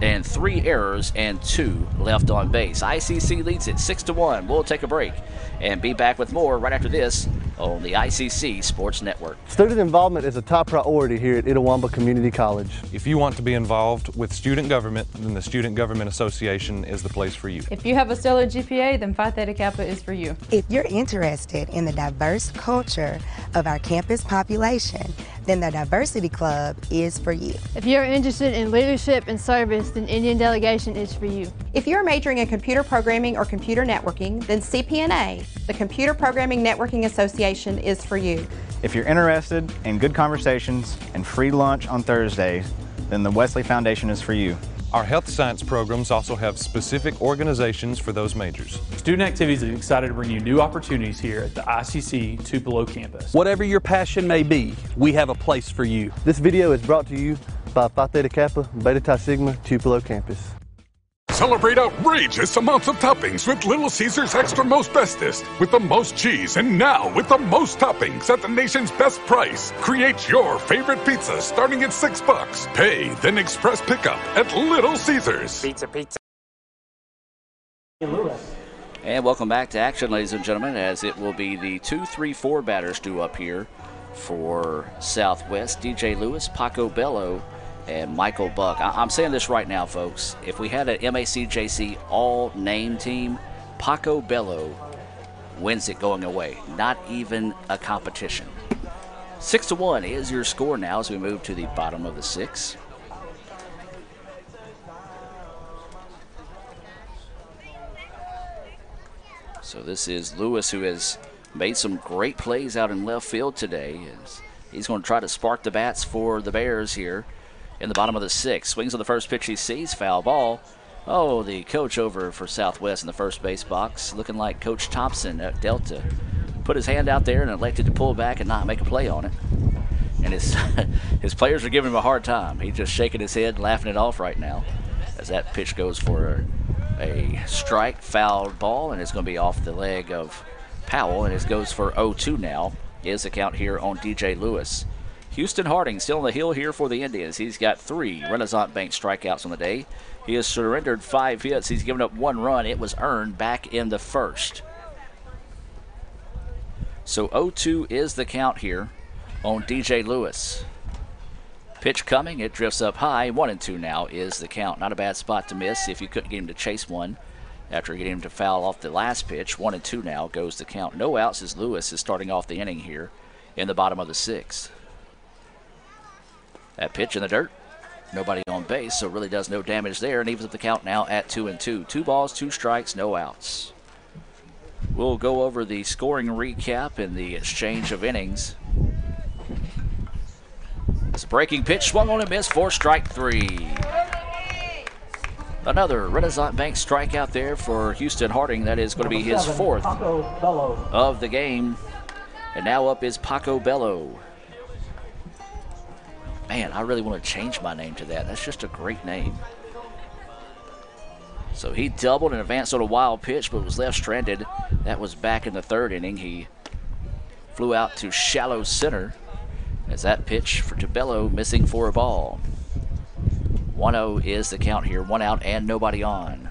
and 3 errors and 2 left on base. ICC leads it 6-1. We'll take a break and be back with more right after this on the ICC Sports Network. Student involvement is a top priority here at Itawamba Community College. If you want to be involved with student government, then the Student Government Association is the place for you. If you have a stellar GPA, then Phi Theta Kappa is for you. If you're interested in the diverse culture of our campus population, then the Diversity Club is for you. If you're interested in leadership and service, then Indian Delegation is for you. If you're majoring in computer programming or computer networking, then CPNA, the Computer Programming Networking Association, is for you. If you're interested in good conversations and free lunch on Thursdays, then the Wesley Foundation is for you. Our health science programs also have specific organizations for those majors. Student Activities is excited to bring you new opportunities here at the ICC Tupelo campus. Whatever your passion may be, we have a place for you. This video is brought to you by Phi Theta Kappa, Beta Chi Sigma, Tupelo campus. Celebrate outrageous amounts of toppings with Little Caesars Extra Most Bestest. With the most cheese and now with the most toppings at the nation's best price. Create your favorite pizza starting at $6. Pay, then express pickup at Little Caesars. Pizza. And welcome back to action, ladies and gentlemen, as it will be the 2-3-4 batters due up here for Southwest. DJ Lewis, Paco Bello, and Michael Buck. I'm saying this right now, folks. If we had an MACJC all-name team, Paco Bello wins it going away. Not even a competition. 6-1 is your score now as we move to the bottom of the 6th. So this is Lewis, who has made some great plays out in left field today. He's going to try to spark the bats for the Bears here in the bottom of the 6th. Swings on the first pitch he sees, foul ball. Oh, the coach over for Southwest in the first base box, looking like Coach Thompson at Delta. Put his hand out there and elected to pull back and not make a play on it. And his players are giving him a hard time. He's just shaking his head, laughing it off right now as that pitch goes for a strike, foul ball, and it's going to be off the leg of Powell, and it goes for 0-2 now. Is the count here on DJ Lewis. Houston Harding still on the hill here for the Indians. He's got 3 Renaissance Bank strikeouts on the day. He has surrendered 5 hits. He's given up 1 run. It was earned back in the first. So 0-2 is the count here on DJ Lewis. Pitch coming, it drifts up high. 1-2 now is the count. Not a bad spot to miss if you couldn't get him to chase one after getting him to foul off the last pitch. 1-2 now goes the count. No outs as Lewis is starting off the inning here in the bottom of the sixth. That pitch in the dirt. Nobody on base, so really does no damage there, and evens up the count now at 2-2. 2 balls, 2 strikes, no outs. We'll go over the scoring recap and the exchange of innings. It's a breaking pitch, swung on and missed for strike 3. Another Renaissance Bank strikeout there for Houston Harding. That is going to be his 4th of the game. And now up is Paco Bello. Man, I really want to change my name to that. That's just a great name. So he doubled and advanced on a wild pitch, but was left stranded. That was back in the 3rd inning. He flew out to shallow center as that pitch for Bello missing for a ball. 1-0 is the count here. 1 out and nobody on.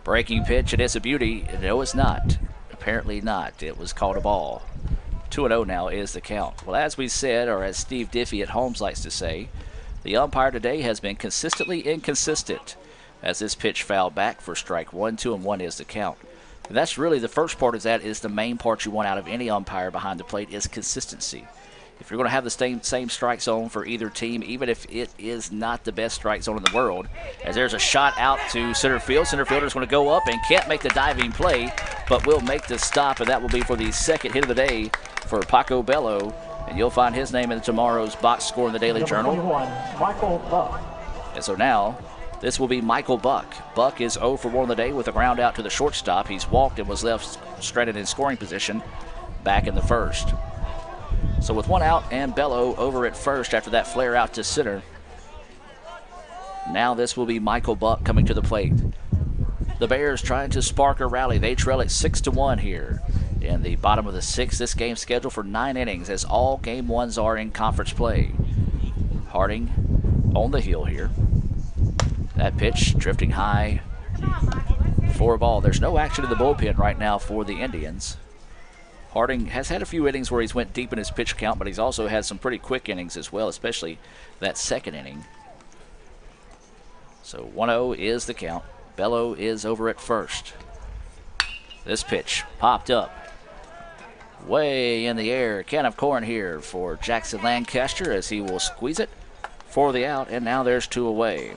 Breaking pitch, and it's a beauty. No, it's not. Apparently not. It was called a ball. 2-0 now is the count. Well, as we said, or as Steve Diffie at Holmes likes to say, the umpire today has been consistently inconsistent as this pitch fouled back for strike 1. 2-1 is the count. And that's really the first part of that is the main part you want out of any umpire behind the plate is consistency. If you're going to have the same strike zone for either team, even if it is not the best strike zone in the world, as there's a shot out to center field. Center fielder's going to go up and can't make the diving play, but will make the stop, and that will be for the 2nd hit of the day for Paco Bello. And you'll find his name in tomorrow's box score in the Daily Journal. Michael Buck. And so now this will be Michael Buck. Buck is 0 for 1 on the day with a ground out to the shortstop. He's walked and was left stranded in scoring position back in the 1st. So with 1 out and Bello over at first after that flare out to center. Now this will be Michael Buck coming to the plate. The Bears trying to spark a rally. They trail at 6-1 here in the bottom of the 6th. This game scheduled for 9 innings as all game 1s are in conference play. Harding on the heel here. That pitch drifting high for a ball. There's no action in the bullpen right now for the Indians. Harding has had a few innings where he's went deep in his pitch count, but he's also had some pretty quick innings as well, especially that 2nd inning. So 1-0 is the count. Bello is over at first. This pitch popped up way in the air. Can of corn here for Jackson Lancaster as he will squeeze it for the out, and now there's 2 away.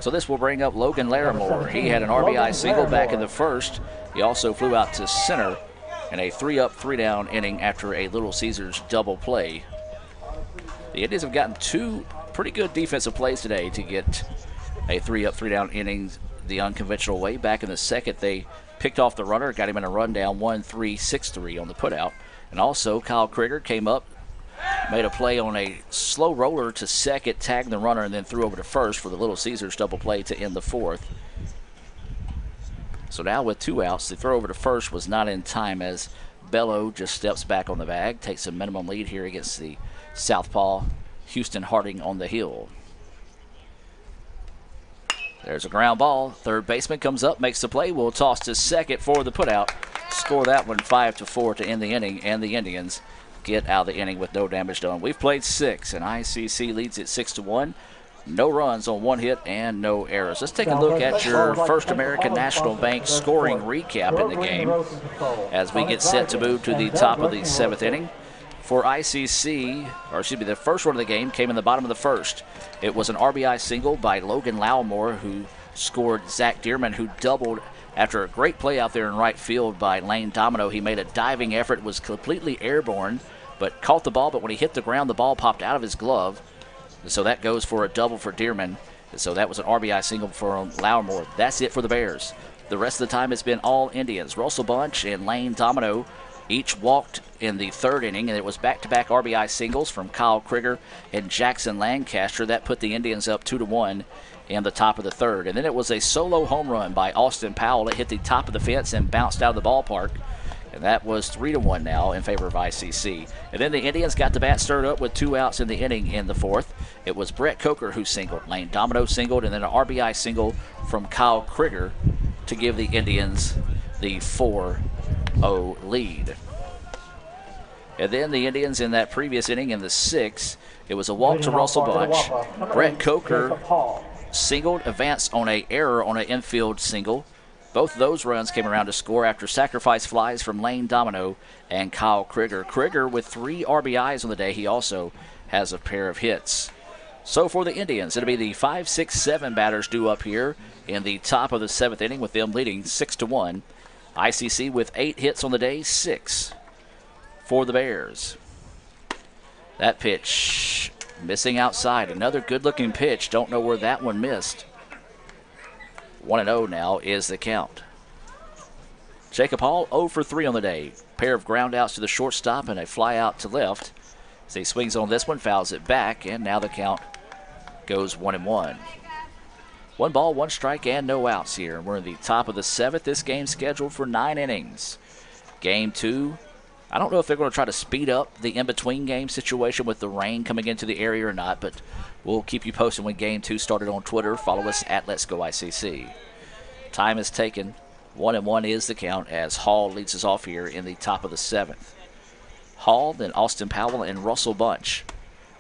So this will bring up Logan Larimore. He had an RBI single back in the 1st. He also flew out to center in a 3-up, 3-down inning after a Little Caesars double play. The Indians have gotten 2 pretty good defensive plays today to get a 3-up, 3-down inning the unconventional way. Back in the 2nd, they picked off the runner, got him in a rundown, 1-3, 6-3 on the putout. And also, Kyle Krieger came up, made a play on a slow roller to 2nd, tagged the runner, and then threw over to 1st for the Little Caesars double play to end the 4th. So now with 2 outs, the throw over to 1st was not in time as Bello just steps back on the bag, takes a minimum lead here against the southpaw Houston Harding on the hill. There's a ground ball. 3rd baseman comes up, makes the play. Will toss to 2nd for the putout. Score that one 5-4 to end the inning, and the Indians get out of the inning with no damage done. We've played 6, and ICC leads it 6-1. No runs on 1 hit and no errors. Let's take a look at your First American National Bank scoring recap in the game as we get set to move to the top of the 7th inning. For ICC, or excuse me, the first run of the game came in the bottom of the 1st. It was an RBI single by Logan Larimore, who scored Zach Dearman, who doubled after a great play out there in right field by Lane Domino. He made a diving effort, was completely airborne, but caught the ball, but when he hit the ground, the ball popped out of his glove. So that goes for a double for Dearman. So that was an RBI single for Larimore. That's it for the Bears. The rest of the time it's been all Indians. Russell Bunch and Lane Domino each walked in the 3rd inning, and it was back-to-back RBI singles from Kyle Krieger and Jackson Lancaster. That put the Indians up 2-1 in the top of the 3rd. And then it was a solo home run by Austin Powell. It hit the top of the fence and bounced out of the ballpark. And that was 3-1 now in favor of ICC. And then the Indians got the bat stirred up with 2 outs in the inning in the 4th. It was Brett Coker who singled. Lane Domino singled, and then an RBI single from Kyle Krieger to give the Indians the 4 6-0 lead. And then the Indians in that previous inning in the 6th, it was a walk to Russell Bunch. Brett Coker singled, advanced on an error on an infield single. Both of those runs came around to score after sacrifice flies from Lane Domino and Kyle Krieger. Krieger with 3 RBIs on the day. He also has a pair of hits. So for the Indians, it'll be the 5, 6, 7 batters due up here in the top of the 7th inning, with them leading 6-1. ICC with 8 hits on the day, 6 for the Bears. That pitch missing outside. Another good-looking pitch. Don't know where that one missed. 1-0 now is the count. Jacob Hall 0 for 3 on the day. Pair of ground outs to the shortstop and a fly out to left. As he swings on this one, fouls it back, and now the count goes 1-1. 1 ball, 1 strike, and no outs here. We're in the top of the 7th. This game's scheduled for 9 innings. Game 2. I don't know if they're going to try to speed up the in-between game situation with the rain coming into the area or not, but we'll keep you posted when Game 2 started on Twitter. Follow us at Let's Go ICC. Time is taken. 1-1 is the count as Hall leads us off here in the top of the 7th. Hall, then Austin Powell, and Russell Bunch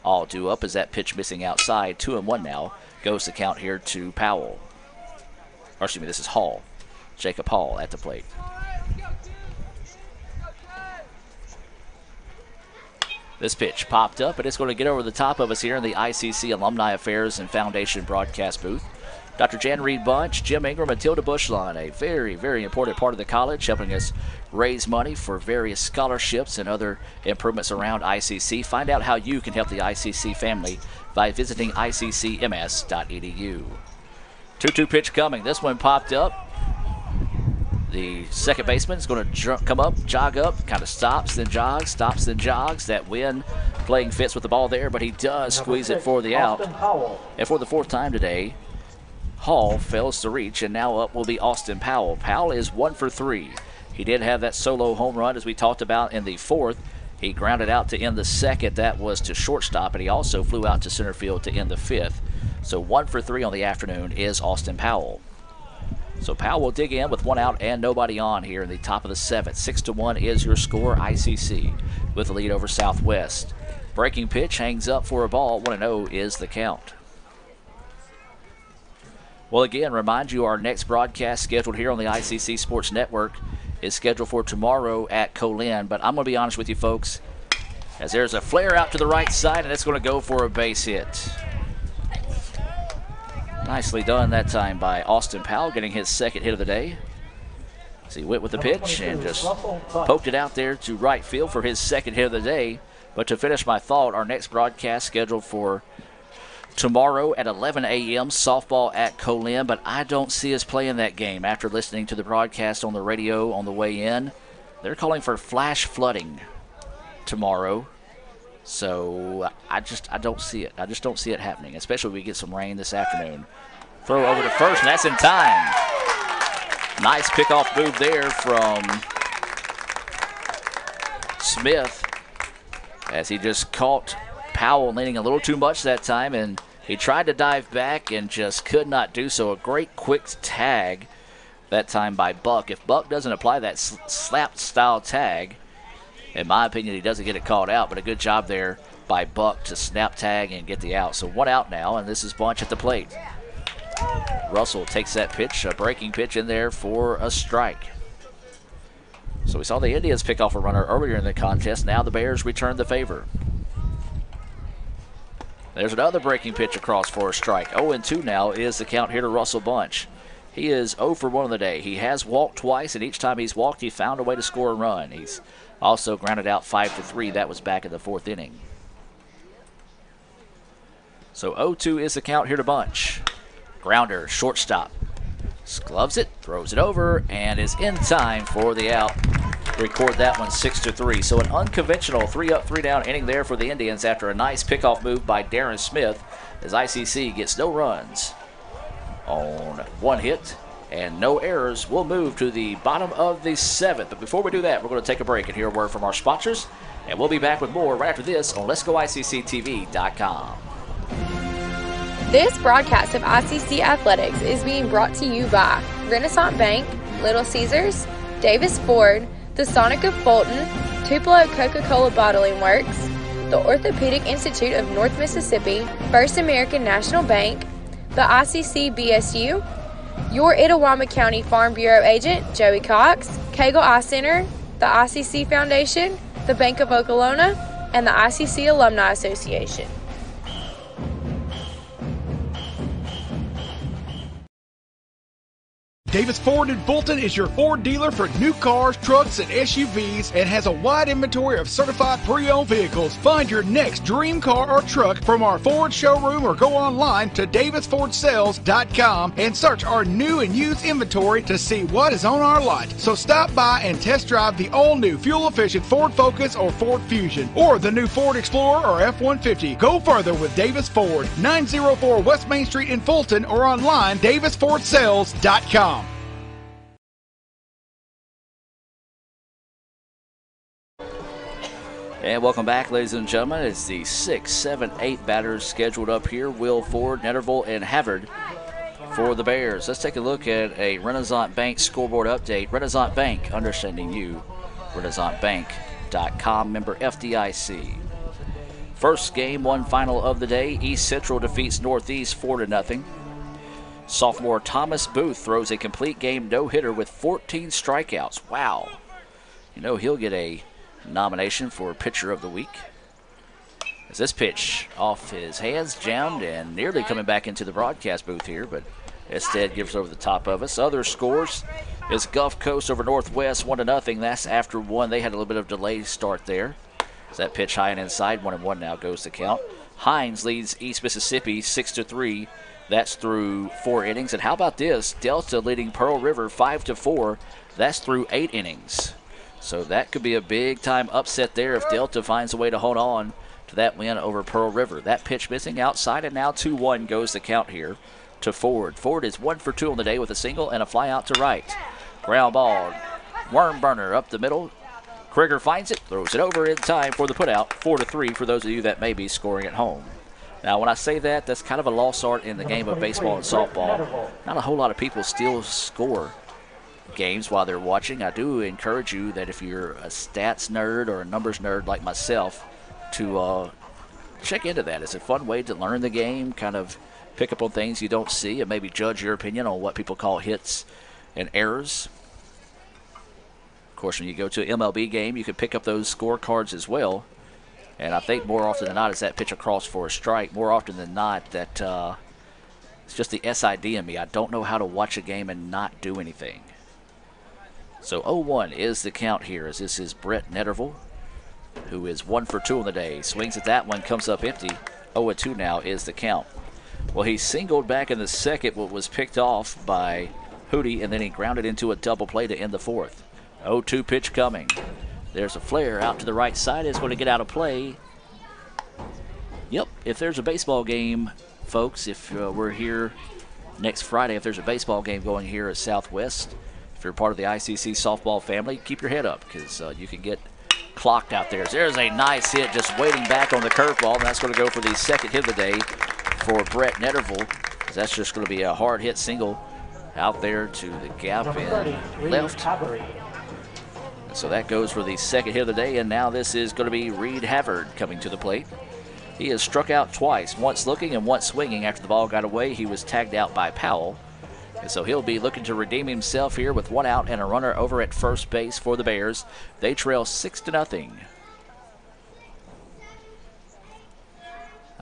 all due up as that pitch missing outside. 2-1 now goes the count here to Powell. Or excuse me, this is Hall. Jacob Hall at the plate. This pitch popped up, and it's going to get over the top of us here in the ICC Alumni Affairs and Foundation broadcast booth. Dr. Jan Reed Bunch, Jim Ingram, and Tilda Bushline, a very, very important part of the college, helping us raise money for various scholarships and other improvements around ICC. Find out how you can help the ICC family by visiting iccms.edu. 2-2 pitch coming. This one popped up. The second baseman is going to come up, jog up, kind of stops, then jogs, stops, then jogs. That wind playing fits with the ball there, but he does squeeze it for the out. And for the 4th time today, Hall fails to reach, and now up will be Austin Powell. Powell is 1 for 3. He did have that solo home run, as we talked about, in the 4th. He grounded out to end the 2nd. That was to shortstop, and he also flew out to center field to end the 5th. So 1 for 3 on the afternoon is Austin Powell. So Powell will dig in with 1 out and nobody on here in the top of the 7th. 6-1 is your score, ICC, with the lead over Southwest. Breaking pitch hangs up for a ball. 1-0 is the count. Well, again, remind you our next broadcast scheduled here on the ICC Sports Network is scheduled for tomorrow at Colin. But I'm going to be honest with you, folks, as there's a flare out to the right side, and it's going to go for a base hit. Nicely done that time by Austin Powell, getting his 2nd hit of the day. So he went with the pitch and just poked it out there to right field for his 2nd hit of the day. But to finish my thought, our next broadcast scheduled for tomorrow at 11 a.m., softball at Colin, but I don't see us playing that game after listening to the broadcast on the radio on the way in. They're calling for flash flooding tomorrow. So I don't see it. I just don't see it happening, especially if we get some rain this afternoon. Throw over to first, and that's in time. Nice pickoff move there from Smith as he just caught Powell leaning a little too much that time, and he tried to dive back and just could not do so. A great quick tag that time by Buck. If Buck doesn't apply that slap-style tag, in my opinion, he doesn't get it called out, but a good job there by Buck to snap tag and get the out. So 1 out now, and this is Bunch at the plate. Russell takes that pitch, a breaking pitch in there for a strike. So we saw the Indians pick off a runner earlier in the contest. Now the Bears return the favor. There's another breaking pitch across for a strike. 0-2 now is the count here to Russell Bunch. He is 0 for 1 on the day. He has walked twice, and each time he's walked, he found a way to score a run. He's also grounded out 5-3. That was back in the 4th inning. So 0-2 is the count here to Bunch. Grounder, shortstop. Gloves it, throws it over, and is in time for the out. Record that one 6-3. So an unconventional 3-up, 3-down inning there for the Indians after a nice pickoff move by Darren Smith as ICC gets no runs on 1 hit and no errors. We'll move to the bottom of the 7th. But before we do that, we're going to take a break and hear a word from our sponsors. And we'll be back with more right after this on Let'sGoICCTV.com. This broadcast of ICC Athletics is being brought to you by Renaissance Bank, Little Caesars, Davis Ford, the Sonic of Fulton, Tupelo Coca-Cola Bottling Works, the Orthopedic Institute of North Mississippi, First American National Bank, the ICC BSU, your Itawamba County Farm Bureau agent, Joey Cox, Cagle Eye Center, the ICC Foundation, the Bank of Okolona, and the ICC Alumni Association. Davis Ford in Fulton is your Ford dealer for new cars, trucks, and SUVs and has a wide inventory of certified pre-owned vehicles. Find your next dream car or truck from our Ford showroom or go online to davisfordsales.com and search our new and used inventory to see what is on our lot. So stop by and test drive the all-new fuel-efficient Ford Focus or Ford Fusion or the new Ford Explorer or F-150. Go further with Davis Ford, 904 West Main Street in Fulton or online davisfordsales.com. And welcome back, ladies and gentlemen. It's the 6, 7, 8 batters scheduled up here. Will Ford, Netterville, and Havard for the Bears. Let's take a look at a Renaissance Bank scoreboard update. Renaissance Bank, understanding you. RenaissanceBank.com, member FDIC. First game, one final of the day. East Central defeats Northeast 4-0. Sophomore Thomas Booth throws a complete game no-hitter with 14 strikeouts. Wow. You know he'll get a nomination for Pitcher of the Week. As this pitch off his hands, jammed, and nearly coming back into the broadcast booth here, but instead gives over the top of us. Other scores is Gulf Coast over Northwest 1-0. That's after one. They had a little bit of delayed start there. So that pitch high and inside, 1-1 now goes to count. Hines leads East Mississippi 6-3. That's through 4 innings. And how about this? Delta leading Pearl River 5-4. That's through 8 innings. So that could be a big-time upset there if Delta finds a way to hold on to that win over Pearl River. That pitch missing outside, and now 2-1 goes the count here to Ford. Ford is 1 for 2 on the day with a single and a fly out to right. Ground ball, worm burner up the middle. Krieger finds it, throws it over in time for the putout. 4-3 for those of you that may be scoring at home. Now, when I say that, that's kind of a lost art in the game of baseball and softball. Not a whole lot of people still score games while they're watching. I do encourage you that if you're a stats nerd or a numbers nerd like myself to check into that. It's a fun way to learn the game, kind of pick up on things you don't see and maybe judge your opinion on what people call hits and errors. Of course, when you go to an MLB game, you can pick up those scorecards as well. And I think more often than not, is that pitch across for a strike. More often than not, that it's just the SID in me. I don't know how to watch a game and not do anything. So 0-1 is the count here, as this is Brett Netterville, who is 1 for 2 on the day. Swings at that one, comes up empty. 0-2 now is the count. Well, he singled back in the second, but was picked off by Hootie, and then he grounded into a double play to end the fourth. 0-2 pitch coming. There's a flare out to the right side. It's going to get out of play. Yep, if there's a baseball game, folks, if we're here next Friday, if there's a baseball game going here at Southwest, if you're part of the ICC softball family, keep your head up because you can get clocked out there. There's a nice hit just waiting back on the curveball, and that's going to go for the second hit of the day for Brett Netterville. That's just going to be a hard hit single out there to the gap in left. So that goes for the second hit of the day, and now this is going to be Reed Havard coming to the plate. He has struck out twice, once looking and once swinging. After the ball got away, he was tagged out by Powell. And so he'll be looking to redeem himself here with 1 out and a runner over at first base for the Bears. They trail 6-0.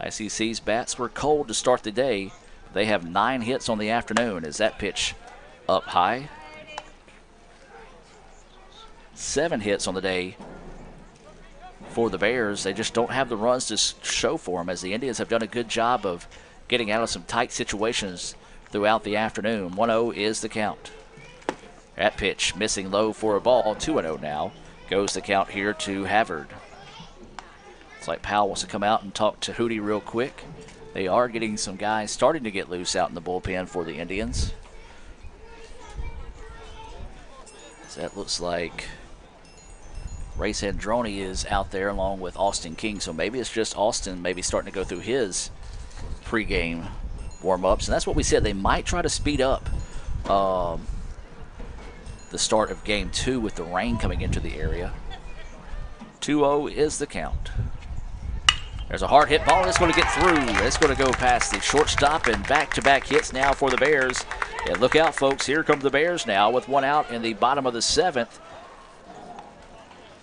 ICC's bats were cold to start the day. They have 9 hits on the afternoon. As that pitch up high. 7 hits on the day for the Bears. They just don't have the runs to show for them, as the Indians have done a good job of getting out of some tight situations throughout the afternoon. 1-0 is the count. That pitch missing low for a ball. 2-0 now goes the count here to Havard. It's like Powell wants to come out and talk to Hootie real quick. They are getting some guys starting to get loose out in the bullpen for the Indians. So that looks like Race Androni is out there along with Austin King. So maybe it's just Austin maybe starting to go through his pregame warm-ups. And that's what we said. They might try to speed up the the start of game 2 with the rain coming into the area. 2-0 is the count. There's a hard hit ball that's going to get through. It's going to go past the shortstop, and back-to-back hits now for the Bears. And look out, folks. Here come the Bears now with one out in the bottom of the 7th.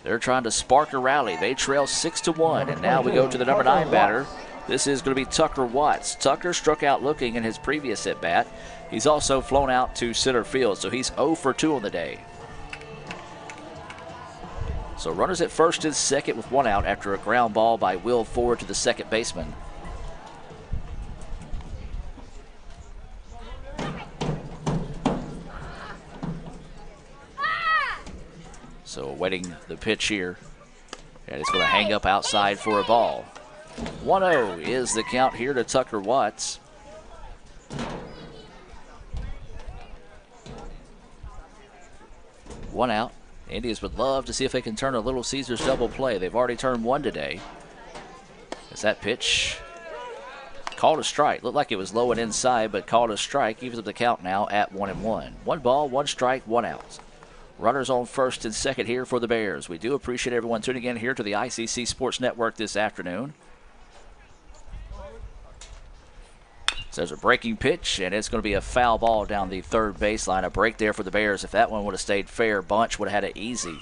They're trying to spark a rally. They trail 6-1, and now we go to the number 9 batter. This is going to be Tucker Watts. Tucker struck out looking in his previous at-bat. He's also flown out to center field, so he's 0 for 2 on the day. So runners at first and second with one out after a ground ball by Will Ford to the second baseman. So awaiting the pitch here. And it's going to hang up outside for a ball. 1-0 is the count here to Tucker Watts. One out. Indians would love to see if they can turn a Little Caesars double play. They've already turned one today. As that pitch called a strike. Looked like it was low and inside, but called a strike. Evens up the count now at 1-1. 1 ball, 1 strike, 1 out. Runners on first and second here for the Bears. We do appreciate everyone tuning in here to the ICC Sports Network this afternoon. So there's a breaking pitch, and it's going to be a foul ball down the third baseline. A break there for the Bears. If that one would have stayed fair, Bunch would have had an easy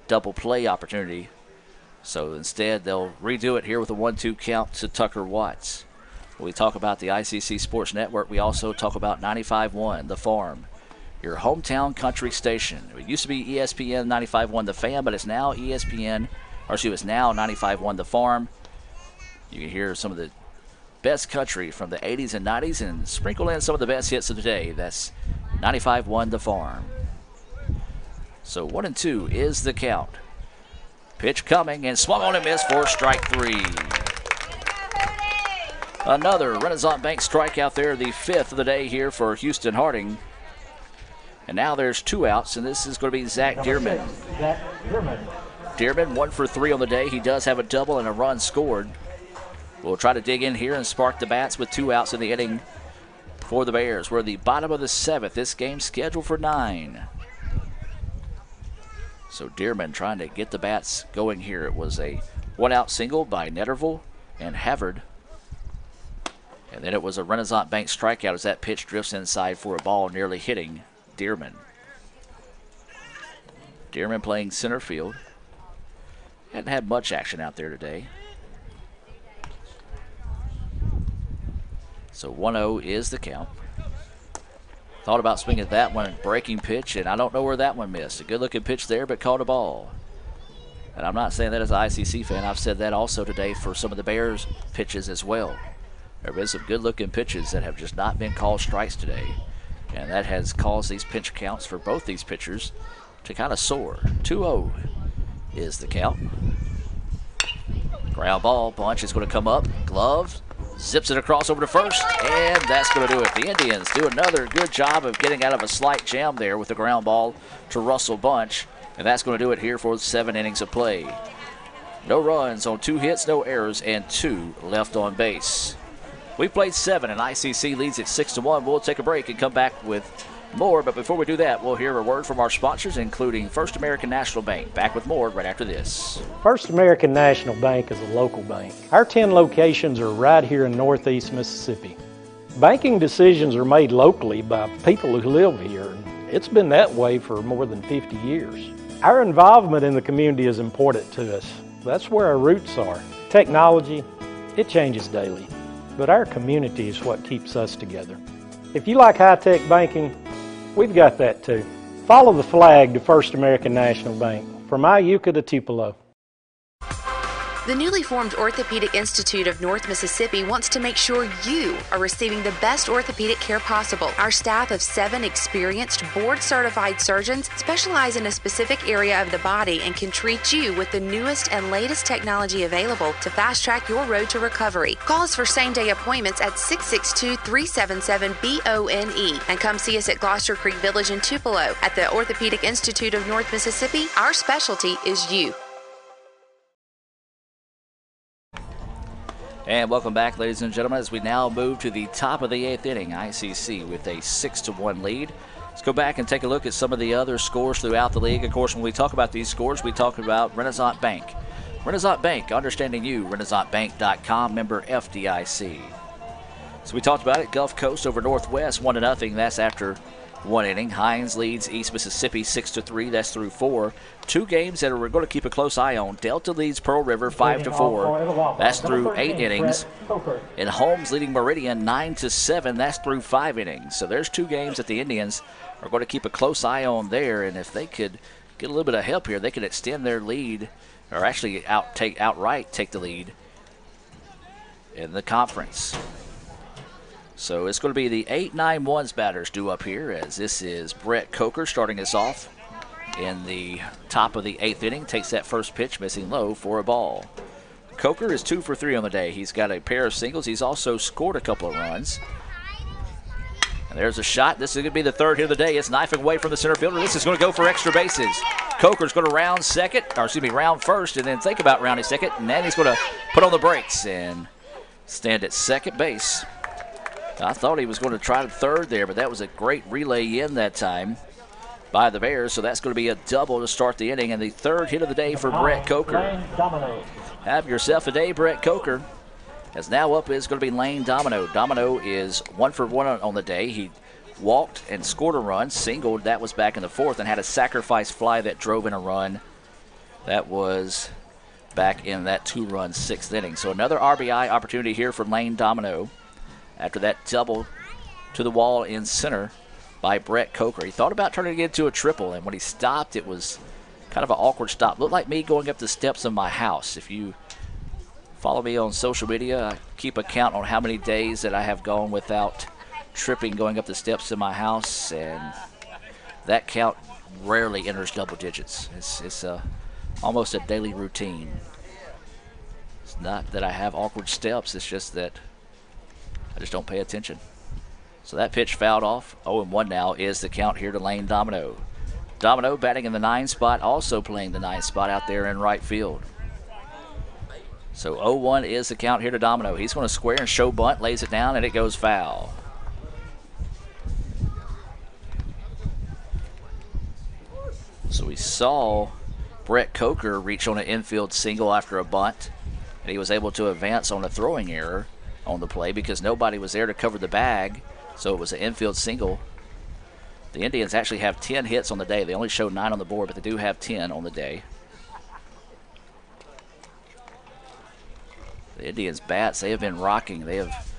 double play opportunity. So instead, they'll redo it here with a 1-2 count to Tucker Watts. When we talk about the ICC Sports Network, we also talk about 95.1, The Farm, your hometown country station. It used to be ESPN 95.1 The Fan, but it's now it's now 95.1 The Farm. You can hear some of the best country from the 80s and 90s and sprinkle in some of the best hits of the day. That's 95.1 The Farm. So 1-2 is the count. Pitch coming and swung on and missed for strike 3. Another Renaissance Bank strikeout there, the 5th of the day here for Houston Harding. And now there's 2 outs, and this is going to be Zach Dearman. Dearman 1 for 3 on the day. He does have a double and a run scored. We'll try to dig in here and spark the bats with 2 outs in the inning for the Bears. We're at the bottom of the 7th. This game's scheduled for 9. So Dearman trying to get the bats going here. It was a 1-out single by Netterville and Havard. And then it was a Renaissance Bank strikeout as that pitch drifts inside for a ball, nearly hitting Dearman. Dearman playing center field. Hadn't had much action out there today. So 1-0 is the count. Thought about swinging at that one, breaking pitch, and I don't know where that one missed. A good-looking pitch there, but caught a ball. And I'm not saying that as an ICC fan. I've said that also today for some of the Bears pitches as well. There have been some good-looking pitches that have just not been called strikes today. And that has caused these pitch counts for both these pitchers to kind of soar. 2-0 is the count. Ground ball. Bunch is going to come up. Glove. Zips it across over to first, and that's going to do it. The Indians do another good job of getting out of a slight jam there with the ground ball to Russell Bunch, and that's going to do it here for 7 innings of play. No runs on 2 hits, no errors, and 2 left on base. We played 7, and ICC leads at 6-1. We'll take a break and come back with more, but before we do that, we'll hear a word from our sponsors, including First American National Bank. Back with more right after this. First American National Bank is a local bank. Our 10 locations are right here in Northeast Mississippi. Banking decisions are made locally by people who live here. It's been that way for more than 50 years. Our involvement in the community is important to us. That's where our roots are. Technology, it changes daily, but our community is what keeps us together. If you like high-tech banking, we've got that too. Follow the flag to First American National Bank, from Iuka to Tupelo. The newly formed Orthopedic Institute of North Mississippi wants to make sure you are receiving the best orthopedic care possible. Our staff of 7 experienced, board-certified surgeons specialize in a specific area of the body and can treat you with the newest and latest technology available to fast-track your road to recovery. Call us for same-day appointments at 662-377-BONE and come see us at Gloucester Creek Village in Tupelo. At the Orthopedic Institute of North Mississippi, our specialty is you. And welcome back, ladies and gentlemen, as we now move to the top of the 8th inning. ICC with a 6-1 lead. Let's go back and take a look at some of the other scores throughout the league. Of course, when we talk about these scores, we talk about Renaissance Bank. Renaissance Bank, understanding you, renaissancebank.com, member FDIC. So we talked about it, Gulf Coast over Northwest, 1-0. That's after one inning. Hines leads East Mississippi 6-3. That's through 4. 2 games that we're going to keep a close eye on. Delta leads Pearl River 5-4. That's through 8 innings. And Holmes leading Meridian 9-7. That's through 5 innings. So there's 2 games that the Indians are going to keep a close eye on there. And if they could get a little bit of help here, they could extend their lead, or actually outright take the lead in the conference. So it's going to be the 8-9-1s batters due up here, as this is Brett Coker starting us off in the top of the 8th inning. Takes that first pitch, missing low for a ball. Coker is 2 for 3 on the day. He's got a pair of singles. He's also scored a couple of runs. And there's a shot. This is going to be the 3rd hit of the day. It's knifing away from the center fielder. This is going to go for extra bases. Coker's going to round first, and then think about rounding second. And then he's going to put on the brakes and stand at second base. I thought he was going to try the 3rd there, but that was a great relay in that time by the Bears. So that's going to be a double to start the inning, and the 3rd hit of the day for Brett Coker. Have yourself a day, Brett Coker. As now up is going to be Lane Domino. Domino is 1 for 1 on the day. He walked and scored a run, singled. That was back in the 4th, and had a sacrifice fly that drove in a run. That was back in that 2-run 6th inning. So another RBI opportunity here for Lane Domino after that double to the wall in center by Brett Coker. He thought about turning it into a triple, and when he stopped, it was kind of an awkward stop. Looked like me going up the steps of my house. If you follow me on social media, I keep a count on how many days that I have gone without tripping going up the steps of my house, and that count rarely enters double digits. It's almost a daily routine. It's not that I have awkward steps, it's just that I just don't pay attention. So that pitch fouled off. 0-1 now is the count here to Lane Domino. Domino batting in the 9 spot, also playing the 9 spot out there in right field. So 0-1 is the count here to Domino. He's going to square and show bunt, lays it down, and it goes foul. So we saw Brett Coker reach on an infield single after a bunt, and he was able to advance on a throwing error on the play because nobody was there to cover the bag, so it was an infield single. The Indians actually have 10 hits on the day. They only showed 9 on the board, but they do have 10 on the day. The Indians' bats, they have been rocking. They have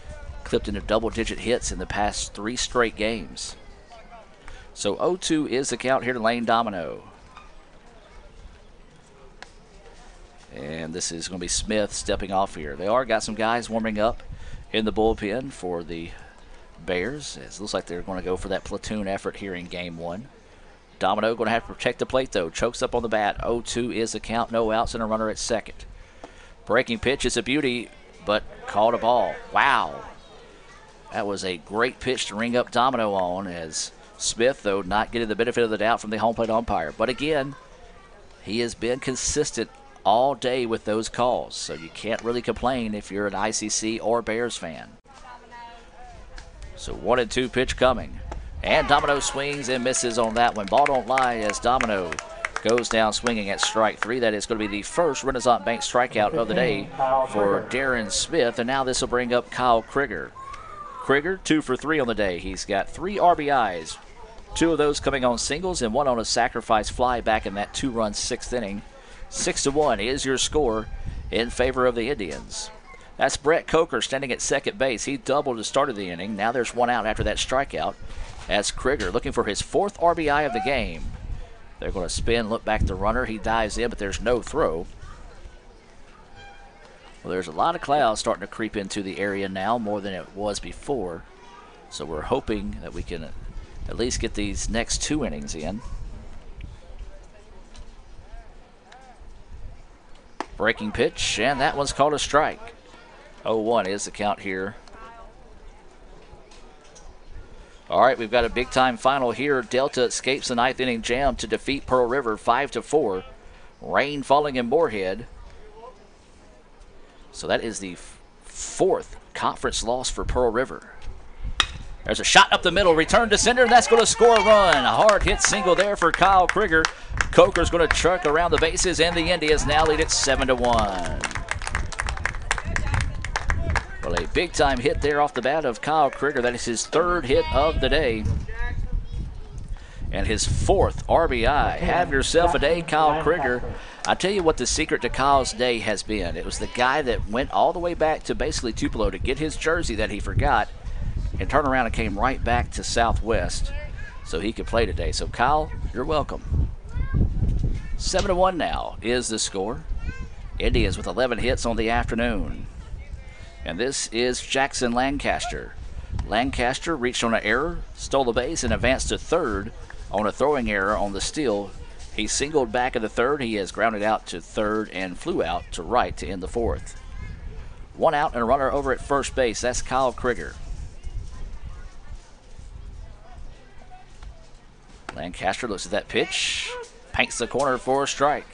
clipped into double-digit hits in the past 3 straight games. So 0-2 is the count here to Lane Domino. And this is going to be Smith stepping off here. They are got some guys warming up in the bullpen for the Bears. It looks like they're going to go for that platoon effort here in game 1. Domino going to have to protect the plate, though. Chokes up on the bat. 0-2 is the count. No outs and a runner at second. Breaking pitch is a beauty, but called a ball. Wow. That was a great pitch to ring up Domino on, as Smith, though, not getting the benefit of the doubt from the home plate umpire. But again, he has been consistent all day with those calls, so you can't really complain if you're an ICC or Bears fan. So 1-2 pitch coming, and Domino swings and misses on that one. Ball don't lie as Domino goes down swinging at strike 3. That is going to be the first Renaissance Bank strikeout of the day for Darren Smith, and now this will bring up Kyle Krieger. Krieger 2 for 3 on the day. He's got 3 RBIs, 2 of those coming on singles and 1 on a sacrifice fly back in that 2-run 6th inning. 6-1 is your score in favor of the Indians. That's Brett Coker standing at second base. He doubled the start of the inning. Now there's 1 out after that strikeout. As Krieger looking for his 4th RBI of the game. They're going to spin, look back the runner. He dives in, but there's no throw. Well, there's a lot of clouds starting to creep into the area now, more than it was before. So we're hoping that we can at least get these next 2 innings in. Breaking pitch, and that one's called a strike. 0-1 is the count here. All right, we've got a big-time final here. Delta escapes the 9th inning jam to defeat Pearl River 5-4. Rain falling in Moorhead. So that is the 4th conference loss for Pearl River. There's a shot up the middle, return to center, and that's going to score a run. A hard hit single there for Kyle Krieger. Coker's going to truck around the bases, and the Indians now lead it 7-1. Well, a big-time hit there off the bat of Kyle Krieger. That is his 3rd hit of the day and his 4th RBI. Have yourself a day, Kyle Krieger. I tell you what the secret to Kyle's day has been. It was the guy that went all the way back to basically Tupelo to get his jersey that he forgot and turned around and came right back to Southwest so he could play today. So, Kyle, you're welcome. 7-1 now is the score. Indians with 11 hits on the afternoon. And this is Jackson Lancaster. Lancaster reached on an error, stole the base, and advanced to 3rd on a throwing error on the steal. He singled back in the 3rd. He has grounded out to 3rd and flew out to right to end the 4th. 1 out and a runner over at first base. That's Kyle Krieger. Lancaster looks at that pitch, paints the corner for a strike.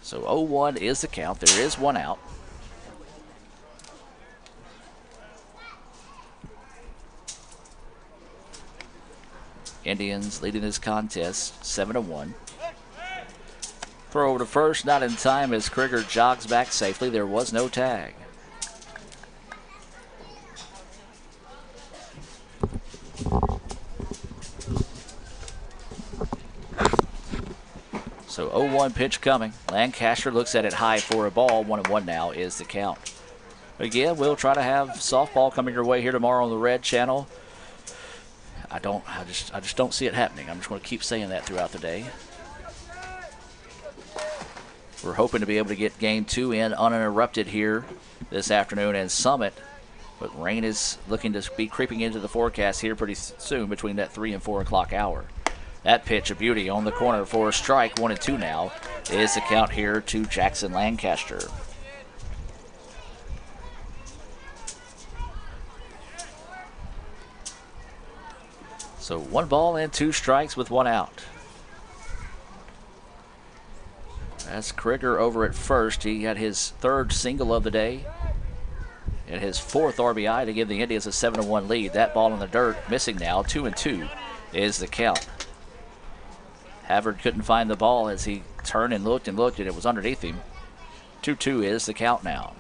So 0-1 is the count. There is 1 out. Indians leading this contest 7-1. Throw over to first, not in time as Krieger jogs back safely. There was no tag. So 0-1 pitch coming. Lancaster looks at it high for a ball. 1-1 now is the count. Again, we'll try to have softball coming your way here tomorrow on the Red Channel. I just don't see it happening. I'm just going to keep saying that throughout the day. We're hoping to be able to get game 2 in uninterrupted here this afternoon in Summit. But rain is looking to be creeping into the forecast here pretty soon between that 3 and 4 o'clock hour. That pitch, a beauty on the corner for a strike. 1-2 now is the count here to Jackson Lancaster. So 1 ball and 2 strikes with 1 out. That's Krieger over at first. He had his 3rd single of the day and his 4th RBI to give the Indians a 7-1 lead. That ball in the dirt, missing now. 2-2 is the count. Havard couldn't find the ball as he turned and looked, and it was underneath him. 2-2 is the count now.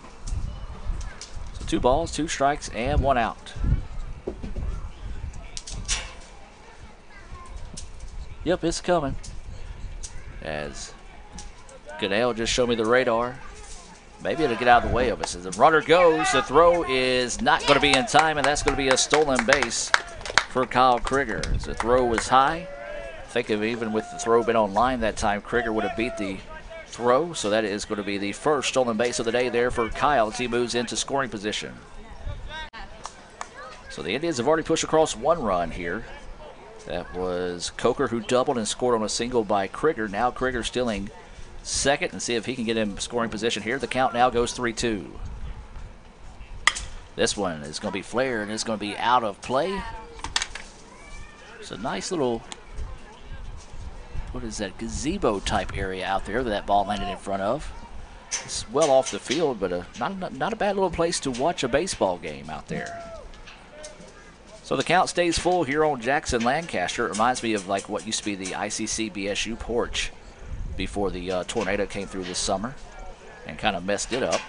So 2 balls, 2 strikes, and 1 out. Yep, it's coming. As Goodell just showed me the radar. Maybe it'll get out of the way of us. As the runner goes, the throw is not going to be in time, and that's going to be a stolen base for Kyle Krieger. As the throw was high. I think if even with the throw been on line that time, Krieger would have beat the throw. So that is going to be the first stolen base of the day there for Kyle as he moves into scoring position. So the Indians have already pushed across 1 run here. That was Coker who doubled and scored on a single by Krieger. Now Krieger stealing second and see if he can get him scoring position here. The count now goes 3-2. This one is going to be flared and it's going to be out of play. It's a nice little, what is that, gazebo type area out there that ball landed in front of. It's well off the field, but not a bad little place to watch a baseball game out there. So the count stays full here on Jackson Lancaster. It reminds me of like what used to be the ICC BSU porch before the tornado came through this summer and kind of messed it up.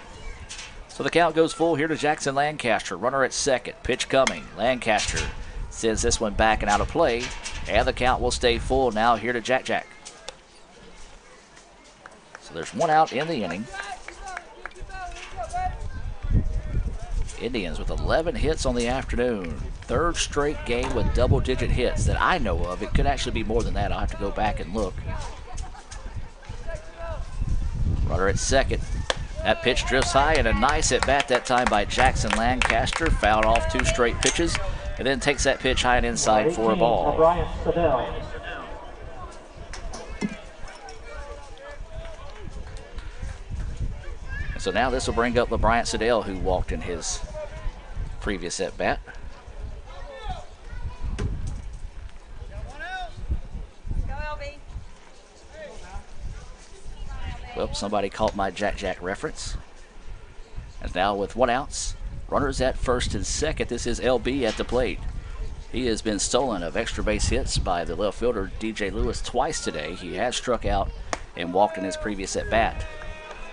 So the count goes full here to Jackson Lancaster. Runner at second. Pitch coming. Lancaster sends this one back and out of play. And the count will stay full now here to Jack Jack. So there's 1 out in the inning. Indians with 11 hits on the afternoon. 3rd straight game with double-digit hits that I know of. It could actually be more than that. I'll have to go back and look. Runner at second. That pitch drifts high and a nice at-bat that time by Jackson Lancaster. Fouled off 2 straight pitches and then takes that pitch high and inside for a ball. So now this will bring up LeBryant Siddell, who walked in his previous at-bat. Well, somebody caught my Jack Jack reference. And now with 1 out, runners at first and second. This is LB at the plate. He has been stolen of extra base hits by the left fielder DJ Lewis twice today. He has struck out and walked in his previous at bat.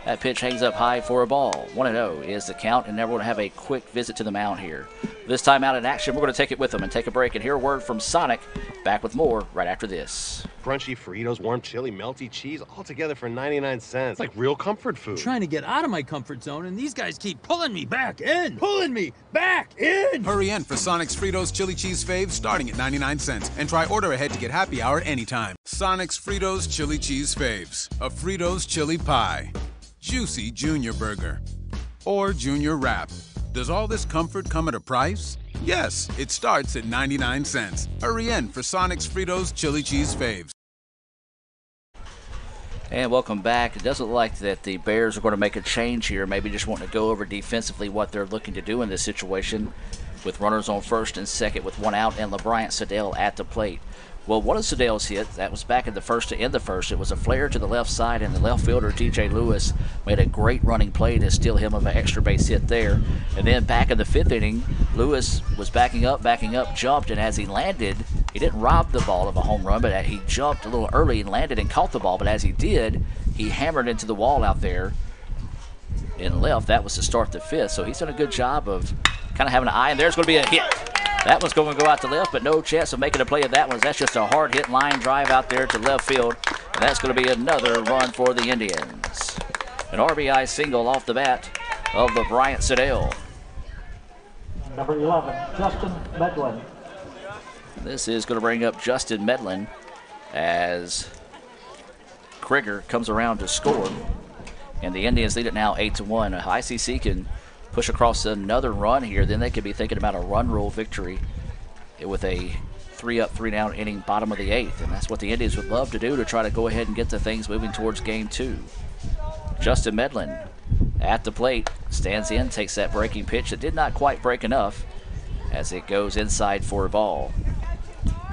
That pitch hangs up high for a ball. 1-0 is the count, and now we're going to have a quick visit to the mound here. This time out in action, we're going to take it with them and take a break and hear a word from Sonic. Back with more right after this. Crunchy Fritos, warm chili, melty cheese, all together for 99 cents. Like real comfort food. I'm trying to get out of my comfort zone, and these guys keep pulling me back in. Pulling me back in! Hurry in for Sonic's Fritos Chili Cheese Faves starting at 99 cents. And try order ahead to get happy hour anytime. Sonic's Fritos Chili Cheese Faves. A Fritos chili pie. Juicy Junior Burger. Or Junior Wrap. Does all this comfort come at a price? Yes, it starts at 99 cents. Hurry in for Sonic's Fritos Chili Cheese Faves. And welcome back. It doesn't look like that the Bears are going to make a change here. Maybe just wanting to go over defensively what they're looking to do in this situation with runners on first and second with 1 out and LeBryant Sedell at the plate. Well, one of Sedell's hits, that was back in the first to end the first. It was a flare to the left side, and the left fielder, DJ Lewis, made a great running play to steal him of an extra base hit there. And then back in the 5th inning, Lewis was backing up, jumped, and as he landed, he didn't rob the ball of a home run, but he jumped a little early and landed and caught the ball. But as he did, he hammered into the wall out there and left. That was to start the 5th. So he's done a good job of kind of having an eye, and there's going to be a hit. That one's going to go out to left, but no chance of making a play of that one. That's just a hard-hit line drive out there to left field, and that's going to be another run for the Indians. An RBI single off the bat of LeBryant Sedell. Number 11, Justin Medlin. This is going to bring up Justin Medlin as Krieger comes around to score, and the Indians lead it now 8-1. ICC can push across another run here, then they could be thinking about a run rule victory with a 3-up, 3-down inning bottom of the 8th, and that's what the Indians would love to do to try to go ahead and get the things moving towards game 2. Justin Medlin at the plate, stands in, takes that breaking pitch that did not quite break enough as it goes inside for a ball.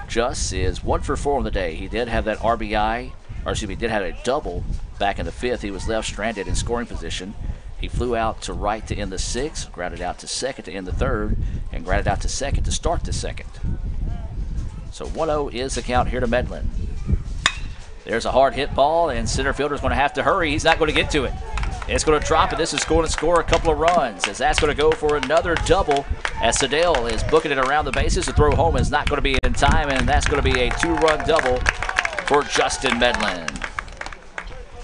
Just is 1 for 4 on the day. He did have that RBI, or excuse me, did have a double back in the 5th. He was left stranded in scoring position. He flew out to right to end the 6th, grounded out to second to end the 3rd, and grounded out to second to start the 2nd. So 1-0 is the count here to Medlin. There's a hard hit ball, and center fielder's going to have to hurry. He's not going to get to it. It's going to drop, and this is going to score a couple of runs, as that's going to go for another double, as Sedell is booking it around the bases. The throw home is not going to be in time, and that's going to be a 2-run double for Justin Medlin.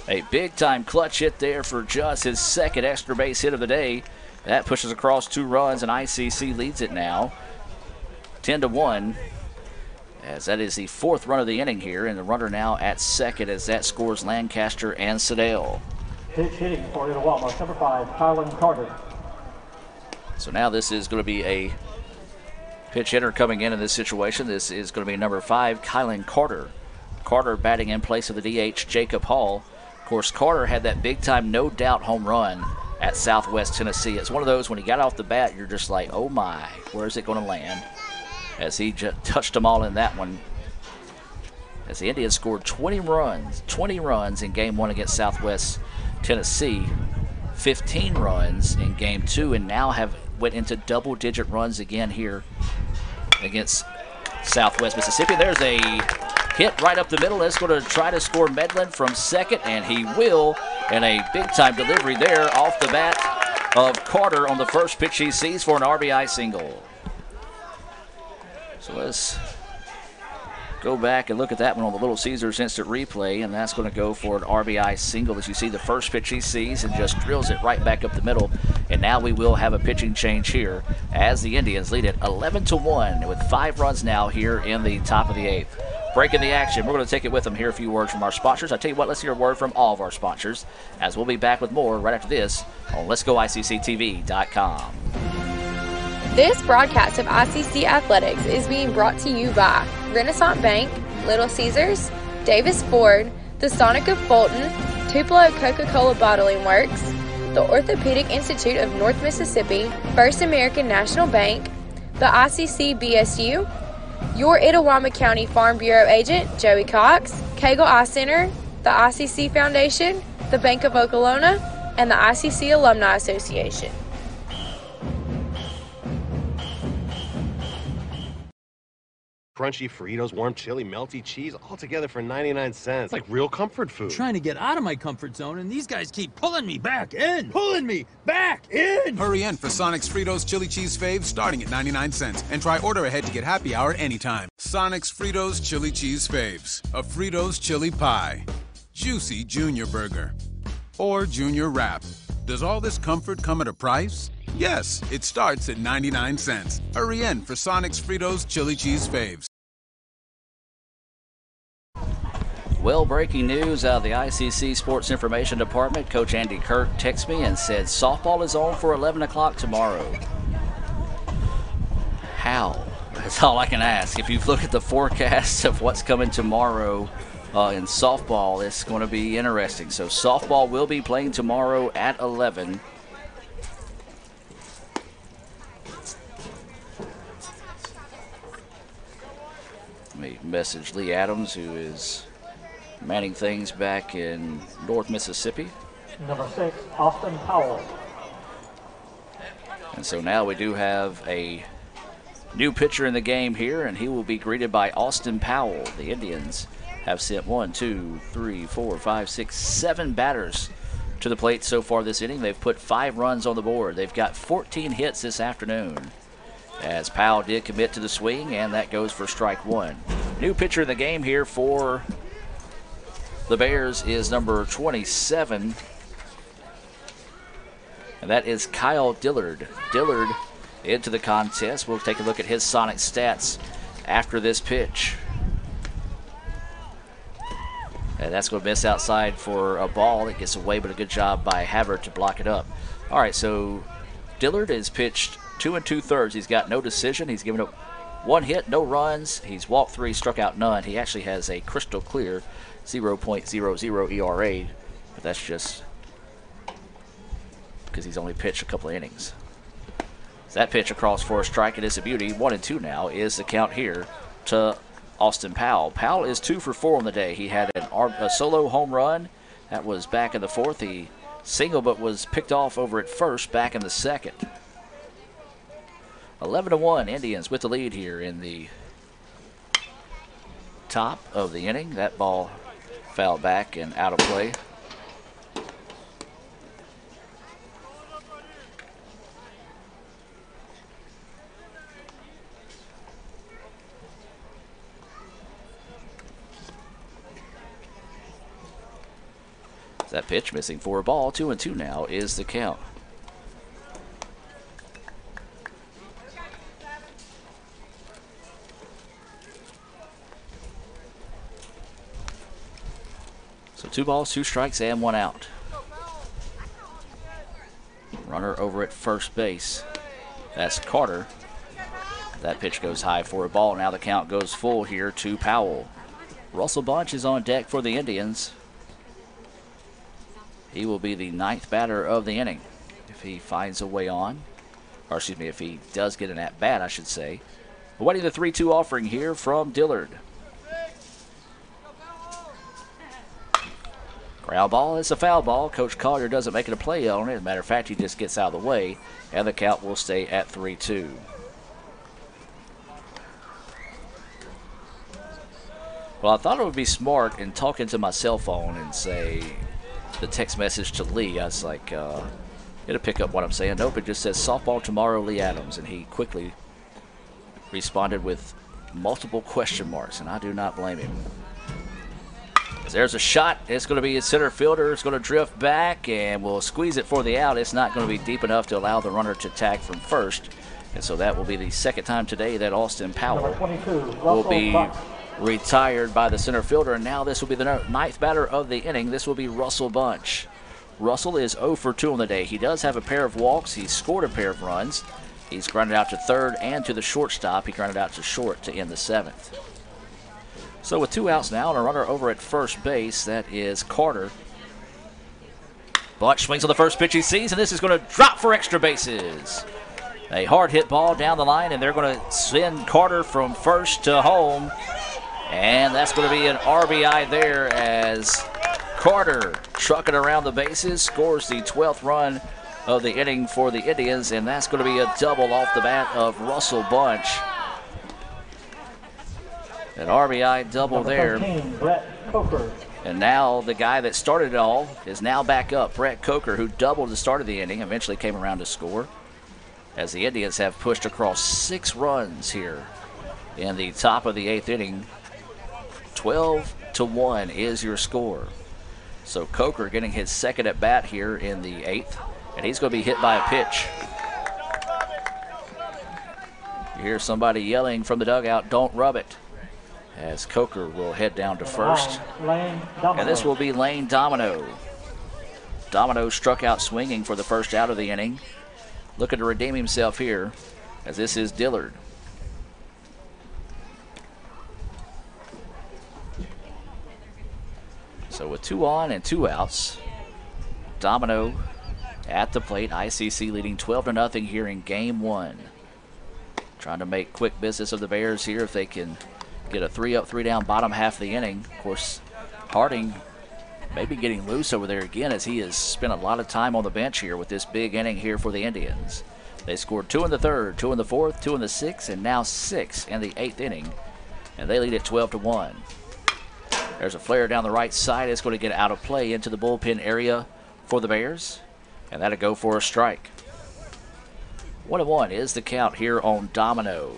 A big-time clutch hit there for Just, his 2nd extra base hit of the day. That pushes across 2 runs, and ICC leads it now 10-1, as that is the 4th run of the inning here, and the runner now at second as that scores Lancaster and Sedell. Pitch hitting for Itawamba, number 5, Kylan Carter. So now this is going to be a pitch hitter coming in this situation. This is going to be number 5, Kylan Carter. Carter batting in place of the DH, Jacob Hall. Of course, Carter had that big-time, no-doubt home run at Southwest Tennessee. It's one of those, when he got off the bat, you're just like, oh my, where is it going to land? As he just touched them all in that one. As the Indians scored 20 runs in Game 1 against Southwest Tennessee, 15 runs in Game 2, and now have went into double-digit runs again here against Southwest Mississippi. There's a hit right up the middle. That's going to try to score Medlin from second, and he will. And a big-time delivery there off the bat of Carter on the first pitch he sees for an RBI single. So let's go back and look at that one on the Little Caesars instant replay, and that's going to go for an RBI single as you see the first pitch he sees and just drills it right back up the middle. And now we will have a pitching change here as the Indians lead it 11-1 with 5 runs now here in the top of the 8th. Breaking the action, we're going to take it with them here. A few words from our sponsors. I tell you what, let's hear a word from all of our sponsors, as we'll be back with more right after this on Let'sGoICCTV.com. This broadcast of ICC Athletics is being brought to you by Renaissance Bank, Little Caesars, Davis Ford, the Sonic of Fulton, Tupelo Coca-Cola Bottling Works, the Orthopedic Institute of North Mississippi, First American National Bank, the ICC BSU, your Itawamba County Farm Bureau agent, Joey Cox, Cagle Eye Center, the ICC Foundation, the Bank of Okolona, and the ICC Alumni Association. Crunchy Fritos, warm chili, melty cheese, all together for 99 cents. It's like real comfort food. I'm trying to get out of my comfort zone, and these guys keep pulling me back in. Pulling me back in! Hurry in for Sonic's Fritos Chili Cheese Faves starting at 99 cents. And try order ahead to get happy hour anytime. Sonic's Fritos Chili Cheese Faves. A Fritos chili pie. Juicy Junior Burger. Or Junior Wrap. Does all this comfort come at a price? Yes, it starts at 99 cents. Hurry in for Sonic's Fritos Chili Cheese Faves. Well, breaking news out of the ICC Sports Information Department. Coach Andy Kirk texted me and said softball is on for 11 o'clock tomorrow. How? That's all I can ask. If you look at the forecast of what's coming tomorrow in softball, it's going to be interesting. So softball will be playing tomorrow at 11. Let me message Lee Adams, who is manning things back in North Mississippi. Number 6, Austin Powell. And so now we do have a new pitcher in the game here, and he will be greeted by Austin Powell. The Indians have sent 1, 2, 3, 4, 5, 6, 7 batters to the plate so far this inning. They've put 5 runs on the board. They've got 14 hits this afternoon, as Powell did commit to the swing, and that goes for strike 1. New pitcher in the game here for the Bears is number 27, and that is Kyle Dillard. Dillard into the contest. We'll take a look at his Sonic stats after this pitch. And that's going to miss outside for a ball. It gets away, but a good job by Havert to block it up. All right, so Dillard has pitched 2 2/3. He's got no decision. He's given up 1 hit, no runs. He's walked 3, struck out none. He actually has a crystal clear 0.00 ERA, but that's just because he's only pitched a couple of innings. So that pitch across for a strike, and it's a beauty. 1-2 now is the count here to Austin Powell. Powell is 2 for 4 on the day. He had a solo home run. That was back in the 4th. He singled but was picked off over at first back in the 2nd. 11-1 Indians with the lead here in the top of the inning. That ball fouled back and out of play. That pitch missing for a ball. 2-2 now is the count. So 2 balls, 2 strikes, and 1 out. Runner over at first base. That's Carter. That pitch goes high for a ball. Now the count goes full here to Powell. Russell Bunch is on deck for the Indians. He will be the 9th batter of the inning if he finds a way on. Or excuse me, if he does get an at-bat, I should say. Awaiting the 3-2 offering here from Dillard. Ground ball, it's a foul ball. Coach Collier doesn't make it a play on it. As a matter of fact, he just gets out of the way, and the count will stay at 3-2. Well, I thought it would be smart in talking to my cell phone and say the text message to Lee. I was like, it'll pick up what I'm saying. Nope, it just says softball tomorrow, Lee Adams, and he quickly responded with multiple question marks, and I do not blame him. There's a shot. It's going to be a center fielder. It's going to drift back, and we'll squeeze it for the out. It's not going to be deep enough to allow the runner to tag from first, and so that will be the 2nd time today that Austin Powell will be retired by the center fielder, and now this will be the 9th batter of the inning. This will be Russell Bunch. Russell is 0 for 2 on the day. He does have a pair of walks. He's scored a pair of runs. He's grounded out to third and to the shortstop. He grounded out to short to end the 7th. So with 2 outs now and a runner over at first base, that is Carter. Bunch swings on the first pitch he sees, and this is going to drop for extra bases. A hard hit ball down the line, and they're going to send Carter from first to home. And that's going to be an RBI there as Carter, trucking around the bases, scores the 12th run of the inning for the Indians, and that's going to be a double off the bat of Russell Bunch. An RBI double Number there. 13, Brett Coker. And now the guy that started it all is now back up. Brett Coker, who doubled the start of the inning, eventually came around to score. As the Indians have pushed across 6 runs here in the top of the 8th inning. 12-1 is your score. So Coker getting his second at bat here in the 8th, and he's going to be hit by a pitch. You hear somebody yelling from the dugout, "Don't rub it," as Coker will head down to first. And this will be Lane Domino. Domino struck out swinging for the first out of the inning. Looking to redeem himself here, as this is Dillard. So with 2 on and 2 outs, Domino at the plate. ICC leading 12-0 here in game 1. Trying to make quick business of the Bears here if they can get a 3-up, 3-down bottom half of the inning. Of course, Harding maybe getting loose over there again, as he has spent a lot of time on the bench here with this big inning here for the Indians. They scored 2 in the 3rd, 2 in the 4th, 2 in the 6th, and now 6 in the 8th inning. And they lead at 12-1. There's a flare down the right side. It's going to get out of play into the bullpen area for the Bears. And that'll go for a strike. 1-1 is the count here on Domino.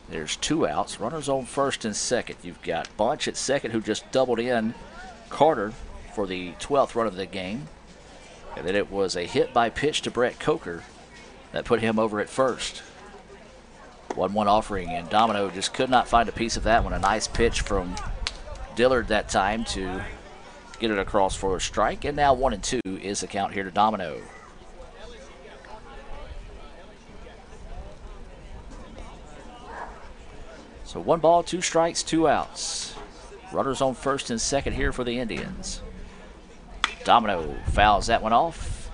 There's 2 outs. Runners on first and second. You've got Bunch at second, who just doubled in Carter for the 12th run of the game. And then it was a hit by pitch to Brett Coker that put him over at first. 1-1 offering, and Domino just could not find a piece of that one. A nice pitch from Dillard that time to get it across for a strike. And now 1-2 is the count here to Domino. So 1 ball, 2 strikes, 2 outs. Runners on first and second here for the Indians. Domino fouls that one off.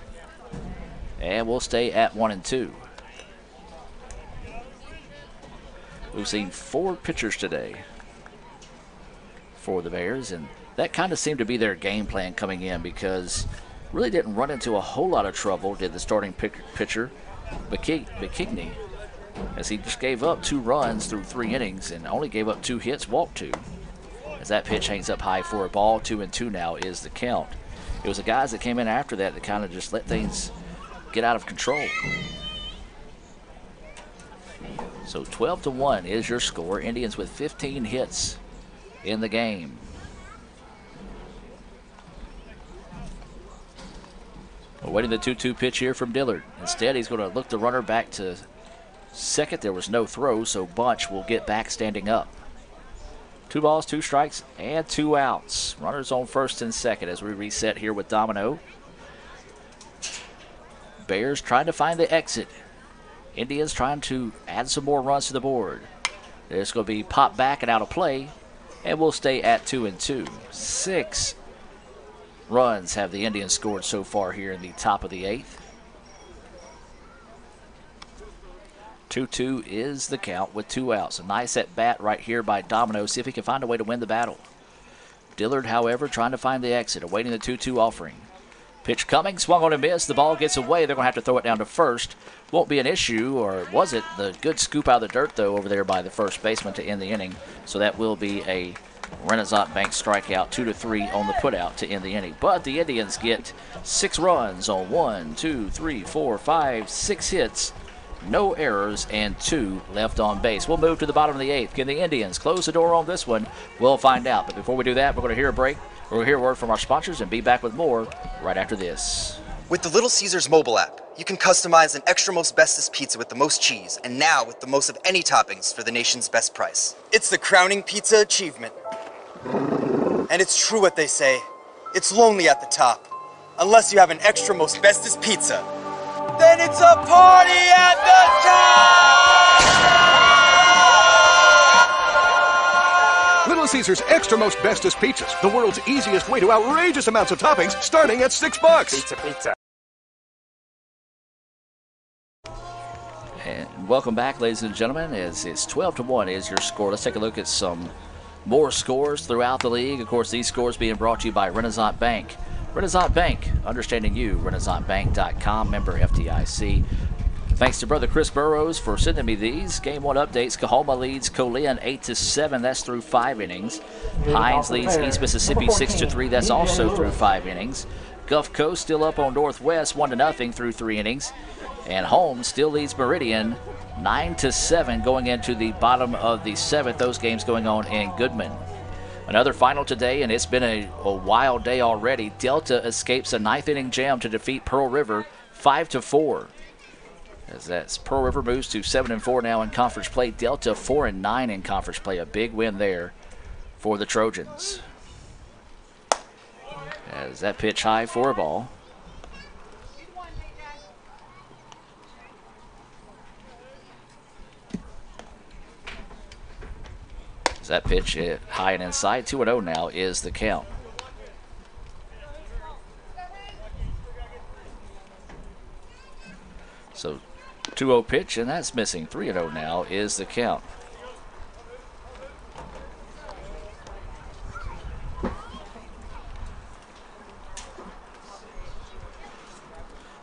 And we'll stay at 1-2. We've seen 4 pitchers today for the Bears, and that kind of seemed to be their game plan coming in, because really didn't run into a whole lot of trouble, did the starting pitcher, McKigney, as he just gave up 2 runs through 3 innings and only gave up 2 hits, walked 2. As that pitch hangs up high for a ball, 2-2 now is the count. It was the guys that came in after that kind of just let things get out of control. So 12-1 is your score. Indians with 15 hits in the game. Awaiting the 2-2 pitch here from Dillard. Instead, he's going to look the runner back to second. There was no throw, so Bunch will get back standing up. 2 balls, 2 strikes, and 2 outs. Runners on first and second as we reset here with Domino. Bears trying to find the exit. Indians trying to add some more runs to the board. There's going to be pop back and out of play, and we'll stay at 2-2. 6 runs have the Indians scored so far here in the top of the 8th. 2-2 is the count with 2 outs. A nice at bat right here by Domino. See if he can find a way to win the battle. Dillard, however, trying to find the exit, awaiting the 2-2 offering. Pitch coming, swung on and missed. The ball gets away. They're going to have to throw it down to first. Won't be an issue, or was it? The good scoop out of the dirt, though, over there by the first baseman to end the inning. So that will be a Renaissance Bank strikeout, 2-3 on the putout to end the inning. But the Indians get 6 runs on 1, 2, 3, 4, 5, 6 hits. No errors and 2 left on base. We'll move to the bottom of the 8th. Can the Indians close the door on this one? We'll find out. But before we do that, we're going to hear a break. We're going to hear a word from our sponsors and be back with more right after this. With the Little Caesars mobile app, you can customize an extra most bestest pizza with the most cheese, and now with the most of any toppings for the nation's best price. It's the crowning pizza achievement. And it's true what they say. It's lonely at the top. Unless you have an extra most bestest pizza. Then it's a party at the top! Little Caesars Extra Most Bestest Pizzas, the world's easiest way to outrageous amounts of toppings, starting at $6. Pizza. And welcome back, ladies and gentlemen, as it's 12-1 is your score. Let's take a look at some more scores throughout the league. Of course, these scores being brought to you by Renaissance Bank. Renaissance Bank, understanding you, renaissancebank.com, member FDIC. Thanks to brother Chris Burrows for sending me these. Game 1 updates. Kahoma leads Colin 8-7. That's through 5 innings. Hines leads East Mississippi 6-3. That's also through 5 innings. Gulf Coast still up on Northwest 1-0 through 3 innings. And Holmes still leads Meridian 9-7 going into the bottom of the 7th. Those games going on in Goodman. Another final today, and it's been a wild day already. Delta escapes a 9th inning jam to defeat Pearl River 5-4. As that's Pearl River moves to 7-4 now in conference play. Delta 4-9 in conference play. A big win there for the Trojans. As that pitch high for a ball. As that pitch high and inside. 2-0 now is the count. So 2-0 pitch, and that's missing. 3-0 now is the count.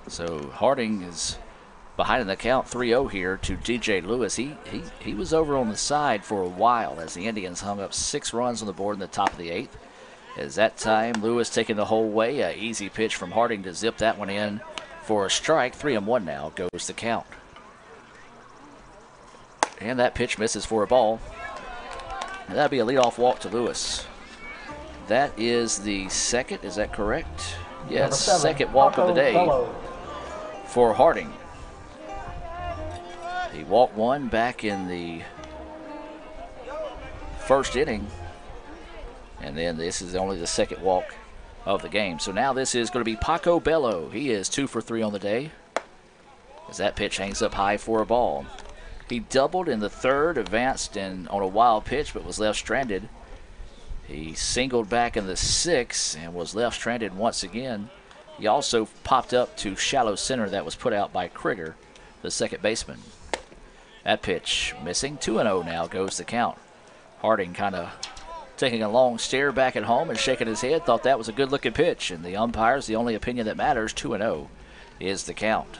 So Harding is behind in the count 3-0 here to DJ Lewis. He was over on the side for a while as the Indians hung up 6 runs on the board in the top of the 8th. As that time, Lewis taking the whole way. An easy pitch from Harding to zip that one in for a strike. 3-1 now goes the count. And that pitch misses for a ball. And that'll be a leadoff walk to Lewis. That is the second, is that correct? Yes, second walk of the day for Harding. He walked one back in the first inning. And then this is only the second walk of the game. So now this is going to be Paco Bello. He is 2 for 3 on the day. As that pitch hangs up high for a ball. He doubled in the third, advanced on a wild pitch, but was left stranded. He singled back in the 6th and was left stranded once again. He also popped up to shallow center. That was put out by Krieger, the second baseman. That pitch missing. 2-0 now goes the count. Harding kind of taking a long stare back at home and shaking his head. Thought that was a good-looking pitch. And the umpires, the only opinion that matters, 2-0 is the count.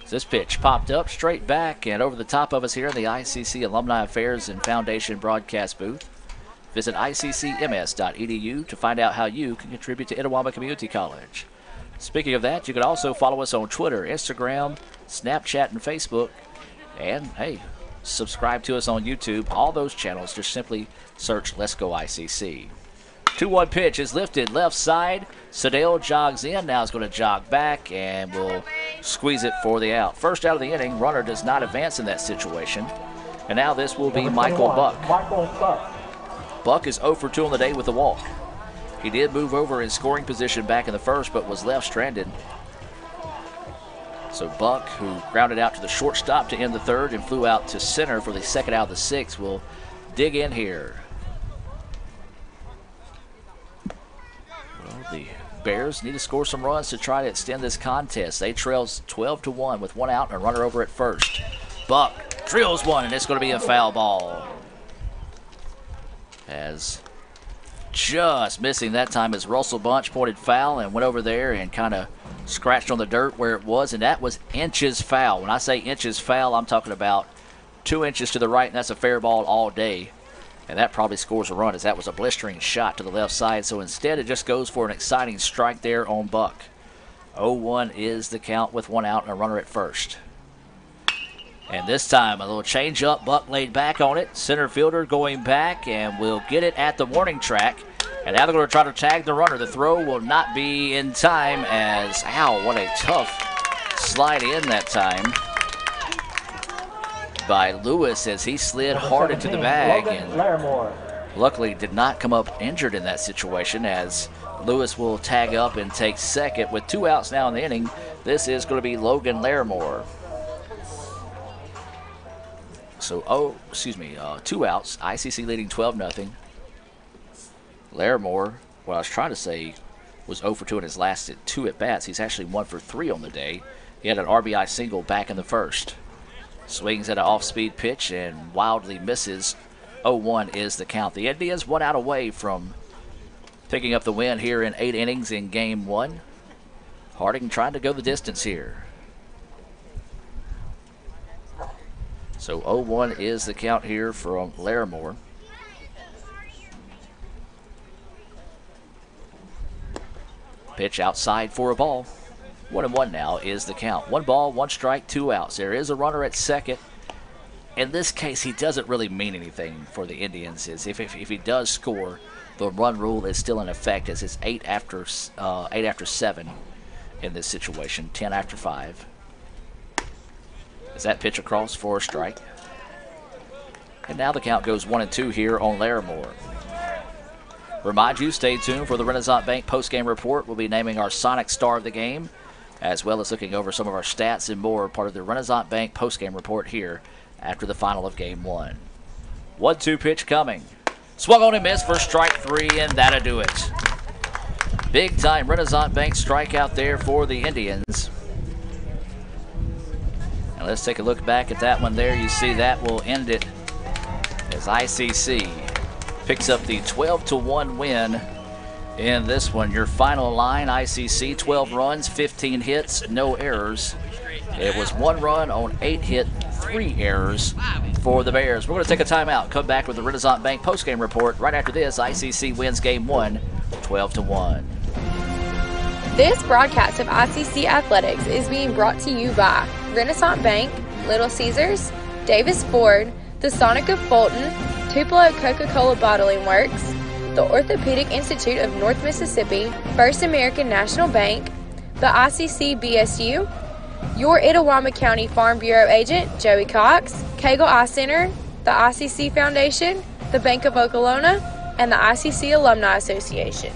This pitch popped up straight back and over the top of us here in the ICC Alumni Affairs and Foundation broadcast booth. Visit iccms.edu to find out how you can contribute to Itawamba Community College. Speaking of that, you can also follow us on Twitter, Instagram, Snapchat, and Facebook. And, hey, subscribe to us on YouTube. All those channels, just simply search Let's Go ICC. 2-1 pitch is lifted left side. Sadale jogs in, now is going to jog back and will squeeze it for the out. First out of the inning, runner does not advance in that situation. And now this will be Michael Buck. Buck is 0 for 2 on the day with a walk. He did move over in scoring position back in the first, but was left stranded. So Buck, who grounded out to the shortstop to end the third and flew out to center for the second out of the 6th, will dig in here. Well, the Bears need to score some runs to try to extend this contest. They trail 12-1 with 1 out and a runner over at first. Buck drills one, and it's going to be a foul ball. As just missing that time as Russell Bunch pointed foul and went over there and kind of scratched on the dirt where it was, and that was inches foul. When I say inches foul, I'm talking about 2 inches to the right, and that's a fair ball all day. And that probably scores a run, as that was a blistering shot to the left side. So instead, it just goes for an exciting strike there on Buck. 0-1 is the count with 1 out and a runner at first. And this time, a little change up. Buck laid back on it. Center fielder going back and will get it at the warning track. And now they're going to try to tag the runner. The throw will not be in time as, ow, what a tough slide in that time by Lewis as he slid hard into the bag and luckily did not come up injured in that situation, as Lewis will tag up and take second with 2 outs now in the inning. This is going to be Logan Larimore. So, 2 outs. ICC leading 12-0. Larimore, what I was trying to say, was 0 for 2 in his last 2 at-bats. He's actually 1 for 3 on the day. He had an RBI single back in the first. Swings at an off-speed pitch and wildly misses. 0-1 is the count. The Indians 1 out away from Picking up the win here in 8 innings in game 1. Harding trying to go the distance here. So 0-1 is the count here from Larimore. Pitch outside for a ball. 1-1 now is the count. 1 ball, 1 strike, 2 outs. There is a runner at second. In this case, he doesn't really mean anything for the Indians. If he does score, the run rule is still in effect, as it's 8 after 7 in this situation, 10 after 5. Is that pitch across for a strike? And now the count goes 1-2 here on Larimore. Remind you, stay tuned for the Renaissance Bank postgame report. We'll be naming our Sonic Star of the game, as well as looking over some of our stats and more, part of the Renaissance Bank postgame report here after the final of game 1. 1-2 pitch coming. Swung on and missed for strike 3, and that'll do it. Big time Renaissance Bank strikeout there for the Indians. And let's take a look back at that one there. You see that will end it as ICC picks up the 12-1 win in this one. Your final line, ICC, 12 runs, 15 hits, no errors. It was 1 run on 8 hit, 3 errors for the Bears. We're going to take a timeout, come back with the Renaissance Bank postgame report. Right after this, ICC wins game 1, 12-1. This broadcast of ICC Athletics is being brought to you by Renaissance Bank, Little Caesars, Davis Ford, the Sonic of Fulton, Tupelo Coca-Cola Bottling Works, the Orthopedic Institute of North Mississippi, First American National Bank, the ICC BSU, your Itawamba County Farm Bureau agent, Joey Cox, Cagle Eye Center, the ICC Foundation, the Bank of Okolona, and the ICC Alumni Association.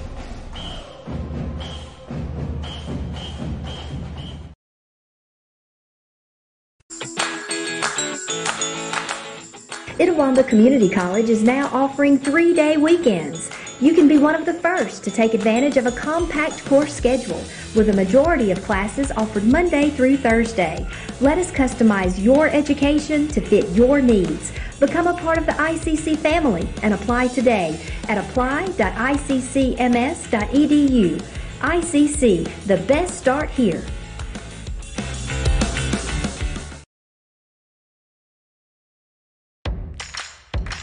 Itawamba Community College is now offering 3-day weekends. You can be one of the first to take advantage of a compact course schedule with a majority of classes offered Monday through Thursday. Let us customize your education to fit your needs. Become a part of the ICC family and apply today at apply.iccms.edu. ICC, the best start here.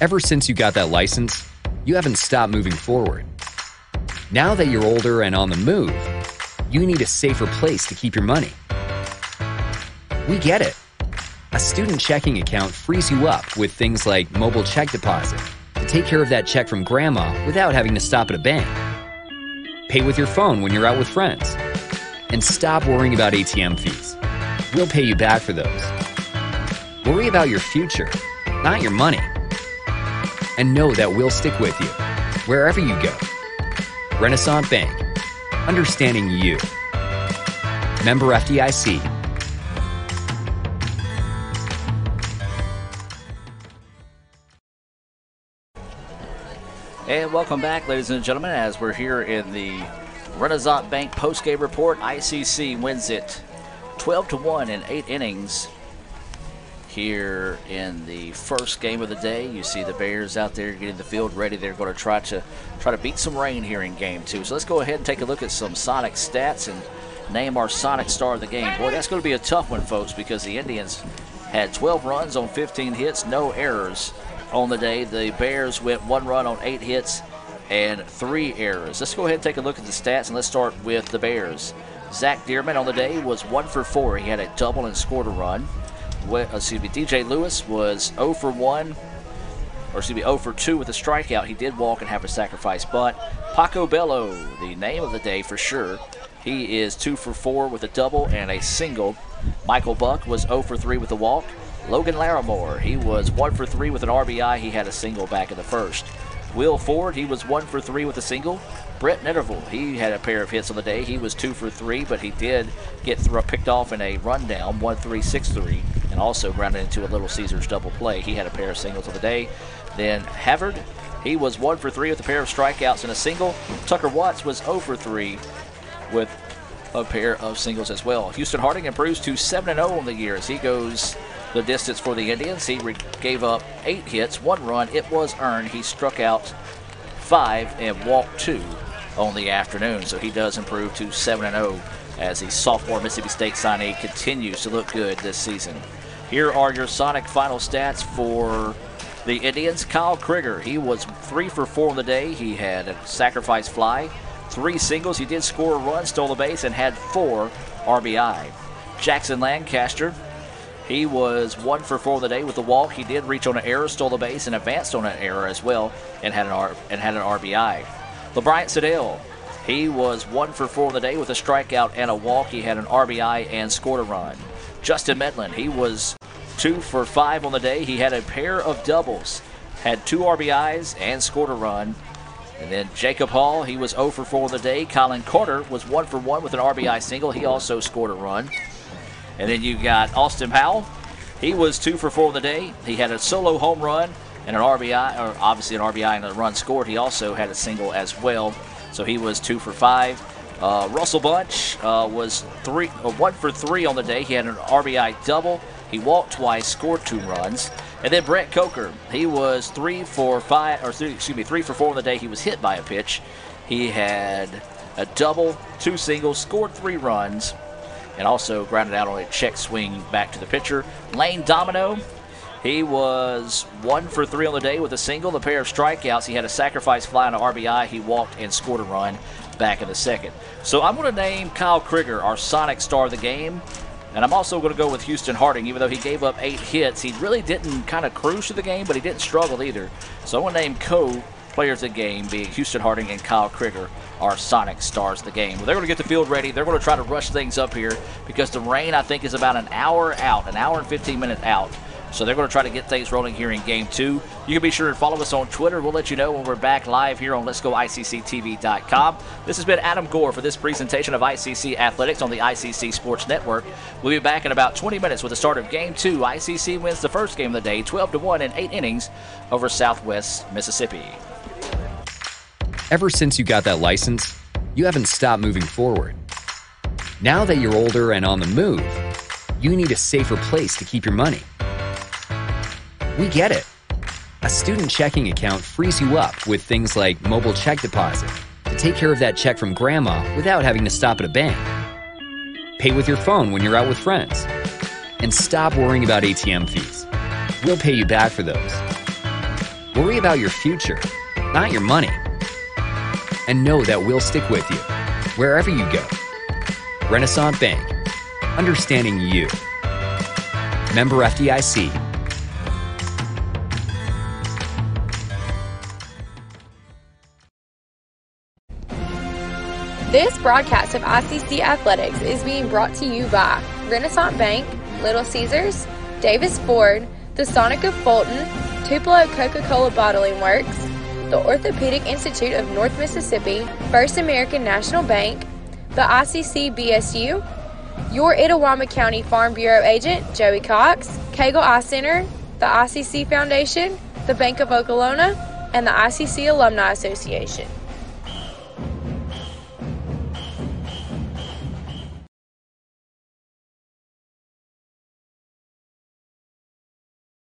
Ever since you got that license, you haven't stopped moving forward. Now that you're older and on the move, you need a safer place to keep your money. We get it. A student checking account frees you up with things like mobile check deposit to take care of that check from grandma without having to stop at a bank. Pay with your phone when you're out with friends. And stop worrying about ATM fees. We'll pay you back for those. Worry about your future, not your money. And know that we'll stick with you, wherever you go. Renaissance Bank, understanding you. Member FDIC. And welcome back, ladies and gentlemen, as we're here in the Renaissance Bank postgame report. ICC wins it 12-1 in 8 innings. Here in the first game of the day, you see the Bears out there getting the field ready. They're going to try to beat some rain here in game 2. So let's go ahead and take a look at some Sonic stats and name our Sonic Star of the game. Boy, that's going to be a tough one, folks, because the Indians had 12 runs on 15 hits, no errors on the day. The Bears went 1 run on 8 hits and 3 errors. Let's go ahead and take a look at the stats, and let's start with the Bears. Zach Dearman on the day was 1 for 4. He had a double and scored a run. DJ Lewis was 0 for 2 with a strikeout. He did walk and have a sacrifice bunt. Paco Bello, the name of the day for sure. He is 2 for 4 with a double and a single. Michael Buck was 0 for 3 with a walk. Logan Larimore, he was 1 for 3 with an RBI. He had a single back in the first. Will Ford, he was 1 for 3 with a single. Brett Netterville, he had a pair of hits on the day. He was 2 for 3, but he did get picked off in a rundown, 1-3-6-3, and also grounded into a Little Caesars double play. He had a pair of singles on the day. Then Havard, he was 1 for 3 with a pair of strikeouts and a single. Tucker Watts was 0 for 3 with a pair of singles as well. Houston Harding improves to 7-0 on the year as he goes the distance for the Indians. He gave up 8 hits, 1 run. It was earned. He struck out 5 and walked 2 on the afternoon. So he does improve to 7-0 as the sophomore Mississippi State signee continues to look good this season. Here are your Sonic final stats for the Indians. Kyle Krieger, he was 3 for 4 on the day. He had a sacrifice fly, 3 singles. He did score a run, stole the base, and had 4 RBI. Jackson Lancaster, he was 1 for 4 on the day with the walk. He did reach on an error, stole the base, and advanced on an error as well, and had an RBI. LeBryant Siddell, he was 1 for 4 on the day with a strikeout and a walk. He had an RBI and scored a run. Justin Medlin, he was 2 for 5 on the day. He had a pair of doubles, had 2 RBIs and scored a run. And then Jacob Hall, he was 0 for 4 on the day. Colin Carter was 1 for 1 with an RBI single. He also scored a run. And then you got Austin Powell. He was 2 for 4 on the day. He had a solo home run and an RBI, or obviously an RBI and a run scored. He also had a single as well. So he was 2 for 5. Russell Bunch was 1 for 3 on the day. He had an RBI double. He walked twice, scored 2 runs. And then Brett Coker, he was 3 for 4 on the day. He was hit by a pitch. He had a double, 2 singles, scored 3 runs, and also grounded out on a check swing back to the pitcher. Lane Domino, he was 1 for 3 on the day with a single, a pair of strikeouts. He had a sacrifice fly and an RBI. He walked and scored a run back in the second. So I'm going to name Kyle Krieger our Sonic star of the game. And I'm also going to go with Houston Harding. Even though he gave up 8 hits, he really didn't kind of cruise to the game, but he didn't struggle either. So I'm going to name co-players of the game being Houston Harding and Kyle Krieger, our Sonic stars of the game. Well, they're going to get the field ready. They're going to try to rush things up here because the rain, I think, is about an hour out, an hour and 15 minutes out. So they're going to try to get things rolling here in Game 2. You can be sure to follow us on Twitter. We'll let you know when we're back live here on Let'sGoICCTV.com. This has been Adam Gore for this presentation of ICC Athletics on the ICC Sports Network. We'll be back in about 20 minutes with the start of Game 2. ICC wins the first game of the day, 12-1 in 8 innings over Southwest Mississippi. Ever since you got that license, you haven't stopped moving forward. Now that you're older and on the move, you need a safer place to keep your money. We get it. A student checking account frees you up with things like mobile check deposit to take care of that check from grandma without having to stop at a bank. Pay with your phone when you're out with friends. And stop worrying about ATM fees. We'll pay you back for those. Worry about your future, not your money. And know that we'll stick with you wherever you go. Renaissance Bank. Understanding you. Member FDIC. This broadcast of ICC Athletics is being brought to you by Renaissance Bank, Little Caesars, Davis Ford, the Sonic of Fulton, Tupelo Coca-Cola Bottling Works, the Orthopedic Institute of North Mississippi, First American National Bank, the ICC BSU, your Itawamba County Farm Bureau agent, Joey Cox, Cagle Eye Center, the ICC Foundation, the Bank of Okolona, and the ICC Alumni Association.